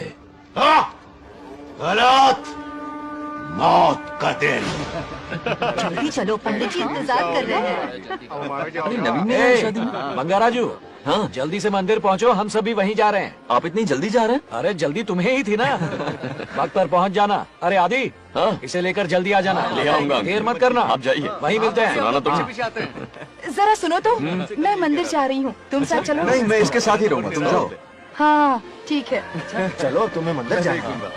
गलत, मौत का दिन। जल्दी चलो, पंडित जी इंतजार कर रहे हैं। नवीन ने आई शादी में। बंगाराजू, हाँ जल्दी से मंदिर पहुँचो, हम सभी वहीं जा रहे हैं। आप इतनी जल्दी जा रहे हैं? अरे जल्दी तुम्हें ही थी ना। वक्त पर पहुँच जाना। अरे आदि, हाँ इसे लेकर जल्दी आ जाना। ले आऊंगा। देर मत करना। आप जाइए, वहीं मिलते हैं। सुनाना तो जरा सुनो तो, मैं मंदिर जा रही हूँ, तुम साथ चलो। नहीं, मैं इसके साथ ही रहूंगा, तुम जाओ। हाँ ठीक है। चलो, तुम्हें मंदिर जाएगा।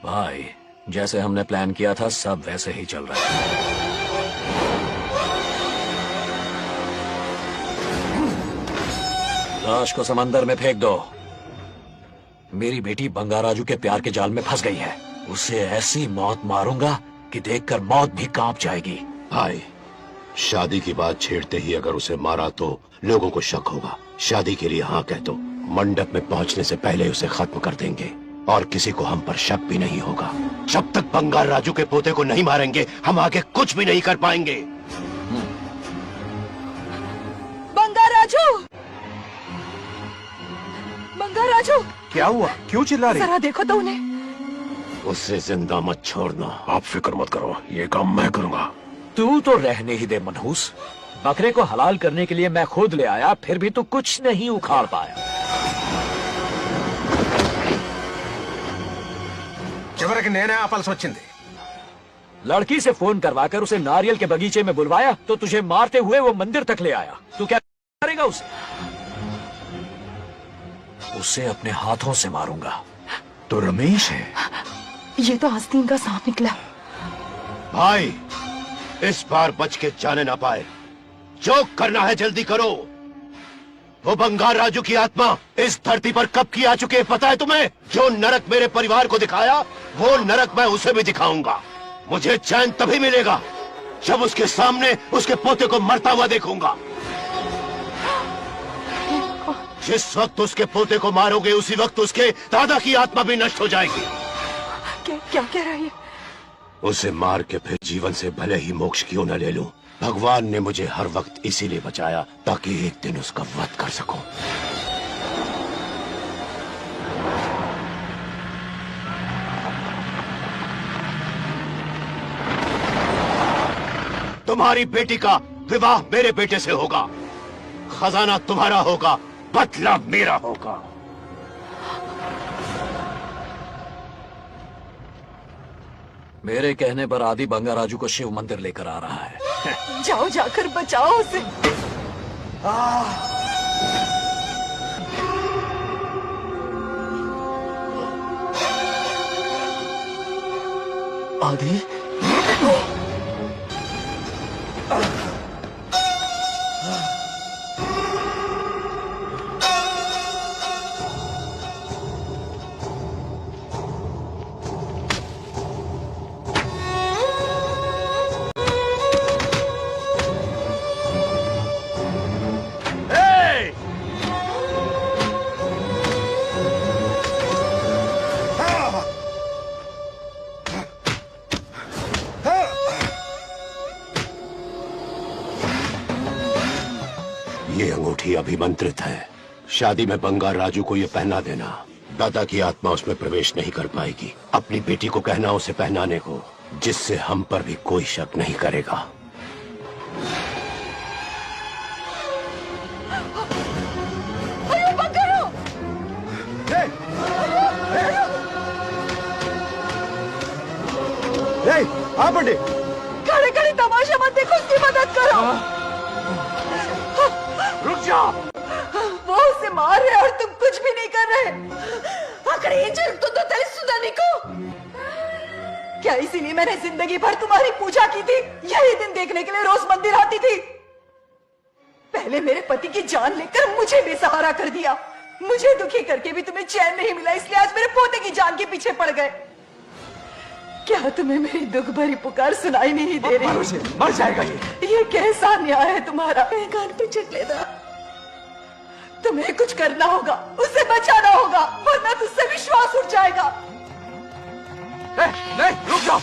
भाई, जैसे हमने प्लान किया था सब वैसे ही चल रहा है। लाश को समंदर में फेंक दो। मेरी बेटी बंगाराजू के प्यार के जाल में फंस गई है। उसे ऐसी मौत मारूंगा कि देखकर मौत भी कांप जाएगी। भाई, शादी की बात छेड़ते ही अगर उसे मारा तो लोगों को शक होगा। शादी के लिए हाँ कह दो, मंडप में पहुंचने से पहले उसे खत्म कर देंगे और किसी को हम पर शक भी नहीं होगा। जब तक बंगार राजू के पोते को नहीं मारेंगे, हम आगे कुछ भी नहीं कर पाएंगे। बंगाराजू, बंगाराजू, क्या हुआ? क्यों चिल्ला रही? जरा देखो तो उन्हें। उसे जिंदा मत छोड़ना। आप फिक्र मत करो, ये काम मैं करूंगा। तू तो रहने ही दे मनहूस। बकरे को हलाल करने के लिए मैं खुद ले आया, फिर भी तू कुछ नहीं उखाड़ पाया। చివరికి నేనే ఆపాల్సి వచ్చింది। लड़की से फोन करवाकर उसे नारियल के बगीचे में बुलवाया तो तुझे मारते हुए वो मंदिर तक ले आया। तू क्या करेगा उसे? उसे अपने हाथों से मारूंगा। तो रमेश है। ये तो आस्तीन का सांप निकला। भाई, इस बार बच के जाने ना पाए। जो करना है जल्दी करो। वो बंगार राजू की आत्मा इस धरती पर कब की आ चुकी है पता है तुम्हें? जो नरक मेरे परिवार को दिखाया, वो नरक मैं उसे भी दिखाऊंगा। मुझे चैन तभी मिलेगा जब उसके सामने उसके पोते को मरता हुआ देखूंगा। जिस वक्त उसके पोते को मारोगे, उसी वक्त उसके दादा की आत्मा भी नष्ट हो जाएगी। क्या कह रहा है? उसे मार के फिर जीवन से भले ही मोक्ष क्यों न ले लूं, भगवान ने मुझे हर वक्त इसीलिए बचाया ताकि एक दिन उसका वध कर सकूं। तुम्हारी बेटी का विवाह मेरे बेटे से होगा। खजाना तुम्हारा होगा, बदला मेरा होगा। मेरे कहने पर आदि बंगाराजू को शिव मंदिर लेकर आ रहा है। जाओ, जाकर बचाओ उसे। आदि, ये अंगूठी अभिमंत्रित है। शादी में बंगार राजू को ये पहना देना। दादा की आत्मा उसमें प्रवेश नहीं कर पाएगी। अपनी बेटी को कहना उसे पहनाने को, जिससे हम पर भी कोई शक नहीं करेगा। हाँ पंडित, खड़े खड़े तमाशा मत देखो, उसकी मदद करो। रुक जाओ। वो उसे मार रहे और तुम कुछ भी नहीं कर रहे। तो तेरे सुधारने को क्या इसीलिए मैंने जिंदगी भर तुम्हारी पूजा की थी? यही दिन देखने के लिए रोज मंदिर आती थी। पहले मेरे पति की जान लेकर मुझे बेसहारा कर दिया। मुझे दुखी करके भी तुम्हें चैन नहीं मिला, इसलिए आज मेरे पोते की जान के पीछे पड़ गए। क्या तुम्हें मेरी दुख भरी पुकार सुनाई नहीं दे रही? मर जाएगा ये कैसा न्याय है तुम्हारा? कान पे चिट लेना। तुम्हें कुछ करना होगा, उसे बचाना होगा, वरना तुझसे विश्वास उठ जाएगा। नहीं, रुक जाओ।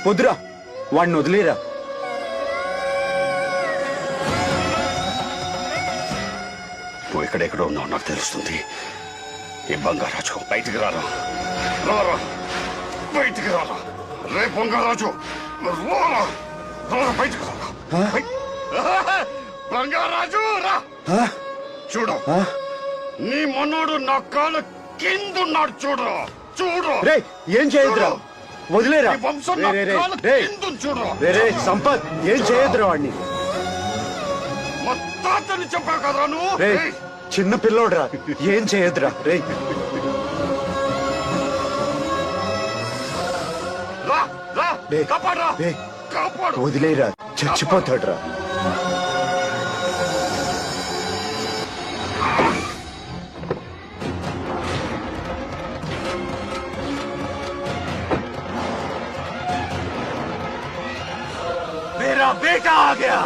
వద్దురా, వాడిని వదిలేరా. నువ్వు ఎక్కడెక్కడో ఉన్నావు నాకు తెలుస్తుంది. ఈ బంగారాజు బయటికి రారా, రారా బయటికి రారా. రే బంగారాజు, రారా రారా బయటికి రారా. బంగారాజు రా. చూడు, నీ మనోడు నా కాళ్ళ కిందున్నాడు. చూడు చూడు. రే ఏం చేయొద్దురా, వదిలేరా. సంపత్ ఏం చేయొద్దురా వాడిని. మా తాతని చెప్పావు కదరా నువ్వు. రే చిన్న పిల్లోడ్రా, ఏం చేయొద్దురా. రే రా రా, కాపాడరా, కాపాడు. వదిలేరా, చచ్చిపోతాడురా. मेरा बेटा आ गया।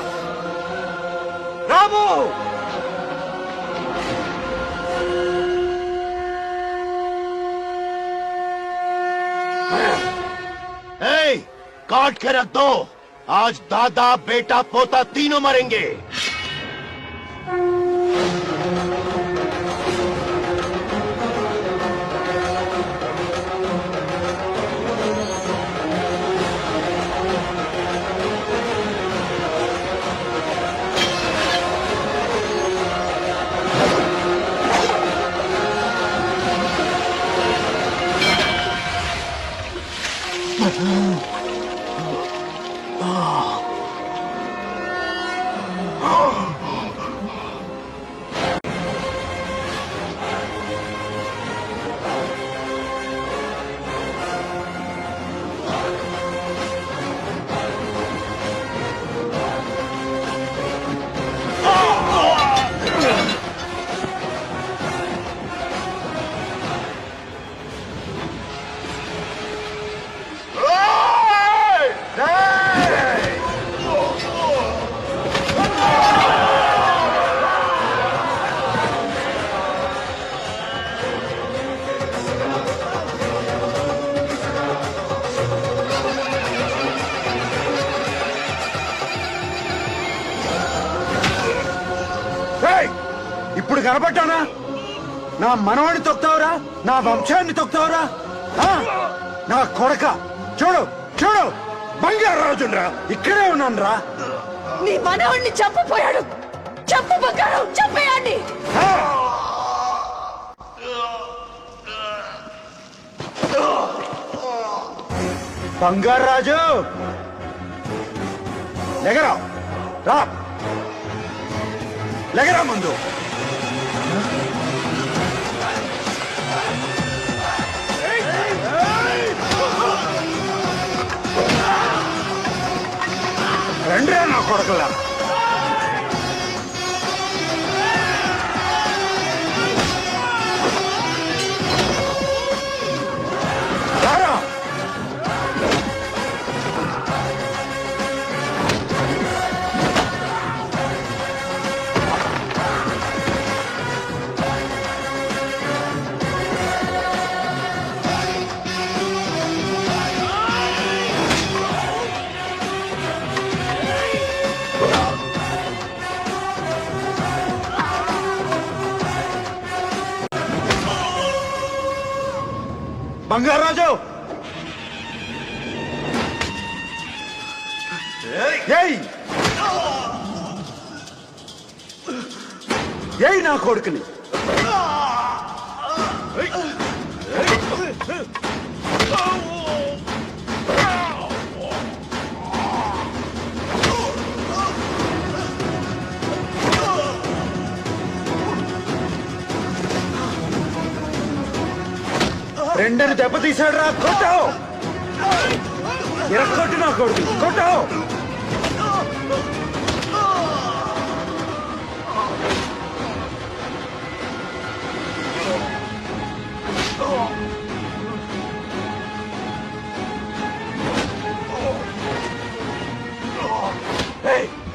रामू, काट के रख दो। आज दादा बेटा पोता तीनों मरेंगे। ఇప్పుడు కనపడ్డానా? నా మనవాడిని తొక్తావురా, నా వంశాన్ని తొక్తావురా. నా కొడక చూడు చూడు, బంగారాజురా ఇక్కడే ఉన్నాను రా. నీ మనవాడిని చంపపోయాడు. చంపు బంగారు, చంపేయండి. బంగారాజు లెగరా, రా లెగరా ముందు. निकला। बंगाराजू यही ना कोडकनी రెండని దెబ్బతీశాడు రా కొట్టావు ఎరక్కొట్టి నా కొడుకు కొట్టావు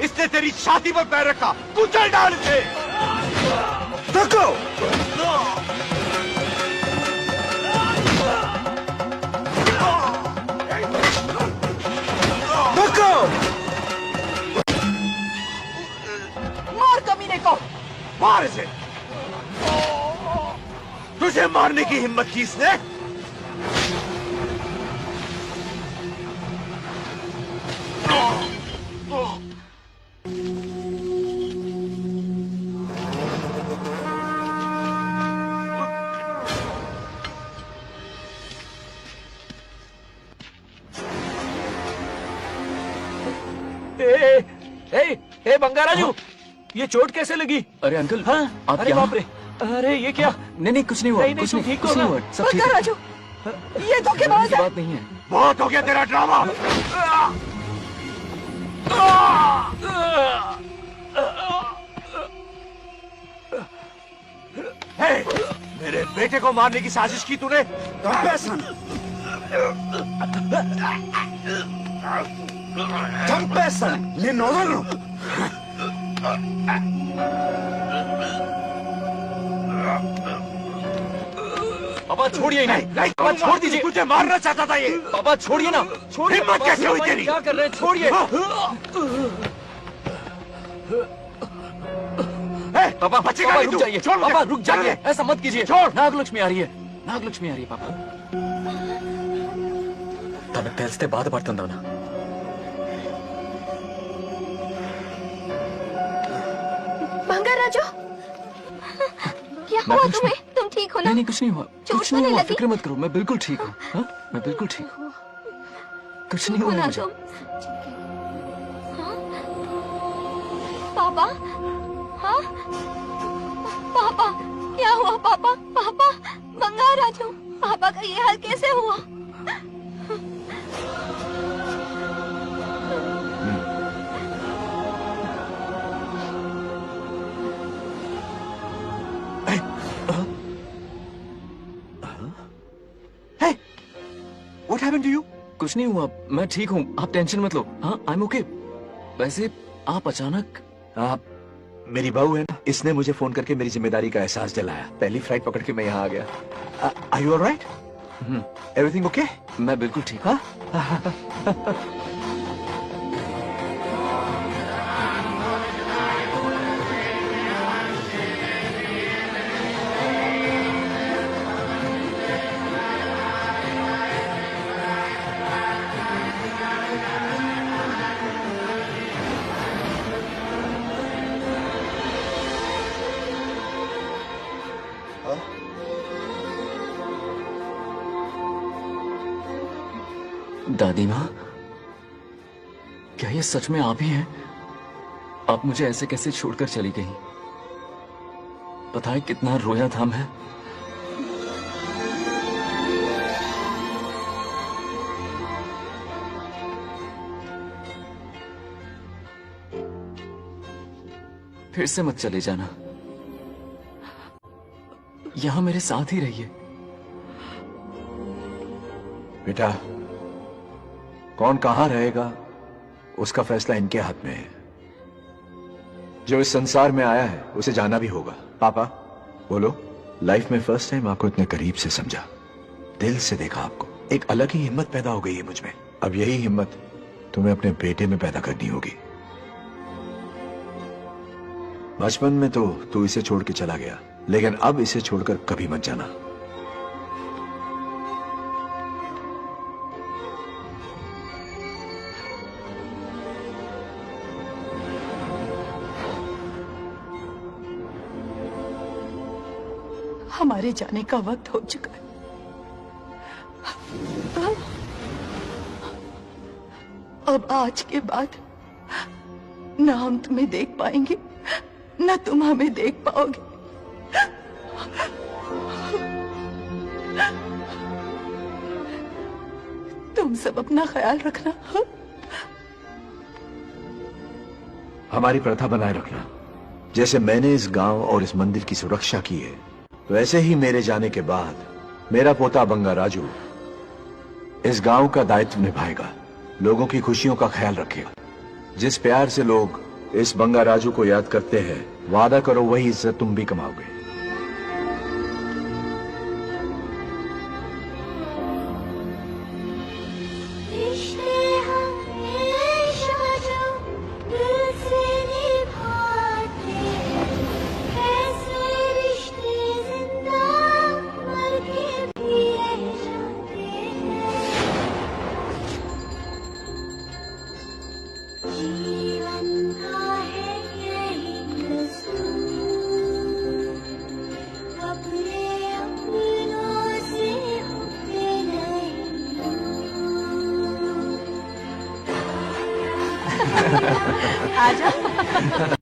इसने तेरी छाती पर पैर रखा, कुचल डाल इसे। देखो देखो मार कमीने को, मार इसे। तुझे मारने की हिम्मत की इसने? ए बंगाराजू, ये चोट कैसे लगी? अरे अंकल, हाँ? आप अरे बाप रे, अरे ये क्या? नहीं कुछ नहीं हुआ, कुछ नहीं, कुछ नहीं हुआ, सब ठीक है। बंगाराजू, ये धोखेबाज है। बात नहीं है। बहुत हो गया तेरा ड्रामा। मेरे बेटे को मारने की साजिश की तूने? చంపేస్తాను నిన్ను వదలను पापा छोड़िए नहीं, पापा छोड़ दीजिए। तुझे मारना चाहता था ये। पापा छोड़िए ना, छोड़िए। हिम्मत कैसे हुई तेरी? क्या कर रहे हैं? छोड़िए। पापा बचेगा पापा नहीं रुक तू। जाइए, छोड़ मुझे। पापा रुक जाइए, ऐसा मत कीजिए। छोड़। नागलक्ष्मी आ रही है, नागलक्ष्मी आ रही है पापा। తనకు తెలిస్తే బాధపడుతుందవునా? बंगाराजू, क्या हुआ तुम्हें? तुम ठीक हो ना? नहीं कुछ नहीं हुआ, चोट कुछ नहीं तो हुआ, लगी? फिक्र मत करो, मैं बिल्कुल ठीक हूँ। हाँ? मैं बिल्कुल ठीक हूँ, कुछ नहीं हो हुआ ना मुझे। तुम? हाँ? पापा, हाँ? पापा, क्या हुआ पापा? पापा, बंगाराजू, पापा का ये हाल कैसे हुआ? What happened to you? कुछ नहीं हुआ, मैं ठीक हूँ, आप टेंशन मत लो। हाँ, I'm okay। वैसे आप अचानक आप मेरी बहू है ना, इसने मुझे फोन करके मेरी जिम्मेदारी का एहसास दिलाया। पहली फ्लाइट पकड़ के मैं यहाँ आ गया। Are you all right? Everything okay? मैं बिल्कुल ठीक हूँ। दादी माँ, क्या ये सच में आप ही हैं? आप मुझे ऐसे कैसे छोड़कर चली गई? पता है कितना रोया था मैं। फिर से मत चले जाना, यहां मेरे साथ ही रहिए। बेटा, कौन कहां रहेगा उसका फैसला इनके हाथ में है। जो इस संसार में आया है उसे जाना भी होगा। पापा बोलो, लाइफ में फर्स्ट टाइम आपको इतने करीब से समझा, दिल से देखा आपको, एक अलग ही हिम्मत पैदा हो गई है मुझ में। अब यही हिम्मत तुम्हें अपने बेटे में पैदा करनी होगी। बचपन में तो तू इसे छोड़ के चला गया, लेकिन अब इसे छोड़कर कभी मत जाना। हमारे जाने का वक्त हो चुका है। अब आज के बाद न हम तुम्हें देख पाएंगे, न तुम हमें देख पाओगे। तुम सब अपना ख्याल रखना। हमारी प्रथा बनाए रखना। जैसे मैंने इस गांव और इस मंदिर की सुरक्षा की है, वैसे ही मेरे जाने के बाद मेरा पोता बंगा राजू इस गांव का दायित्व निभाएगा, लोगों की खुशियों का ख्याल रखेगा। जिस प्यार से लोग इस बंगा राजू को याद करते हैं, वादा करो वही इज्जत तुम भी कमाओगे। आजा।